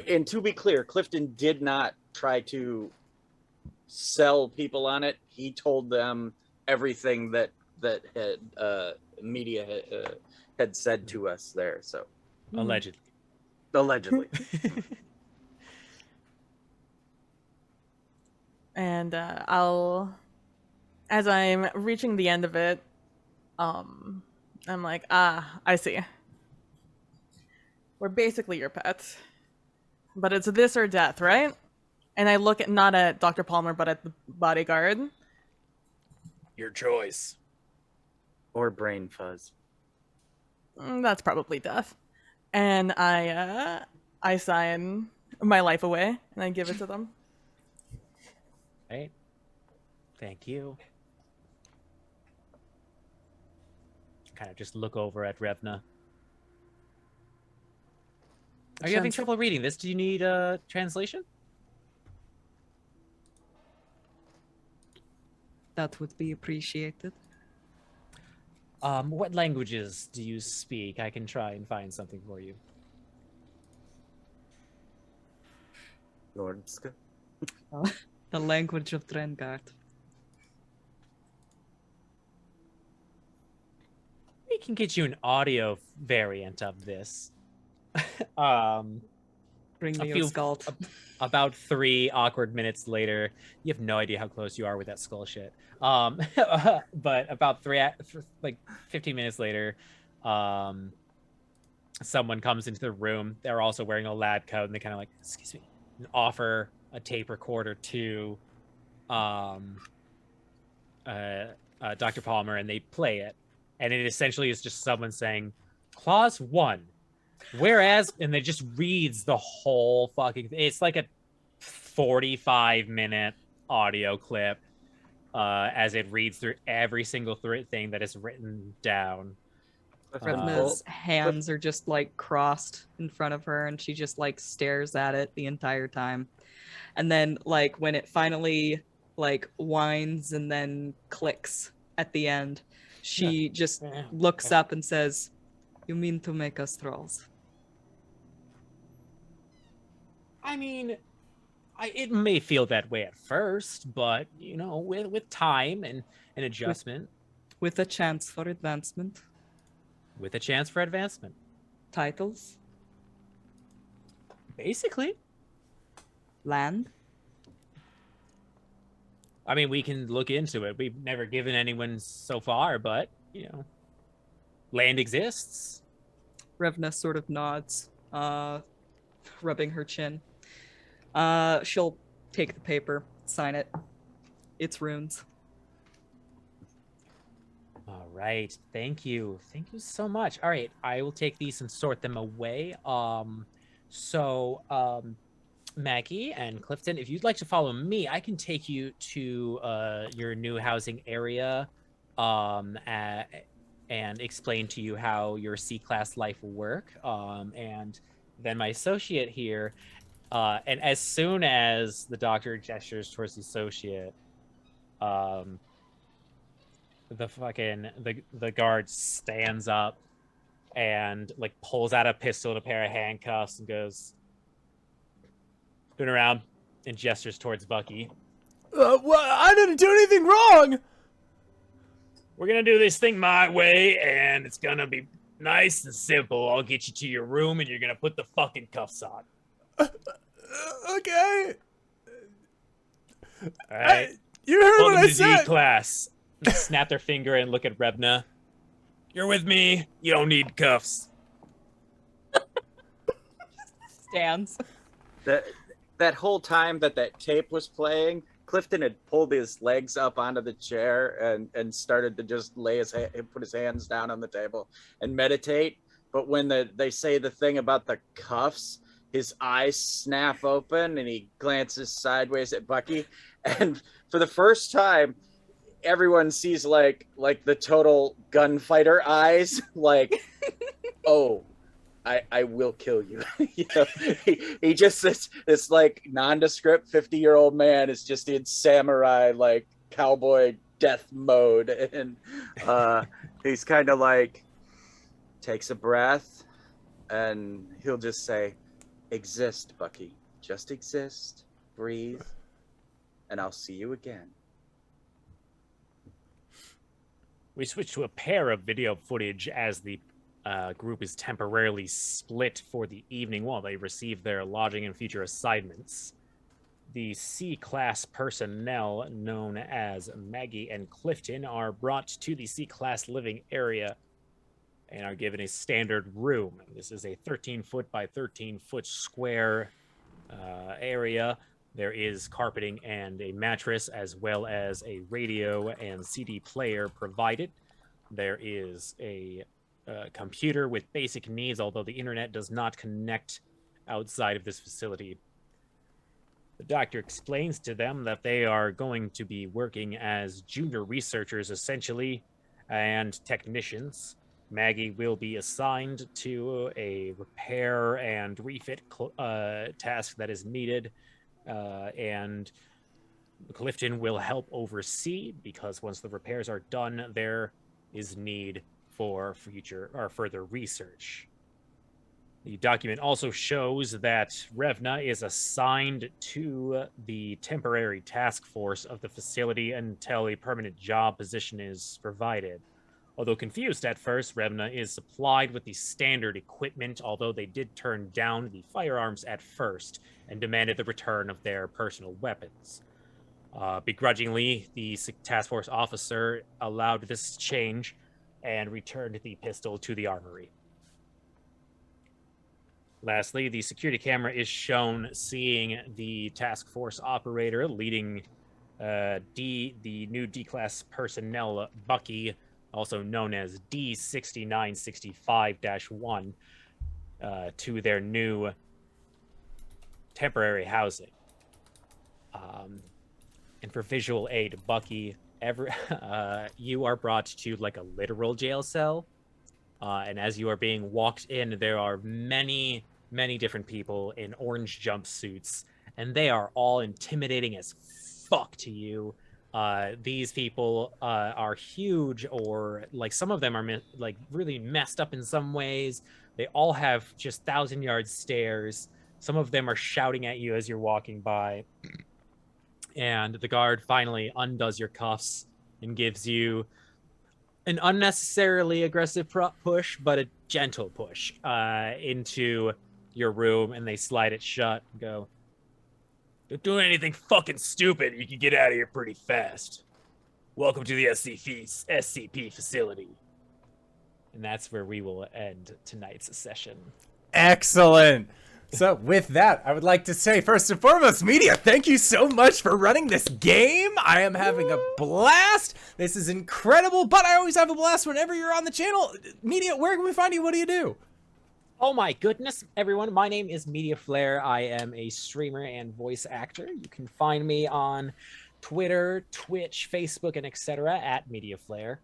And to be clear, Klifton did not try to sell people on it. He told them everything that had media had said to us there. So Allegedly. And as I'm reaching the end of it, I'm like, I see. We're basically your pets, but it's this or death, right? And I look not at Dr. Palmer, but at the bodyguard. Your choice. Or brain fuzz. That's probably death. And I sign my life away, and I give it to them. Right. Thank you. Kind of just look over at Revna. Are you having trouble reading this? Do you need a translation? That would be appreciated. What languages do you speak? I can try and find something for you. Nordska. The language of Drengard. We can get you an audio variant of this. Bring me your skull. About 3 awkward minutes later, you have no idea how close you are with that skull shit. But about 15 minutes later, someone comes into the room. They're also wearing a lab coat, and they kind of like, excuse me, and offer a tape recorder to Dr. Palmer, and they play it. And it essentially is just someone saying, Clause 1. Whereas, and it just reads the whole fucking thing. It's like a 45-minute audio clip as it reads through every single thing that is written down. Revna's hands are just like crossed in front of her, and she just like stares at it the entire time. And then like when it finally like whines and then clicks at the end, she just looks up and says, You mean to make us trolls? I mean, it may feel that way at first, but with time and adjustment, With a chance for advancement? with a chance for advancement, Titles? basically. Land? I mean, we can look into it. We've never given anyone so far, but land exists. Revna sort of nods, rubbing her chin. She'll take the paper, sign it. It's runes. All right. Thank you. Thank you so much. All right. I will take these and sort them away. Maggie and Klifton, if you'd like to follow me, I can take you to your new housing area and explain to you how your C-class life will work. And then my associate here, and as soon as the doctor gestures towards the associate, the guard stands up and like pulls out a pistol and a pair of handcuffs and goes, turn around and gestures towards Bucky. Well, I didn't do anything wrong. We're gonna do this thing my way, and it's gonna be nice and simple. I'll get you to your room, and you're gonna put the fucking cuffs on. Okay. All right. You heard Welcome what I to said. D-class. Snap their finger and look at Revna. You're with me. You don't need cuffs. Stands. That whole time that tape was playing, Klifton had pulled his legs up onto the chair and started to just put his hands down on the table and meditate. But when they say the thing about the cuffs, his eyes snap open and he glances sideways at Bucky. And for the first time, everyone sees like the total gunfighter eyes, like, oh, I will kill you. He just this like nondescript 50-year-old man is just in samurai like cowboy death mode, and he's kind of like takes a breath, and he'll just say, "Exist, Bucky. Just exist. Breathe, and I'll see you again." We switch to a pair of video footage as the group is temporarily split for the evening while they receive their lodging and future assignments. The C-class personnel, known as Maggie and Klifton, are brought to the C-class living area and are given a standard room. This is a 13-foot by 13-foot square area. There is carpeting and a mattress, as well as a radio and CD player provided. There is a computer with basic needs, although the internet does not connect outside of this facility. The doctor explains to them that they are going to be working as junior researchers, essentially, and technicians. Maggie will be assigned to a repair and refit task that is needed, and Klifton will help oversee, because once the repairs are done, there is need for future or further research. The document also shows that Revna is assigned to the temporary task force of the facility until a permanent job position is provided. Although confused at first, Revna is supplied with the standard equipment, although they did turn down the firearms at first and demanded the return of their personal weapons. Begrudgingly, the task force officer allowed this change and returned the pistol to the armory. Lastly, the security camera is shown seeing the task force operator leading the new D-class personnel, Bucky, also known as D6965-1, to their new temporary housing. And for visual aid, Bucky, you are brought to like a literal jail cell, and as you are being walked in, there are many different people in orange jumpsuits, and they are all intimidating as fuck to you. These people are huge, or like some of them are like really messed up in some ways. They all have just 1,000-yard stares. Some of them are shouting at you as you're walking by. And the guard finally undoes your cuffs and gives you an unnecessarily aggressive push, but a gentle push into your room, and they slide it shut and go, "Don't do anything fucking stupid. You can get out of here pretty fast. Welcome to the SCP facility." And that's where we will end tonight's session. Excellent. So with that, I would like to say, first and foremost, Media, thank you so much for running this game. I am having a blast. This is incredible, but I always have a blast whenever you're on the channel. Media, where can we find you? What do you do? Oh my goodness, everyone. My name is Mediaflare. I am a streamer and voice actor. You can find me on Twitter, Twitch, Facebook, and etc. at Mediaflare.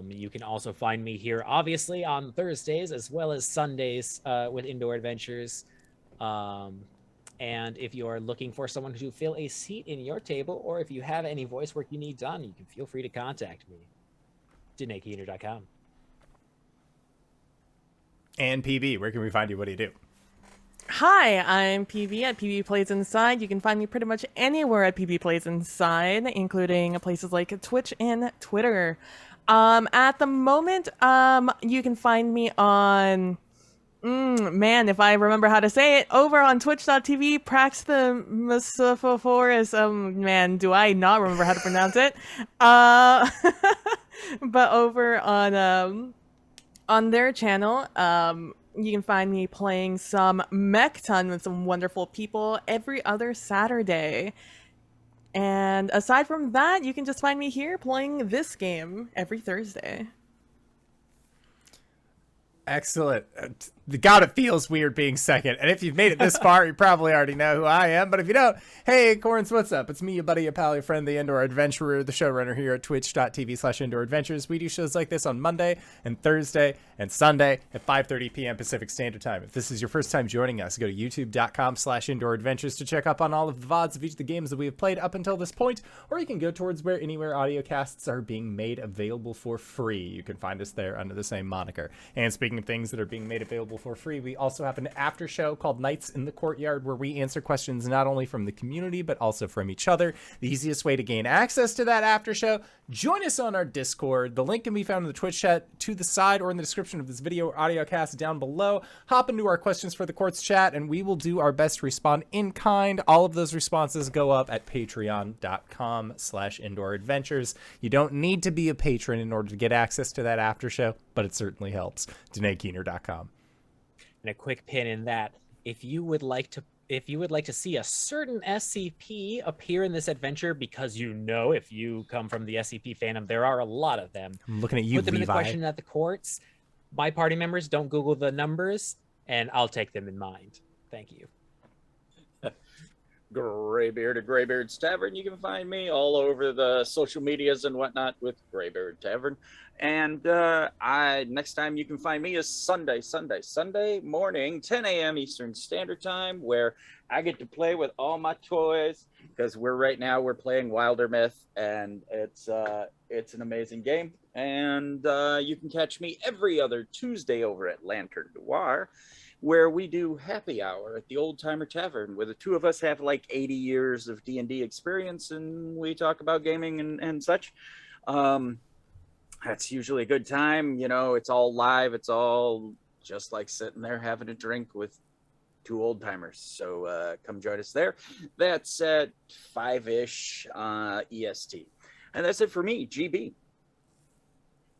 You can also find me here, obviously, on Thursdays as well as Sundays with Indoor Adventures. And if you are looking for someone to fill a seat in your table, or if you have any voice work you need done, you can feel free to contact me. DanaeKeener.com. And PB, where can we find you? What do you do? Hi, I'm PB at PB Plays Inside. You can find me pretty much anywhere at PB Plays Inside, including places like Twitch and Twitter. At the moment, you can find me on, man, if I remember how to say it, over on twitch.tv, Prax the Mesophophorus. Man, do I not remember how to pronounce it? But over on their channel, you can find me playing some Mechton with some wonderful people every other Saturday. And aside from that, you can just find me here playing this game every Thursday. Excellent. God, it feels weird being second. And if you've made it this far, you probably already know who I am. But if you don't, hey, Corns, what's up? It's me, your buddy, your pal, your friend, the Indoor Adventurer, the showrunner here at twitch.tv/Indoor Adventures. We do shows like this on Monday and Thursday and Sunday at 5:30 p.m. Pacific Standard Time. If this is your first time joining us, go to youtube.com/Indoor Adventures to check up on all of the VODs of each of the games that we have played up until this point. Or you can go towards where anywhere audio casts are being made available for free. You can find us there under the same moniker. And speaking of things that are being made available for free, we also have an after show called Nights in the Courtyard, where we answer questions not only from the community but also from each other. The easiest way to gain access to that after show, join us on our Discord. The link can be found in the Twitch chat to the side or in the description of this video or audio cast down below. Hop into our questions for the courts chat and we will do our best to respond in kind. All of those responses go up at patreon.com/Indoor Adventures. You don't need to be a patron in order to get access to that after show, but it certainly helps. DanaeKeener.com. And a quick pin in that, if you would like to see a certain SCP appear in this adventure, because if you come from the SCP fandom, there are a lot of them. I'm looking at you, Put them Levi. in the question at the courts. My party members, don't Google the numbers, and I'll take them in mind. Thank you. Greybeard at Greybeard's Tavern. You can find me all over the social medias and whatnot with Greybeard Tavern. And next time you can find me is Sunday morning, 10 a.m. Eastern Standard Time, where I get to play with all my toys, because we're playing Wilder Myth, and it's an amazing game. And you can catch me every other Tuesday over at Lantern Noir, where we do happy hour at the Old Timer Tavern, where the two of us have like 80 years of D&D experience, and we talk about gaming and such. That's usually a good time. It's all live. It's all just like sitting there having a drink with two old timers. So come join us there. That's at 5-ish EST. And that's it for me, GB.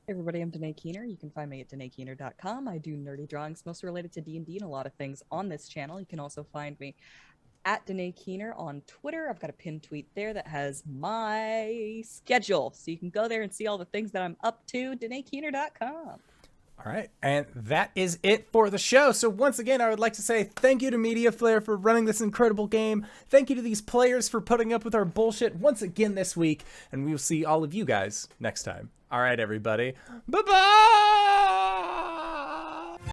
Everybody, I'm Danae Keener. You can find me at DanaeKeener.com. I do nerdy drawings, mostly related to D&D and a lot of things on this channel. You can also find me at Danae Keener on Twitter. I've got a pinned tweet there that has my schedule, so you can go there and see all the things that I'm up to. DanaeKeener.com. All right, and that is it for the show. So once again, I would like to say thank you to Mediaflare for running this incredible game. Thank you to these players for putting up with our bullshit once again this week, and we will see all of you guys next time. All right, everybody. Bye-bye!